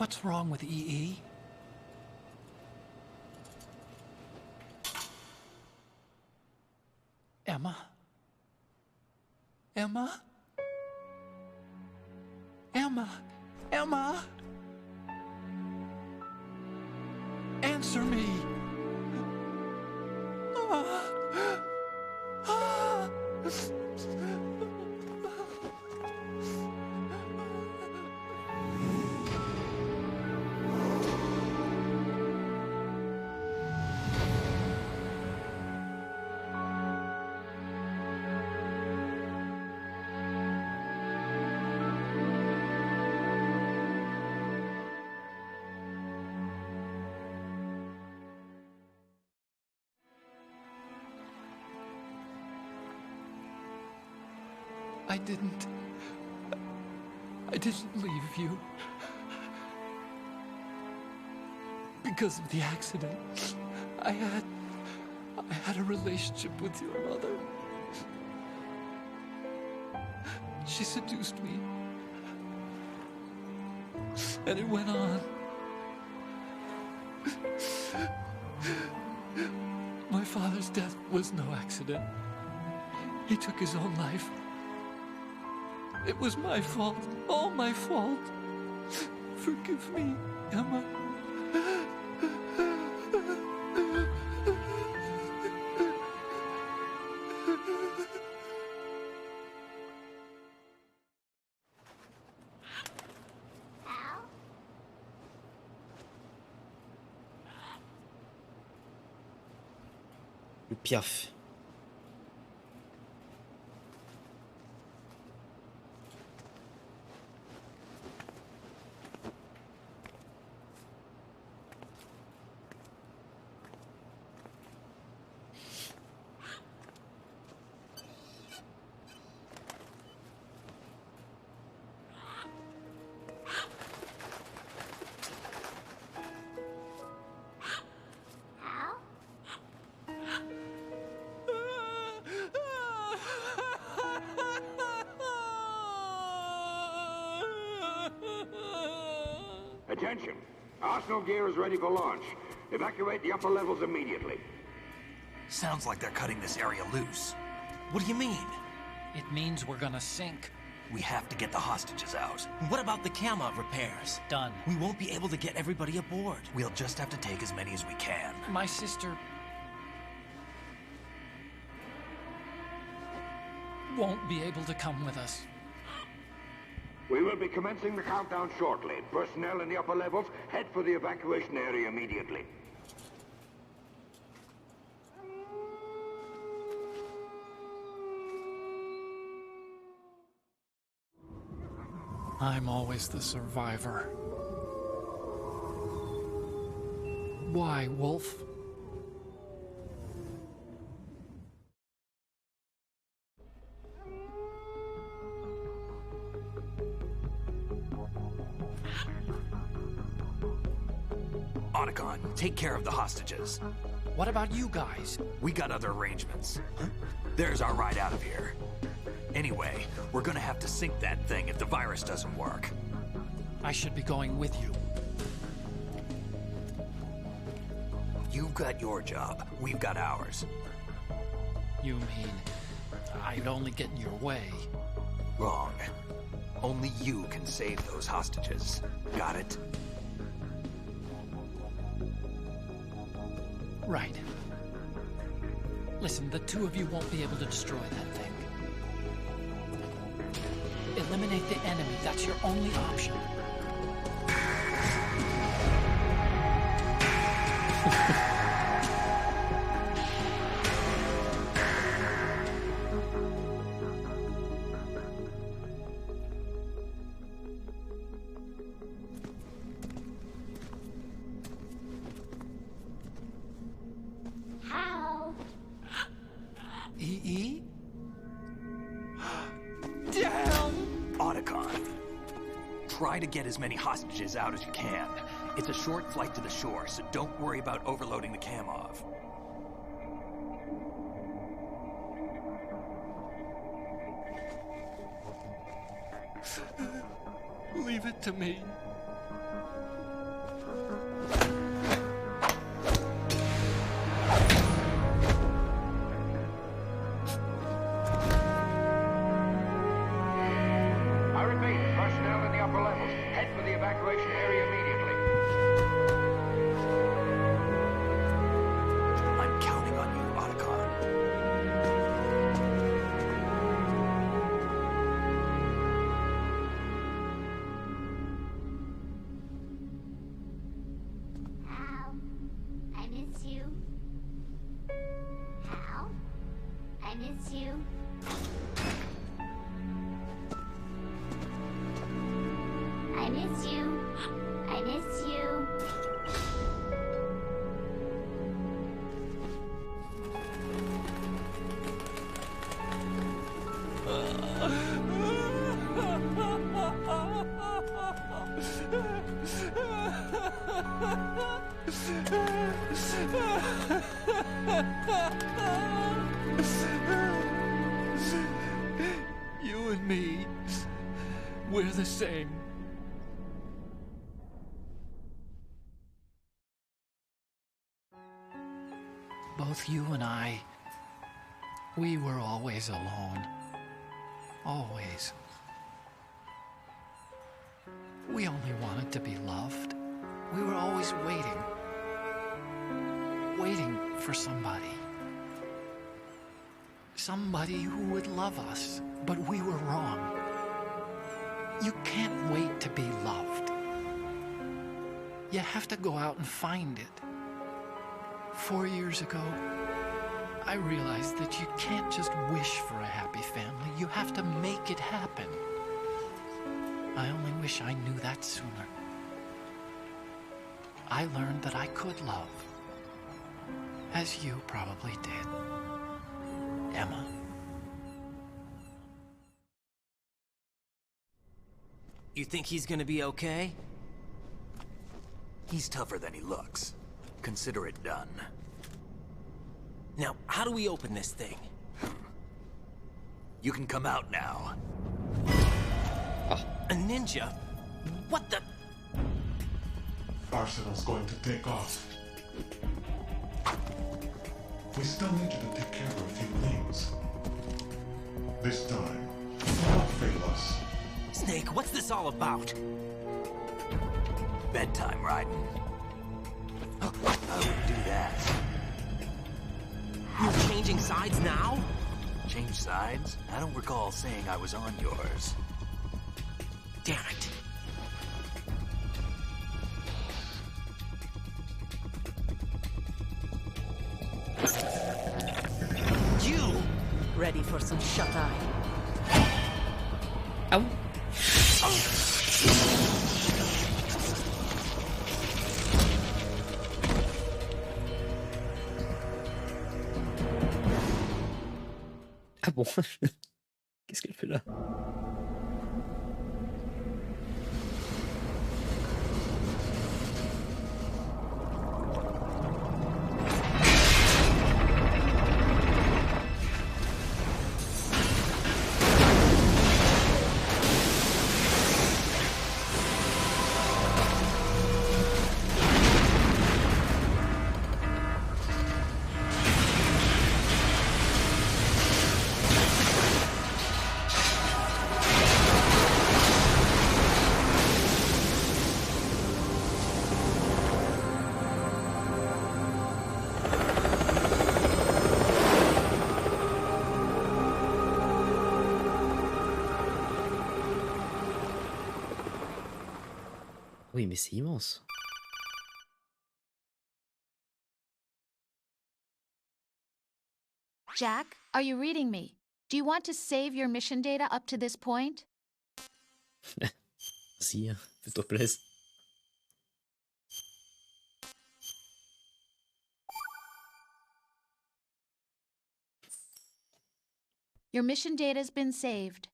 What's wrong with EE? Emma? Emma? Emma? Emma? Answer me! I didn't leave you. Because of the accident, I had a relationship with your mother. She seduced me. And it went on. My father's death was no accident. He took his own life. It was my fault, all my fault. Forgive me, Emma. Le Piaf. Attention! Arsenal gear is ready for launch. Evacuate the upper levels immediately. Sounds like they're cutting this area loose. What do you mean? It means we're gonna sink. We have to get the hostages out. What about the camera repairs? Done. We won't be able to get everybody aboard. We'll just have to take as many as we can. My sister won't be able to come with us. We will be commencing the countdown shortly. Personnel in the upper levels, head for the evacuation area immediately. I'm always the survivor. Why, Wolf? Otacon, take care of the hostages. What about you guys? We got other arrangements. There's our ride out of here. Anyway, we're gonna have to sink that thing if the virus doesn't work. I should be going with you. You've got your job. We've got ours. You mean I'd only get in your way? Wrong. Only you can save those hostages. Got it? Right. Listen, the two of you won't be able to destroy that thing. Eliminate the enemy. That's your only option. EE? Damn! Otacon, try to get as many hostages out as you can. It's a short flight to the shore, so don't worry about overloading the Kamov. Leave it to me. I miss you. I miss you. I miss you. You and me, we're the same. Both you and I, we were always alone. Always. We only wanted to be loved. We were always waiting. Waiting for somebody. Somebody who would love us, but we were wrong. You can't wait to be loved. You have to go out and find it. 4 years ago, I realized that you can't just wish for a happy family. You have to make it happen. I only wish I knew that sooner. I learned that I could love, as you probably did. Emma. You think he's gonna be okay? He's tougher than he looks. Consider it done. Now, how do we open this thing? You can come out now. A ninja? What the? Arsenal's going to take off. We still need you to take care of a few things. This time, don't fail us. Snake, what's this all about? Bedtime, Raiden. I wouldn't do that. You're changing sides now? Change sides? I don't recall saying I was on yours. Damn it. You! Ready for some shut-eye? Ow. Ah bon? Qu'est-ce qu'elle fait là? Oui, mais c'est immense. Jack, are you reading me? Do you want to save your mission data up to this point? Si, fais-toi plaisir. Your mission data's been saved.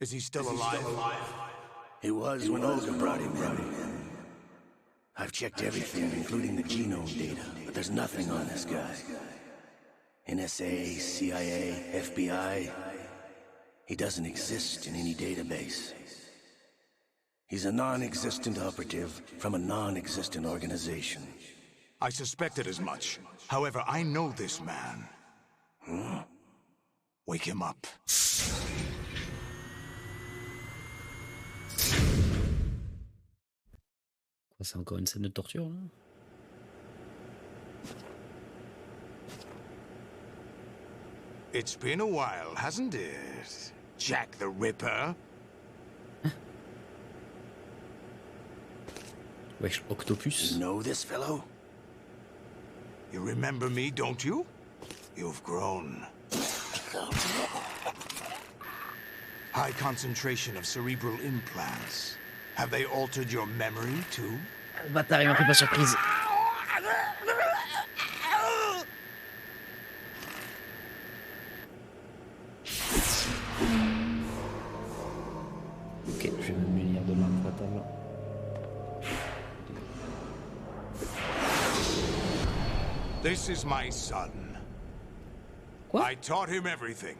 Is he still alive? He was when Olga brought him in. I've checked everything, including the genome data, but there's nothing on this guy. NSA, CIA, FBI. He doesn't exist in any database. He's a non-existent operative from a non-existent organization. I suspected as much. However, I know this man. Hmm? Wake him up. C'est encore une scène de torture là? It's been a while, hasn't it? Jack the Ripper? Wesh, Octopus. You know this fellow? You remember me, don't you? You've grown. High concentration of cerebral implants. Have they altered your memory, too? Bâtard, il m'a pris par surprise. Ok, je vais me munir de l'arme fatale. This is my son. Quoi? I taught him everything.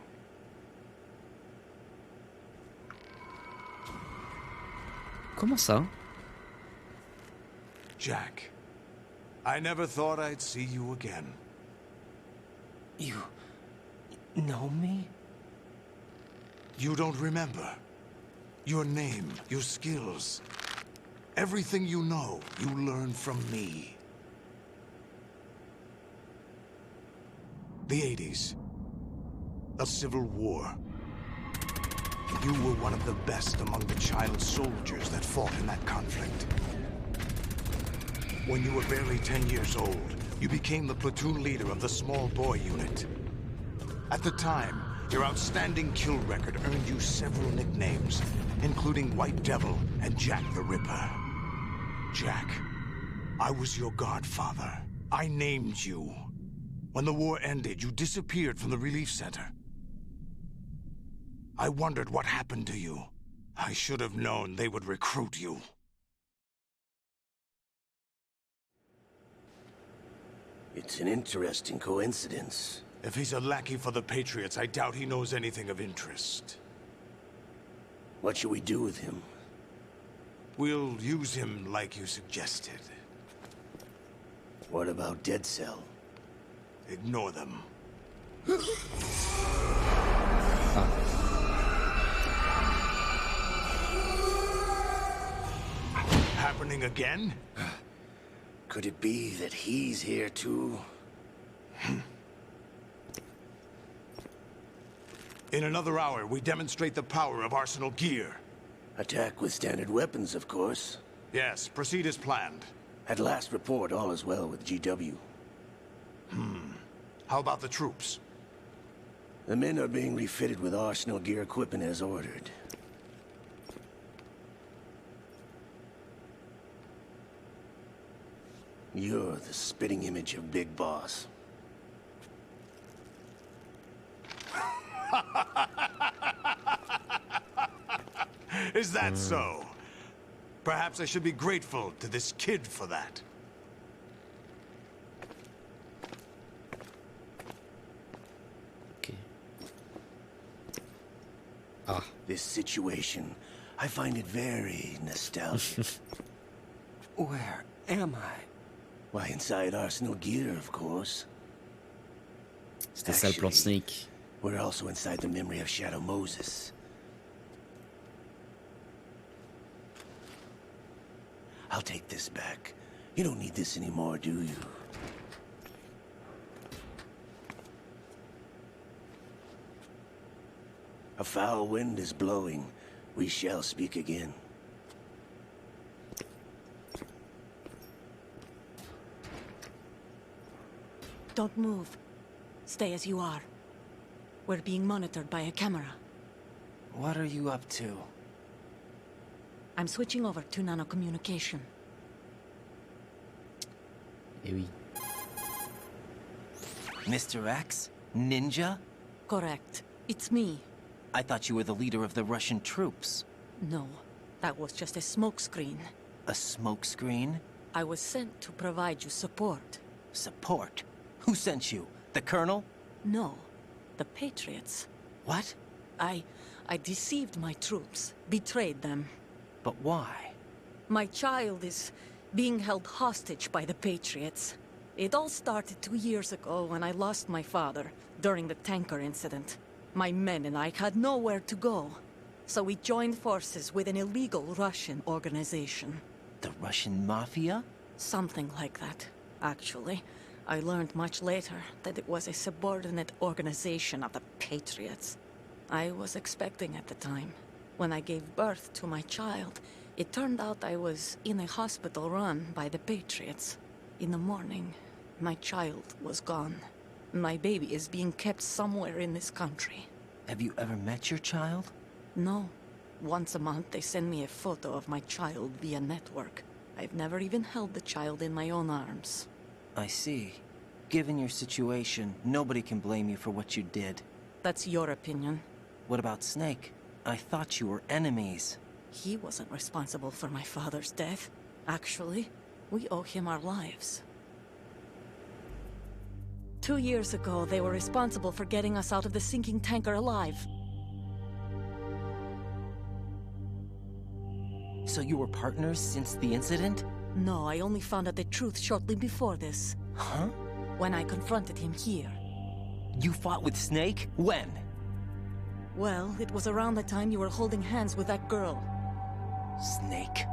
Comment ça? Jack, I never thought I'd see you again. You know me? You don't remember. Your name, your skills. Everything you know, you learned from me. The 80s. A civil war. You were one of the best among the child soldiers that fought in that conflict. When you were barely 10 years old, you became the platoon leader of the small boy unit. At the time, your outstanding kill record earned you several nicknames, including White Devil and Jack the Ripper. Jack, I was your godfather. I named you. When the war ended, you disappeared from the relief center. I wondered what happened to you. I should have known they would recruit you. It's an interesting coincidence. If he's a lackey for the Patriots, I doubt he knows anything of interest. What should we do with him? We'll use him like you suggested. What about Dead Cell? Ignore them. Happening again? Could it be that he's here too? In another hour, we demonstrate the power of Arsenal gear. Attack with standard weapons, of course. Yes, proceed as planned. At last report, all is well with GW. How about the troops? The men are being refitted with Arsenal gear equipment as ordered. You're the spitting image of Big Boss. Is that so? Perhaps I should be grateful to this kid for that. Okay. Ah. This situation, I find it very nostalgic. Where am I? Why, inside Arsenal gear, of course. C'était ça le plan de Snake. We're also inside the memory of Shadow Moses. I'll take this back. You don't need this anymore, do you? A foul wind is blowing. We shall speak again. Don't move. Stay as you are. We're being monitored by a camera. What are you up to? I'm switching over to nanocommunication. Eh oui. Mr. X? Ninja? Correct. It's me. I thought you were the leader of the Russian troops. No, that was just a smokescreen. A smokescreen? I was sent to provide you support. Support? Who sent you? The Colonel? No, the Patriots. What? I deceived my troops, betrayed them. But why? My child is being held hostage by the Patriots. It all started 2 years ago when I lost my father during the tanker incident. My men and I had nowhere to go, so we joined forces with an illegal Russian organization. The Russian Mafia? Something like that, actually. I learned much later that it was a subordinate organization of the Patriots. I was expecting at the time. When I gave birth to my child, it turned out I was in a hospital run by the Patriots. In the morning, My child was gone. My baby is being kept somewhere in this country. Have you ever met your child? No. Once a month, they send me a photo of my child via network. I've never even held the child in my own arms. I see. Given your situation, nobody can blame you for what you did. That's your opinion. What about Snake? I thought you were enemies. He wasn't responsible for my father's death. Actually, we owe him our lives. 2 years ago, they were responsible for getting us out of the sinking tanker alive. So you were partners since the incident? No, I only found out the truth shortly before this. Huh? When I confronted him here. You fought with Snake? When? Well, it was around the time you were holding hands with that girl. Snake.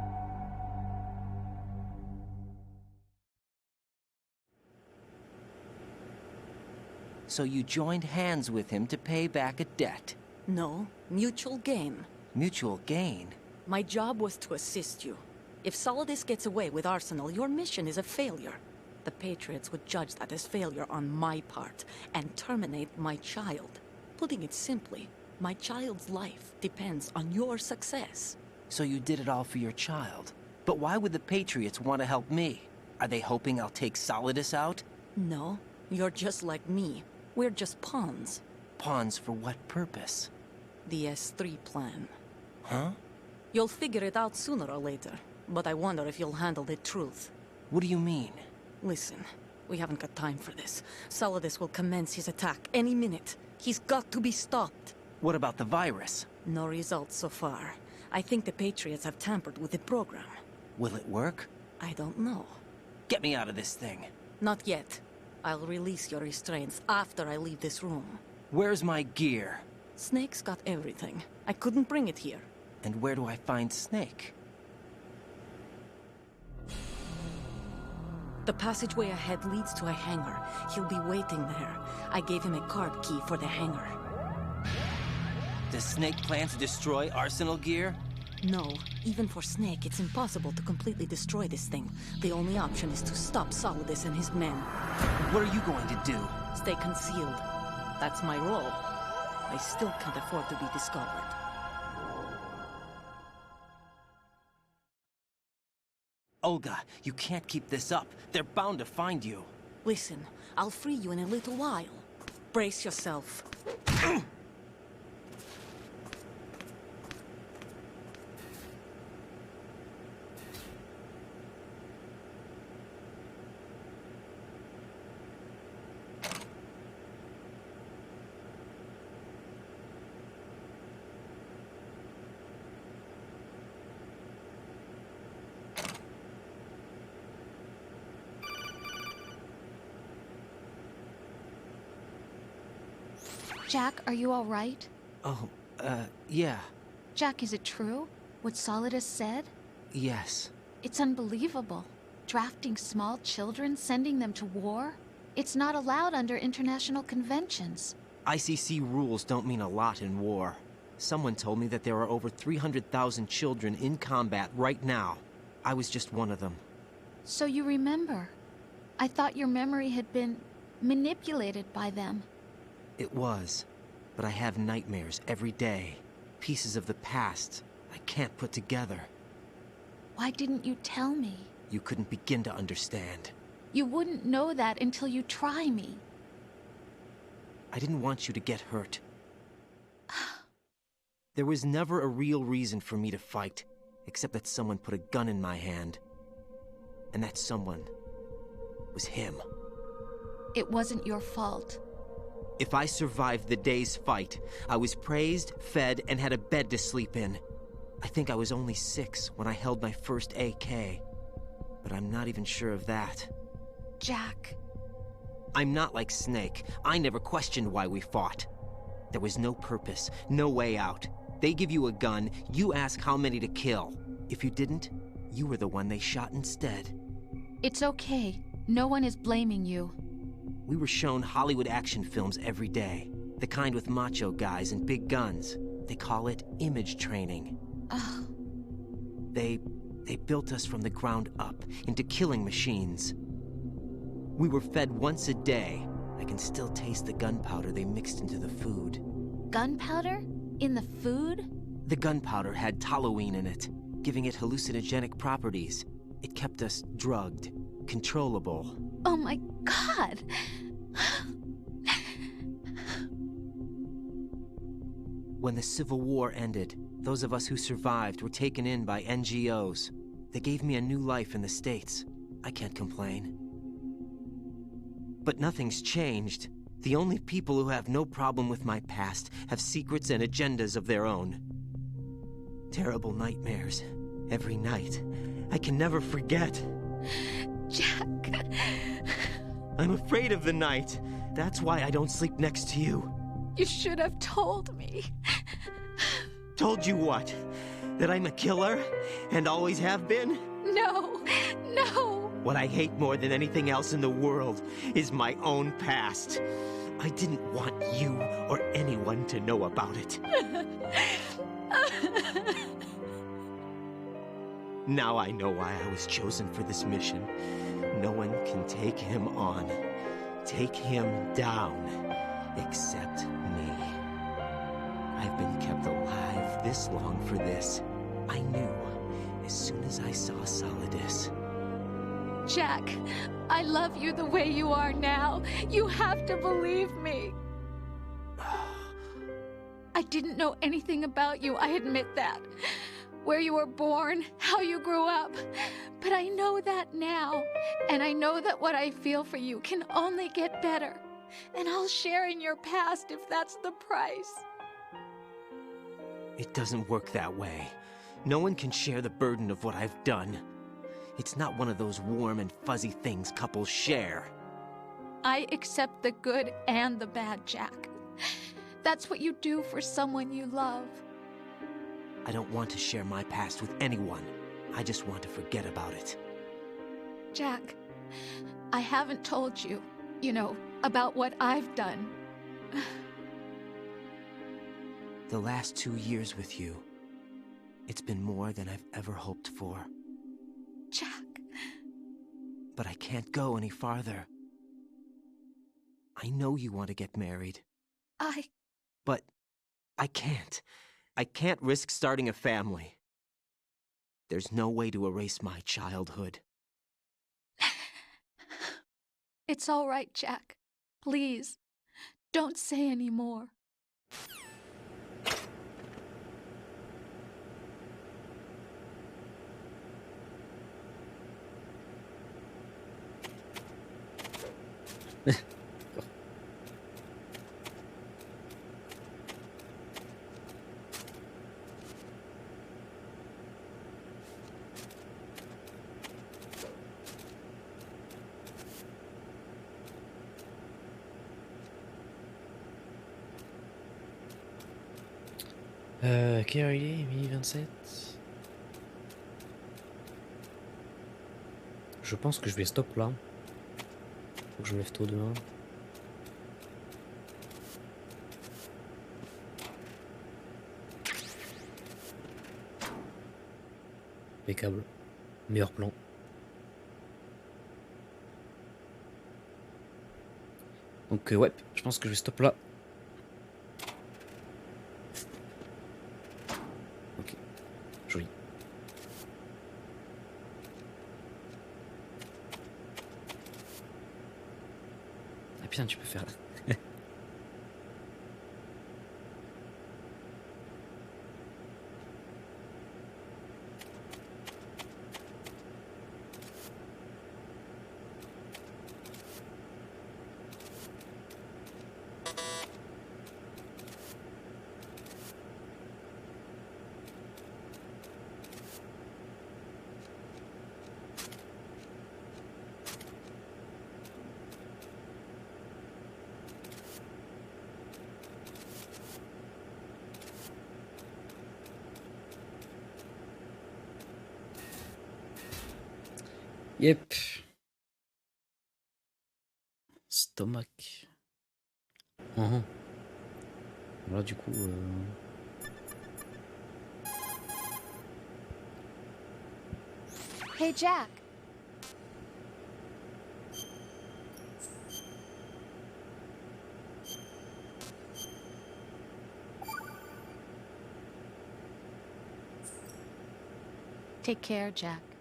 So you joined hands with him to pay back a debt? No, mutual gain. Mutual gain? My job was to assist you. If Solidus gets away with Arsenal, your mission is a failure. The Patriots would judge that as failure on my part, and terminate my child. Putting it simply, my child's life depends on your success. So you did it all for your child. But why would the Patriots want to help me? Are they hoping I'll take Solidus out? No, you're just like me. We're just pawns. Pawns for what purpose? The S3 plan. Huh? You'll figure it out sooner or later, but I wonder if you'll handle the truth. What do you mean? Listen, we haven't got time for this. Solidus will commence his attack any minute. He's got to be stopped. What about the virus? No results so far. I think the Patriots have tampered with the program. Will it work? I don't know. Get me out of this thing. Not yet. I'll release your restraints after I leave this room. Where's my gear? Snake's got everything. I couldn't bring it here. And where do I find Snake? The passageway ahead leads to a hangar. He'll be waiting there. I gave him a card key for the hangar. Does Snake plan to destroy Arsenal gear? No. Even for Snake, it's impossible to completely destroy this thing. The only option is to stop Solidus and his men. What are you going to do? Stay concealed. That's my role. I still can't afford to be discovered. Olga, you can't keep this up. They're bound to find you. Listen, I'll free you in a little while. Brace yourself. Jack, are you all right? Oh, yeah. Jack, is it true? What Solidus said? Yes. It's unbelievable. Drafting small children, sending them to war? It's not allowed under international conventions. ICC rules don't mean a lot in war. Someone told me that there are over 300,000 children in combat right now. I was just one of them. So you remember. I thought your memory had been manipulated by them. It was, but I have nightmares every day. Pieces of the past I can't put together. Why didn't you tell me? You couldn't begin to understand. You wouldn't know that until you try me. I didn't want you to get hurt. There was never a real reason for me to fight, except that someone put a gun in my hand. And that someone was him. It wasn't your fault. If I survived the day's fight, I was praised, fed, and had a bed to sleep in. I think I was only 6 when I held my first AK. But I'm not even sure of that. Jack. I'm not like Snake. I never questioned why we fought. There was no purpose, no way out. They give you a gun, you ask how many to kill. If you didn't, you were the one they shot instead. It's okay. No one is blaming you. We were shown Hollywood action films every day. The kind with macho guys and big guns. They call it image training. Ugh. They built us from the ground up into killing machines. We were fed once a day. I can still taste the gunpowder they mixed into the food. Gunpowder? In the food? The gunpowder had toluene in it, giving it hallucinogenic properties. It kept us drugged, controllable. Oh my God! When the Civil War ended, those of us who survived were taken in by NGOs. They gave me a new life in the States. I can't complain. But nothing's changed. The only people who have no problem with my past have secrets and agendas of their own. Terrible nightmares. Every night. I can never forget. Jack. I'm afraid of the night. That's why I don't sleep next to you. You should have told me. Told you what? That I'm a killer? And always have been? No, no. What I hate more than anything else in the world is my own past. I didn't want you or anyone to know about it. Now I know why I was chosen for this mission. No one can take him on, take him down, except me. I've been kept alive this long for this. I knew as soon as I saw Solidus. Jack, I love you the way you are now. You have to believe me. I didn't know anything about you, I admit that. Where you were born, how you grew up. But I know that now. And I know that what I feel for you can only get better. And I'll share in your past if that's the price. It doesn't work that way. No one can share the burden of what I've done. It's not one of those warm and fuzzy things couples share. I accept the good and the bad, Jack. That's what you do for someone you love. I don't want to share my past with anyone. I just want to forget about it. Jack, I haven't told you, about what I've done. The last 2 years with you, it's been more than I've ever hoped for. Jack. But I can't go any farther. I know you want to get married. But I can't. I can't risk starting a family. There's no way to erase my childhood. It's all right, Jack. Please, don't say any more. Quelle heure il est? Minuit 27. Je pense que je vais stop là. Faut que je me lève tôt demain. Impeccable. Meilleur plan. Donc ouais, je pense que je vais stop là. Ok, joli. Ah putain, tu peux faire... Yep. Stomac. Là du coup... Hey, Jack. Take care, Jack.